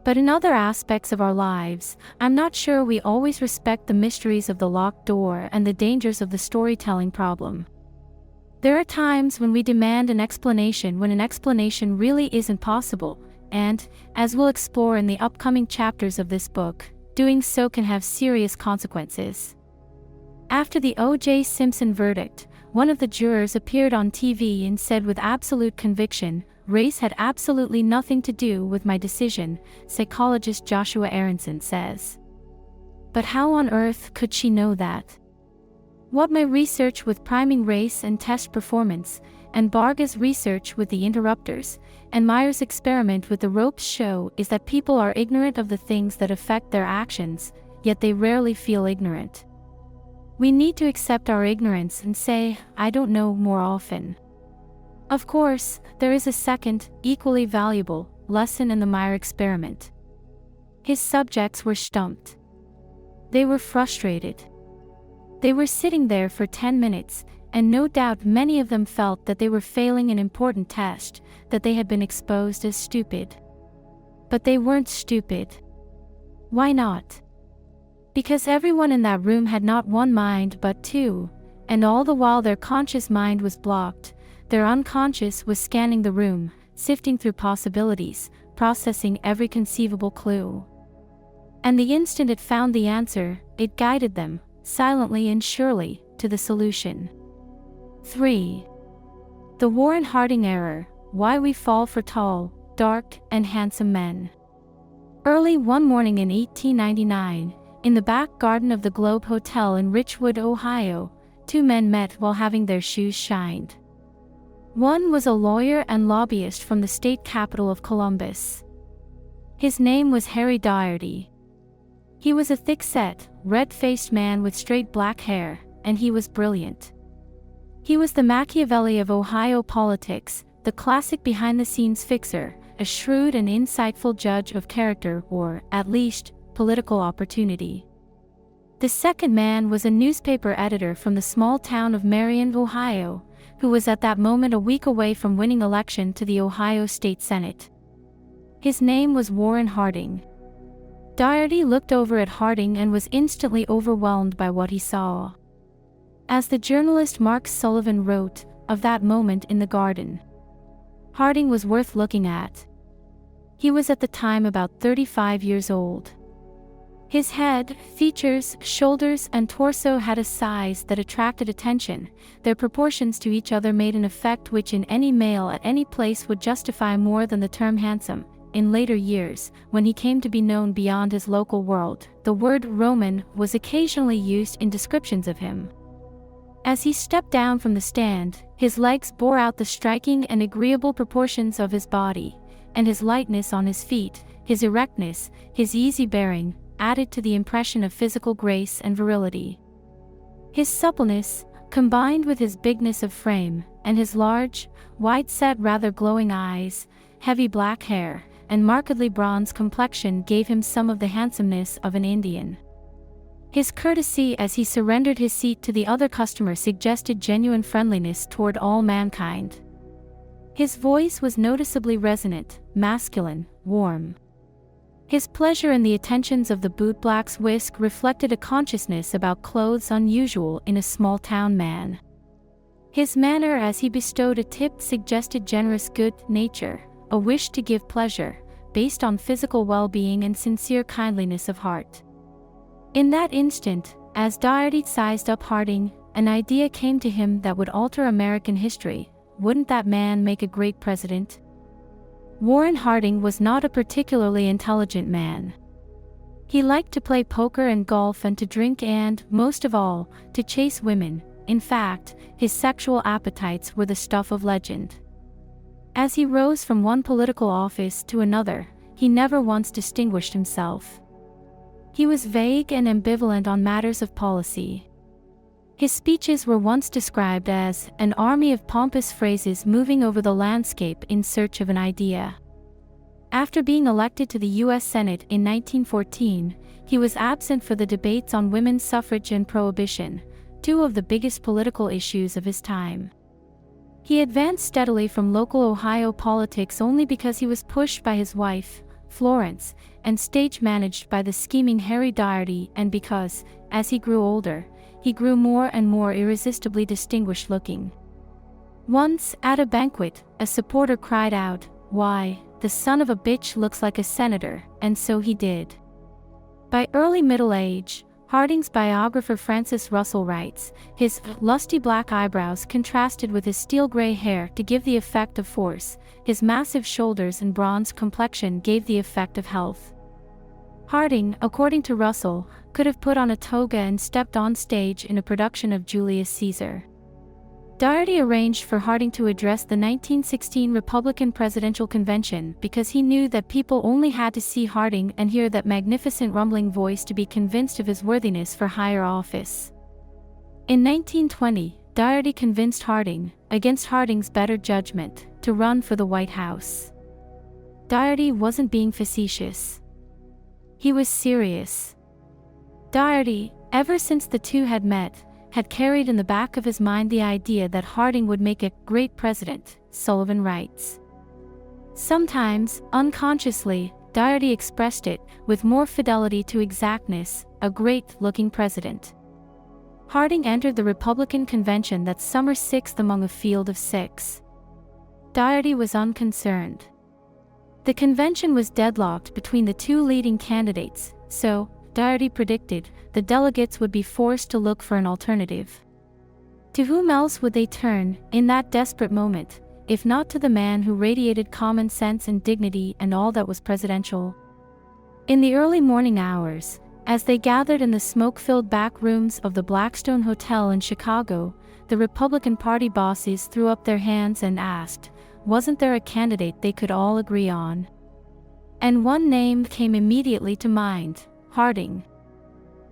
But in other aspects of our lives, I'm not sure we always respect the mysteries of the locked door and the dangers of the storytelling problem. There are times when we demand an explanation when an explanation really isn't possible, and, as we'll explore in the upcoming chapters of this book, doing so can have serious consequences. After the O.J. Simpson verdict, one of the jurors appeared on TV and said with absolute conviction, "Race had absolutely nothing to do with my decision," psychologist Joshua Aronson says. But how on earth could she know that? What my research with priming race and test performance, and Barga's research with the interrupters, and Meyer's experiment with the ropes show is that people are ignorant of the things that affect their actions, yet they rarely feel ignorant. We need to accept our ignorance and say, "I don't know," more often. Of course, there is a second, equally valuable, lesson in the Meyer experiment. His subjects were stumped. They were frustrated. They were sitting there for 10 minutes, and no doubt many of them felt that they were failing an important test, that they had been exposed as stupid. But they weren't stupid. Why not? Because everyone in that room had not one mind but two, and all the while their conscious mind was blocked, their unconscious was scanning the room, sifting through possibilities, processing every conceivable clue. And the instant it found the answer, it guided them, silently and surely, to the solution. 3. The Warren Harding Error, Why We Fall for Tall, Dark, and Handsome Men. Early one morning in 1899, in the back garden of the Globe Hotel in Richwood, Ohio, two men met while having their shoes shined. One was a lawyer and lobbyist from the state capital of Columbus. His name was Harry Doherty. He was a thick-set, red-faced man with straight black hair, and he was brilliant. He was the Machiavelli of Ohio politics, the classic behind-the-scenes fixer, a shrewd and insightful judge of character or, at least, political opportunity. The second man was a newspaper editor from the small town of Marion, Ohio, who was at that moment a week away from winning election to the Ohio State Senate. His name was Warren Harding. Doherty looked over at Harding and was instantly overwhelmed by what he saw. As the journalist Mark Sullivan wrote of that moment in the garden, Harding was worth looking at. He was at the time about 35 years old. His head, features, shoulders, and torso had a size that attracted attention. Their proportions to each other made an effect which in any male at any place would justify more than the term handsome. In later years, when he came to be known beyond his local world, the word Roman was occasionally used in descriptions of him. As he stepped down from the stand, his legs bore out the striking and agreeable proportions of his body, and his lightness on his feet, his erectness, his easy bearing, added to the impression of physical grace and virility. His suppleness, combined with his bigness of frame, and his large, wide-set rather glowing eyes, heavy black hair, and markedly bronze complexion gave him some of the handsomeness of an Indian. His courtesy as he surrendered his seat to the other customer suggested genuine friendliness toward all mankind. His voice was noticeably resonant, masculine, warm. His pleasure in the attentions of the bootblack's whisk reflected a consciousness about clothes unusual in a small-town man. His manner as he bestowed a tip suggested generous good nature, a wish to give pleasure, based on physical well-being and sincere kindliness of heart. In that instant, as Doherty sized up Harding, an idea came to him that would alter American history. Wouldn't that man make a great president? Warren Harding was not a particularly intelligent man. He liked to play poker and golf and to drink and, most of all, to chase women. In fact, his sexual appetites were the stuff of legend. As he rose from one political office to another, he never once distinguished himself. He was vague and ambivalent on matters of policy. His speeches were once described as an army of pompous phrases moving over the landscape in search of an idea. After being elected to the U.S. Senate in 1914, he was absent for the debates on women's suffrage and prohibition, two of the biggest political issues of his time. He advanced steadily from local Ohio politics only because he was pushed by his wife, Florence, and stage-managed by the scheming Harry Doherty, and because, as he grew older, he grew more and more irresistibly distinguished-looking. Once, at a banquet, a supporter cried out, "Why, the son of a bitch looks like a senator," and so he did. By early middle age, Harding's biographer Francis Russell writes, his lusty black eyebrows contrasted with his steel-gray hair to give the effect of force, his massive shoulders and bronze complexion gave the effect of health. Harding, according to Russell, could have put on a toga and stepped on stage in a production of Julius Caesar. Doherty arranged for Harding to address the 1916 Republican presidential convention because he knew that people only had to see Harding and hear that magnificent rumbling voice to be convinced of his worthiness for higher office. In 1920, Doherty convinced Harding, against Harding's better judgment, to run for the White House. Doherty wasn't being facetious. He was serious. Doherty, ever since the two had met, had carried in the back of his mind the idea that Harding would make a great president, Sullivan writes. Sometimes, unconsciously, Doherty expressed it, with more fidelity to exactness, a great-looking president. Harding entered the Republican convention that summer 6th among a field of 6. Doherty was unconcerned. The convention was deadlocked between the two leading candidates, so, Doherty predicted, the delegates would be forced to look for an alternative. To whom else would they turn, in that desperate moment, if not to the man who radiated common sense and dignity and all that was presidential? In the early morning hours, as they gathered in the smoke-filled back rooms of the Blackstone Hotel in Chicago, the Republican Party bosses threw up their hands and asked, wasn't there a candidate they could all agree on? And one name came immediately to mind, Harding.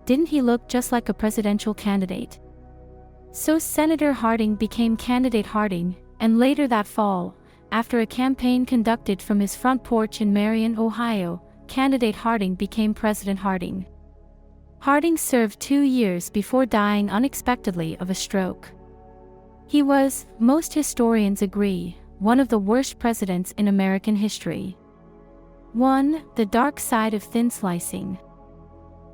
Didn't he look just like a presidential candidate? So Senator Harding became candidate Harding, and later that fall, after a campaign conducted from his front porch in Marion, Ohio, candidate Harding became President Harding. Harding served 2 years before dying unexpectedly of a stroke. He was, most historians agree, one of the worst presidents in American history. 1. The dark side of thin slicing.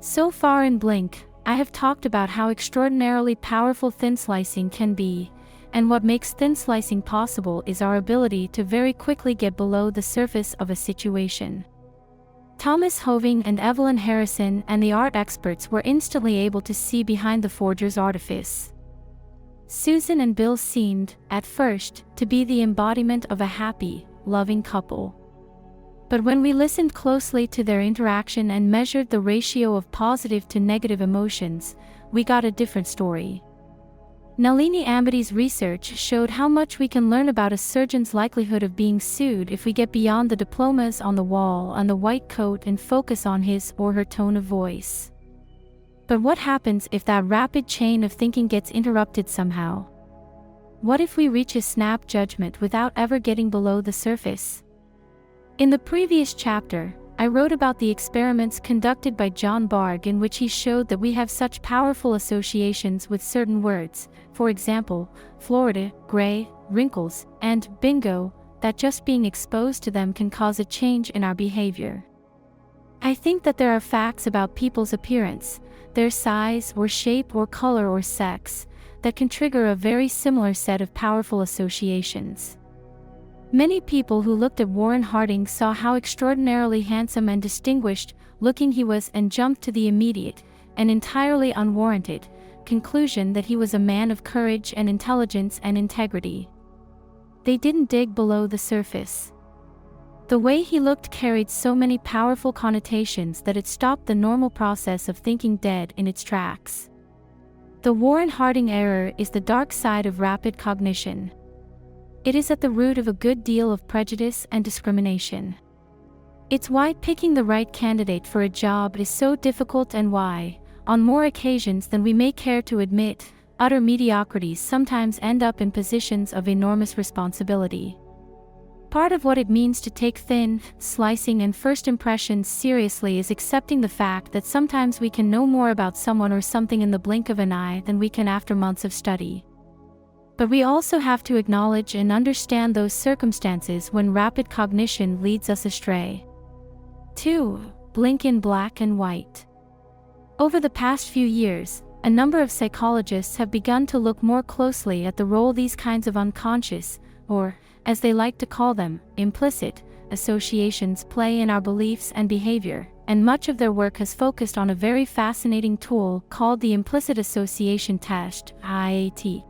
So far in Blink, I have talked about how extraordinarily powerful thin slicing can be, and what makes thin slicing possible is our ability to very quickly get below the surface of a situation. Thomas Hoving and Evelyn Harrison and the art experts were instantly able to see behind the forger's artifice. Susan and Bill seemed, at first, to be the embodiment of a happy, loving couple. But when we listened closely to their interaction and measured the ratio of positive to negative emotions, we got a different story. Nalini Ambede's research showed how much we can learn about a surgeon's likelihood of being sued if we get beyond the diplomas on the wall and the white coat and focus on his or her tone of voice. But what happens if that rapid chain of thinking gets interrupted somehow? What if we reach a snap judgment without ever getting below the surface? In the previous chapter, I wrote about the experiments conducted by John Bargh in which he showed that we have such powerful associations with certain words, for example, Florida, gray, wrinkles, and bingo, that just being exposed to them can cause a change in our behavior. I think that there are facts about people's appearance, their size or shape or color or sex, that can trigger a very similar set of powerful associations. Many people who looked at Warren Harding saw how extraordinarily handsome and distinguished looking he was and jumped to the immediate, and entirely unwarranted, conclusion that he was a man of courage and intelligence and integrity. They didn't dig below the surface. The way he looked carried so many powerful connotations that it stopped the normal process of thinking dead in its tracks. The Warren Harding error is the dark side of rapid cognition. It is at the root of a good deal of prejudice and discrimination. It's why picking the right candidate for a job is so difficult and why, on more occasions than we may care to admit, utter mediocrities sometimes end up in positions of enormous responsibility. Part of what it means to take thin slicing and first impressions seriously is accepting the fact that sometimes we can know more about someone or something in the blink of an eye than we can after months of study. But we also have to acknowledge and understand those circumstances when rapid cognition leads us astray. 2. Blink in black and white. Over the past few years, a number of psychologists have begun to look more closely at the role these kinds of unconscious, or, as they like to call them, implicit, associations play in our beliefs and behavior, and much of their work has focused on a very fascinating tool called the Implicit Association Test, IAT.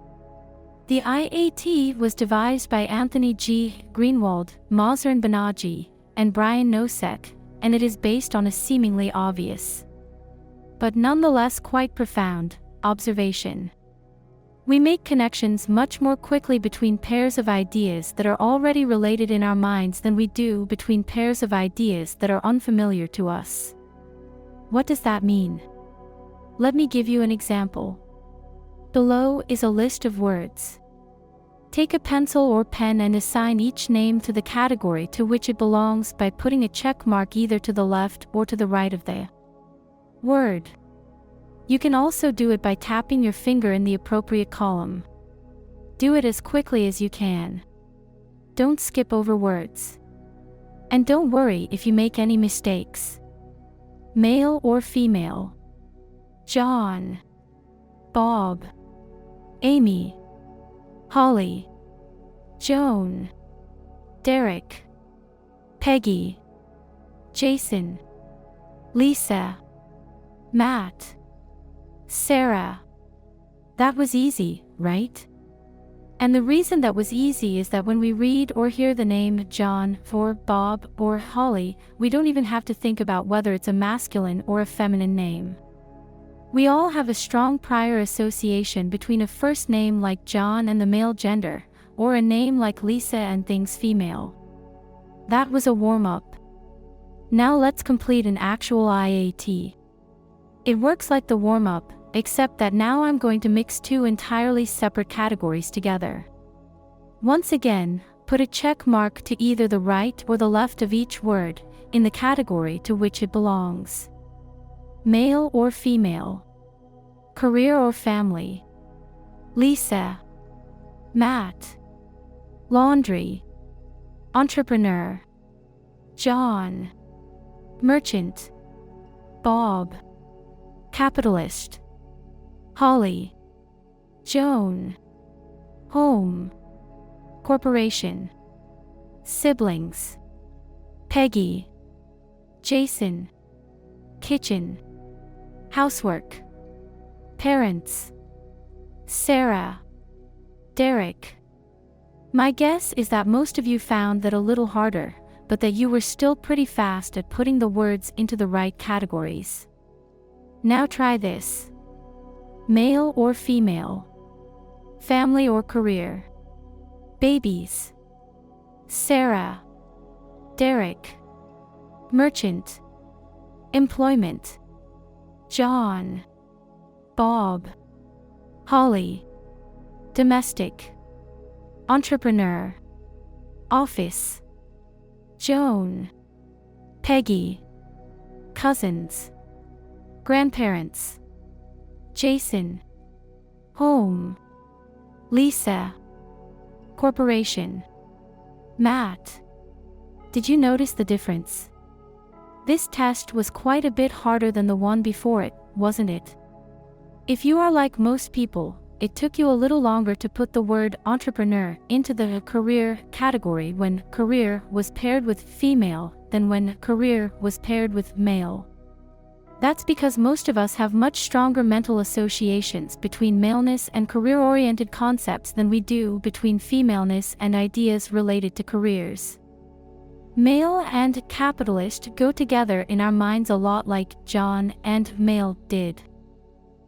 The IAT was devised by Anthony G. Greenwald, Mazhar Banaji, and Brian Nosek, and it is based on a seemingly obvious, but nonetheless quite profound, observation. We make connections much more quickly between pairs of ideas that are already related in our minds than we do between pairs of ideas that are unfamiliar to us. What does that mean? Let me give you an example. Below is a list of words. Take a pencil or pen and assign each name to the category to which it belongs by putting a check mark either to the left or to the right of the word. You can also do it by tapping your finger in the appropriate column. Do it as quickly as you can. Don't skip over words. And don't worry if you make any mistakes. Male or female. John. Bob. Amy. Holly. Joan. Derek. Peggy. Jason. Lisa. Matt. Sarah. That was easy, right? And the reason that was easy is that when we read or hear the name John, or Bob, or Holly, we don't even have to think about whether it's a masculine or a feminine name. We all have a strong prior association between a first name like John and the male gender, or a name like Lisa and things female. That was a warm-up. Now let's complete an actual IAT. It works like the warm-up, except that now I'm going to mix two entirely separate categories together. Once again, put a check mark to either the right or the left of each word, in the category to which it belongs. Male or female. Career or family. Lisa. Matt. Laundry. Entrepreneur. John. Merchant. Bob. Capitalist. Holly. Joan. Home. Corporation. Siblings. Peggy. Jason. Kitchen. Housework. Parents. Sarah. Derek. My guess is that most of you found that a little harder, but that you were still pretty fast at putting the words into the right categories. Now try this. Male or female. Family or career. Babies. Sarah. Derek. Merchant. Employment. John. Bob. Holly. Domestic. Entrepreneur. Office. Joan. Peggy. Cousins. Grandparents. Jason. Home. Lisa. Corporation. Matt. Did you notice the difference? This test was quite a bit harder than the one before it, wasn't it? If you are like most people, it took you a little longer to put the word entrepreneur into the career category when career was paired with female than when career was paired with male. That's because most of us have much stronger mental associations between maleness and career-oriented concepts than we do between femaleness and ideas related to careers. Male and capitalist go together in our minds a lot like John and male did.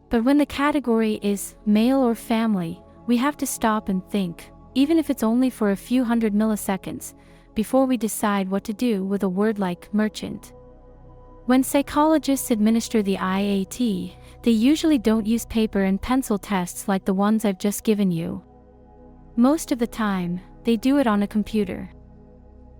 But when the category is male or family, we have to stop and think, even if it's only for a few hundred milliseconds, before we decide what to do with a word like merchant. When psychologists administer the IAT, they usually don't use paper and pencil tests like the ones I've just given you. Most of the time, they do it on a computer.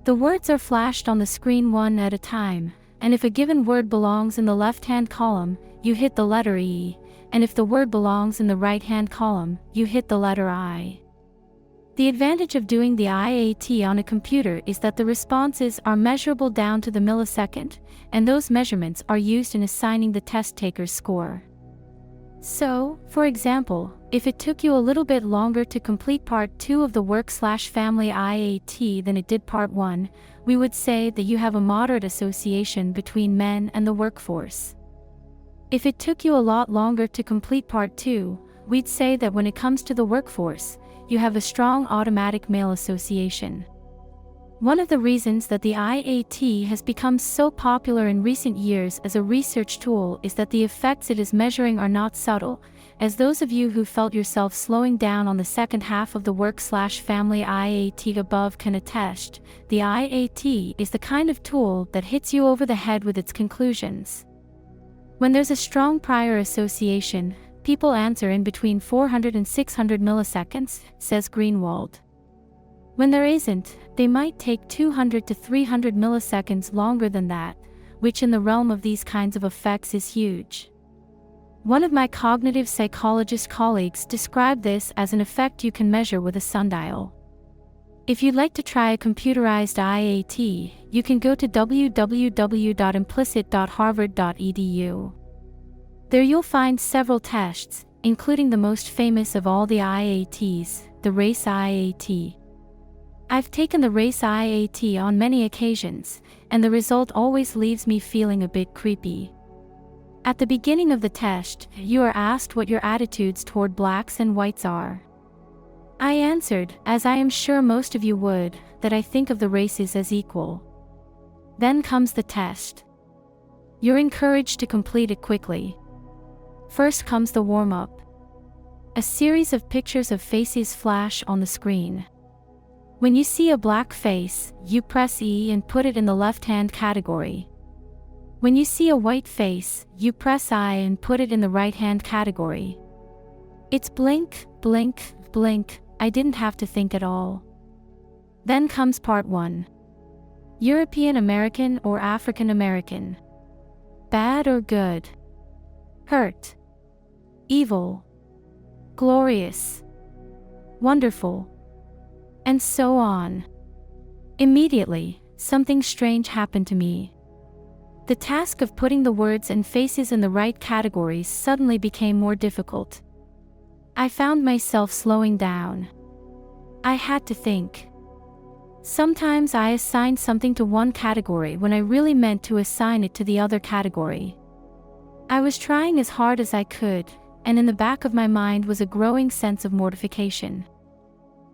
The words are flashed on the screen one at a time, and if a given word belongs in the left-hand column, you hit the letter E, and if the word belongs in the right-hand column, you hit the letter I. The advantage of doing the IAT on a computer is that the responses are measurable down to the millisecond, and those measurements are used in assigning the test taker's score. So, for example, if it took you a little bit longer to complete Part 2 of the Work/Family IAT than it did Part 1, we would say that you have a moderate association between men and the workforce. If it took you a lot longer to complete Part 2, we'd say that when it comes to the workforce, you have a strong automatic male association. One of the reasons that the IAT has become so popular in recent years as a research tool is that the effects it is measuring are not subtle. As those of you who felt yourself slowing down on the second half of the Work/Family IAT above can attest, the IAT is the kind of tool that hits you over the head with its conclusions. When there's a strong prior association, people answer in between 400 and 600 milliseconds, says Greenwald. When there isn't, they might take 200 to 300 milliseconds longer than that, which in the realm of these kinds of effects is huge. One of my cognitive psychologist colleagues described this as an effect you can measure with a sundial. If you'd like to try a computerized IAT, you can go to www.implicit.harvard.edu. There you'll find several tests, including the most famous of all the IATs, the race IAT. I've taken the race IAT on many occasions, and the result always leaves me feeling a bit creepy. At the beginning of the test, you are asked what your attitudes toward blacks and whites are. I answered, as I am sure most of you would, that I think of the races as equal. Then comes the test. You're encouraged to complete it quickly. First comes the warm-up. A series of pictures of faces flash on the screen. When you see a black face, you press E and put it in the left-hand category. When you see a white face, you press I and put it in the right-hand category. It's blink, blink, blink, I didn't have to think at all. Then comes part 1. European American or African American. Bad or good? Hurt. Evil. Glorious. Wonderful. And so on. Immediately, something strange happened to me. The task of putting the words and faces in the right categories suddenly became more difficult. I found myself slowing down. I had to think. Sometimes I assigned something to one category when I really meant to assign it to the other category. I was trying as hard as I could, and in the back of my mind was a growing sense of mortification.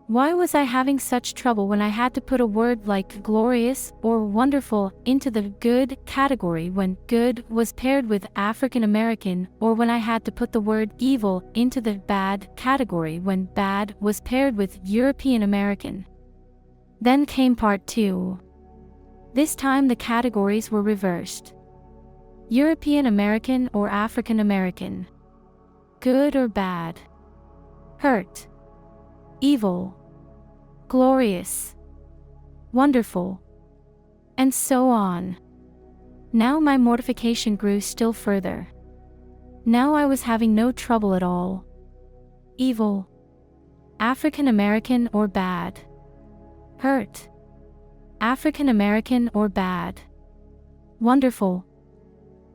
Why was I having such trouble when I had to put a word like glorious or wonderful into the good category when good was paired with African American, or when I had to put the word evil into the bad category when bad was paired with European American? Then came part 2. This time the categories were reversed. European American or African American. Good or bad? Hurt. Evil. Glorious. Wonderful. And so on. Now my mortification grew still further. Now I was having no trouble at all. Evil. African American or bad? Hurt. African American or bad? Wonderful.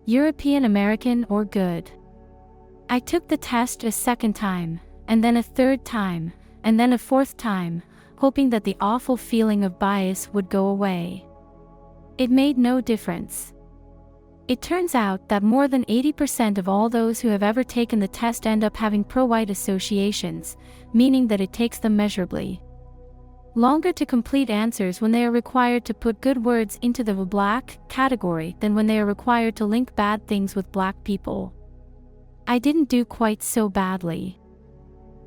European American or good? I took the test a second time, and then a third time, and then a fourth time, hoping that the awful feeling of bias would go away. It made no difference. It turns out that more than 80% of all those who have ever taken the test end up having pro-white associations, meaning that it takes them measurably longer to complete answers when they are required to put good words into the black category than when they are required to link bad things with black people. I didn't do quite so badly.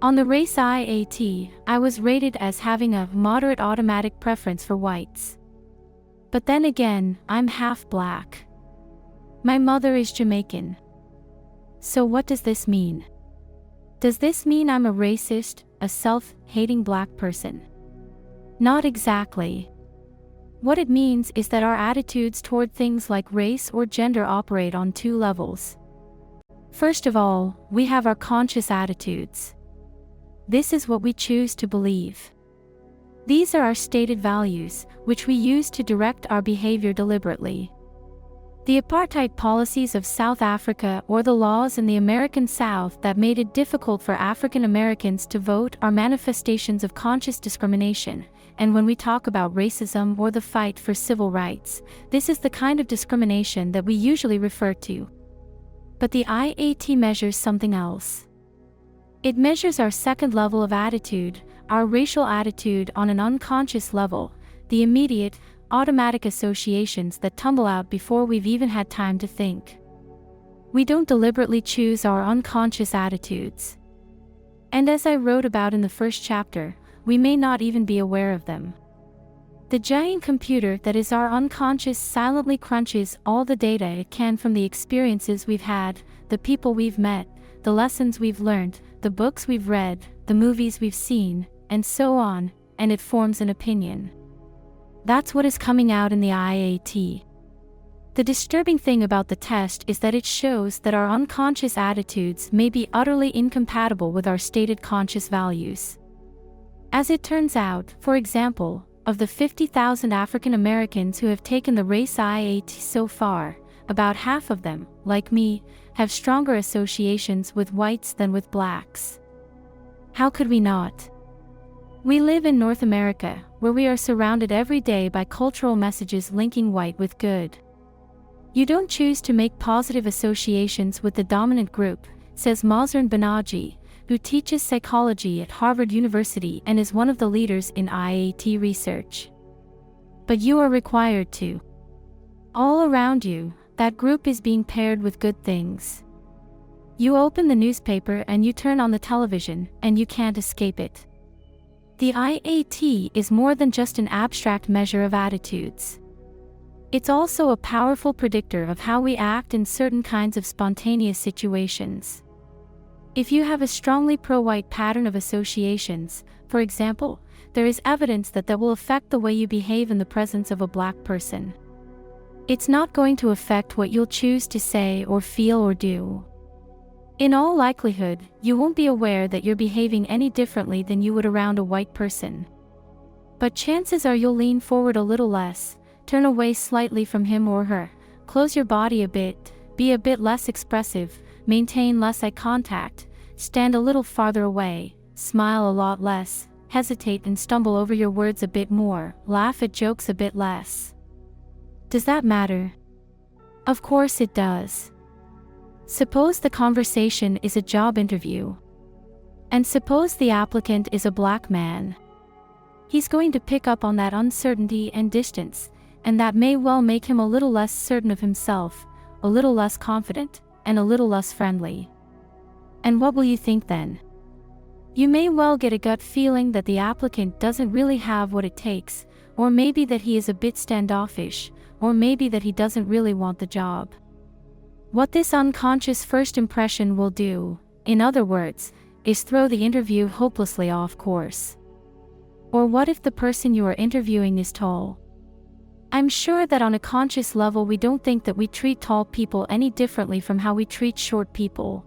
On the race IAT, I was rated as having a moderate automatic preference for whites. But then again, I'm half black. My mother is Jamaican. So what does this mean? Does this mean I'm a racist, a self-hating black person? Not exactly. What it means is that our attitudes toward things like race or gender operate on 2 levels. First of all, we have our conscious attitudes. This is what we choose to believe. These are our stated values, which we use to direct our behavior deliberately. The apartheid policies of South Africa or the laws in the American South that made it difficult for African Americans to vote are manifestations of conscious discrimination, and when we talk about racism or the fight for civil rights, this is the kind of discrimination that we usually refer to. But the IAT measures something else. It measures our second level of attitude, our racial attitude on an unconscious level, the immediate, automatic associations that tumble out before we've even had time to think. We don't deliberately choose our unconscious attitudes. And as I wrote about in the first chapter, we may not even be aware of them. The giant computer that is our unconscious silently crunches all the data it can from the experiences we've had, the people we've met, the lessons we've learned, the books we've read, the movies we've seen, and so on, and it forms an opinion. That's what is coming out in the IAT. The disturbing thing about the test is that it shows that our unconscious attitudes may be utterly incompatible with our stated conscious values. As it turns out, for example, of the 50,000 African Americans who have taken the race IAT so far, about half of them, like me, have stronger associations with whites than with blacks. How could we not? We live in North America, where we are surrounded every day by cultural messages linking white with good. You don't choose to make positive associations with the dominant group, says Mazern Banaji, who teaches psychology at Harvard University and is one of the leaders in IAT research. But you are required to. All around you, that group is being paired with good things. You open the newspaper and you turn on the television, and you can't escape it. The IAT is more than just an abstract measure of attitudes. It's also a powerful predictor of how we act in certain kinds of spontaneous situations. If you have a strongly pro-white pattern of associations, for example, there is evidence that will affect the way you behave in the presence of a black person. It's not going to affect what you'll choose to say or feel or do. In all likelihood, you won't be aware that you're behaving any differently than you would around a white person. But chances are you'll lean forward a little less, turn away slightly from him or her, close your body a bit, be a bit less expressive, maintain less eye contact, stand a little farther away, smile a lot less, hesitate and stumble over your words a bit more, laugh at jokes a bit less. Does that matter? Of course it does. Suppose the conversation is a job interview. And suppose the applicant is a black man. He's going to pick up on that uncertainty and distance, and that may well make him a little less certain of himself, a little less confident, and a little less friendly. And what will you think then? You may well get a gut feeling that the applicant doesn't really have what it takes, or maybe that he is a bit standoffish, or maybe that he doesn't really want the job. What this unconscious first impression will do, in other words, is throw the interview hopelessly off course. Or what if the person you are interviewing is tall? I'm sure that on a conscious level we don't think that we treat tall people any differently from how we treat short people.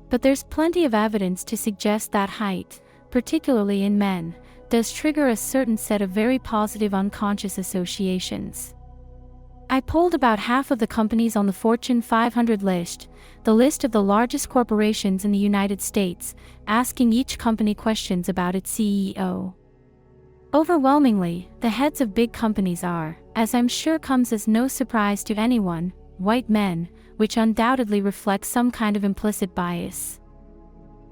But there's plenty of evidence to suggest that height, particularly in men, does trigger a certain set of very positive unconscious associations. I polled about half of the companies on the Fortune 500 list, the list of the largest corporations in the United States, asking each company questions about its CEO. Overwhelmingly, the heads of big companies are, as I'm sure comes as no surprise to anyone, white men, which undoubtedly reflects some kind of implicit bias.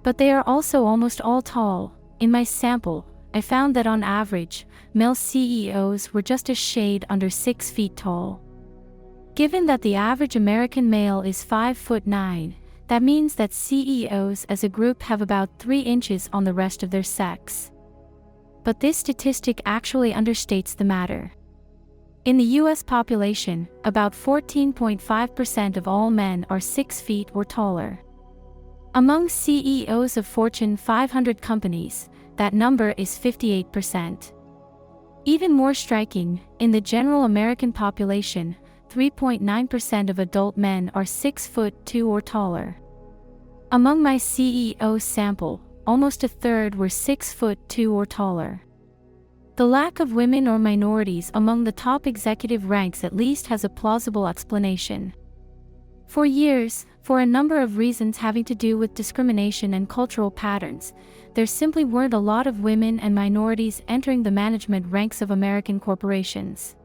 But they are also almost all tall. In my sample, I found that on average, male CEOs were just a shade under 6 feet tall. Given that the average American male is 5'9", that means that CEOs as a group have about 3 inches on the rest of their sex. But this statistic actually understates the matter. In the US population, about 14.5% of all men are 6 feet or taller. Among CEOs of Fortune 500 companies, that number is 58%. Even more striking, in the general American population, 3.9% of adult men are 6'2" or taller. Among my CEO sample, almost a third were 6'2" or taller. The lack of women or minorities among the top executive ranks at least has a plausible explanation. For years, for a number of reasons having to do with discrimination and cultural patterns, there simply weren't a lot of women and minorities entering the management ranks of American corporations.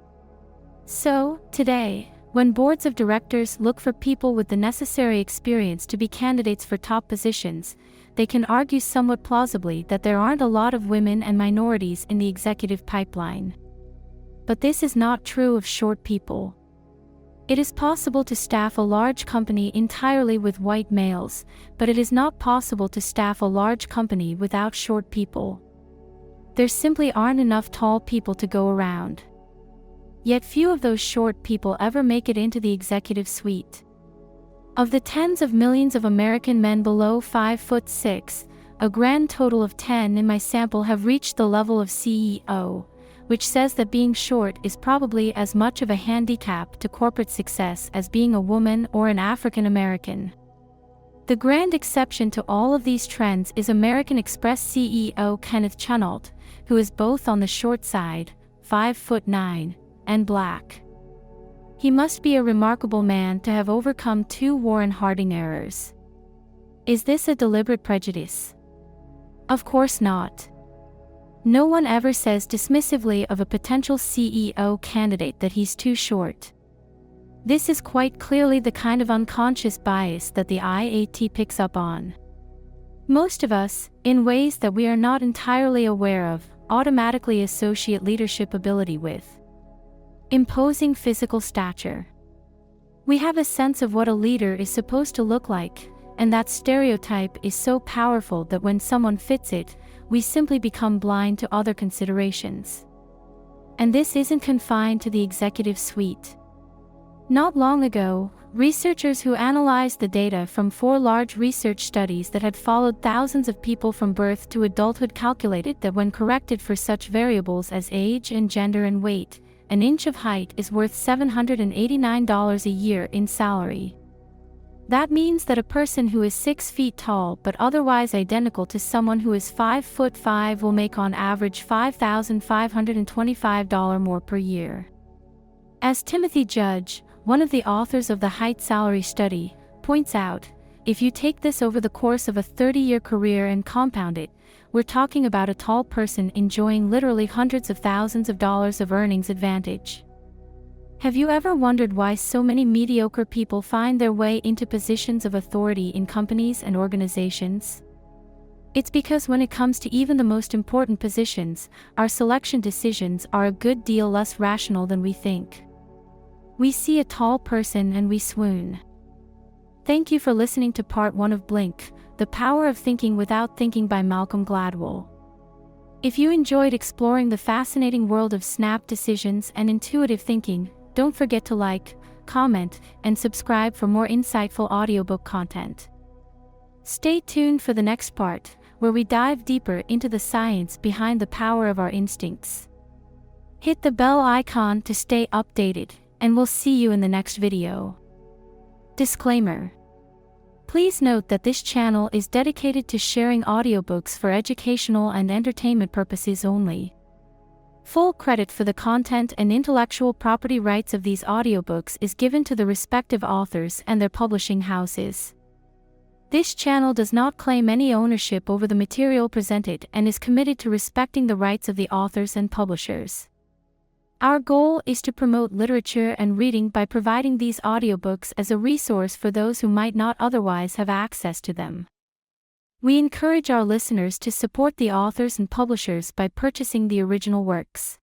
So, today, when boards of directors look for people with the necessary experience to be candidates for top positions, they can argue somewhat plausibly that there aren't a lot of women and minorities in the executive pipeline. But this is not true of short people. It is possible to staff a large company entirely with white males, but it is not possible to staff a large company without short people. There simply aren't enough tall people to go around. Yet few of those short people ever make it into the executive suite. Of the tens of millions of American men below 5'6", a grand total of 10 in my sample have reached the level of CEO, which says that being short is probably as much of a handicap to corporate success as being a woman or an African American. The grand exception to all of these trends is American Express CEO Kenneth Chenault, who is both on the short side, 5'9", and black. He must be a remarkable man to have overcome 2 Warren Harding errors. Is this a deliberate prejudice? Of course not. No one ever says dismissively of a potential CEO candidate that he's too short. This is quite clearly the kind of unconscious bias that the IAT picks up on. Most of us, in ways that we are not entirely aware of, automatically associate leadership ability with imposing physical stature. We have a sense of what a leader is supposed to look like, and that stereotype is so powerful that when someone fits it, we simply become blind to other considerations. And this isn't confined to the executive suite. Not long ago, researchers who analyzed the data from 4 large research studies that had followed thousands of people from birth to adulthood calculated that when corrected for such variables as age and gender and weight, an inch of height is worth $789 a year in salary. That means that a person who is 6 feet tall but otherwise identical to someone who is 5'5" will make on average $5,525 more per year. As Timothy Judge, one of the authors of the height salary study, points out, if you take this over the course of a 30-year career and compound it, we're talking about a tall person enjoying literally hundreds of thousands of dollars of earnings advantage. Have you ever wondered why so many mediocre people find their way into positions of authority in companies and organizations? It's because when it comes to even the most important positions, our selection decisions are a good deal less rational than we think. We see a tall person and we swoon. Thank you for listening to part 1 of Blink, The Power of Thinking Without Thinking by Malcolm Gladwell. If you enjoyed exploring the fascinating world of snap decisions and intuitive thinking, don't forget to like, comment, and subscribe for more insightful audiobook content. Stay tuned for the next part, where we dive deeper into the science behind the power of our instincts. Hit the bell icon to stay updated, and we'll see you in the next video. Disclaimer. Please note that this channel is dedicated to sharing audiobooks for educational and entertainment purposes only. Full credit for the content and intellectual property rights of these audiobooks is given to the respective authors and their publishing houses. This channel does not claim any ownership over the material presented and is committed to respecting the rights of the authors and publishers. Our goal is to promote literature and reading by providing these audiobooks as a resource for those who might not otherwise have access to them. We encourage our listeners to support the authors and publishers by purchasing the original works.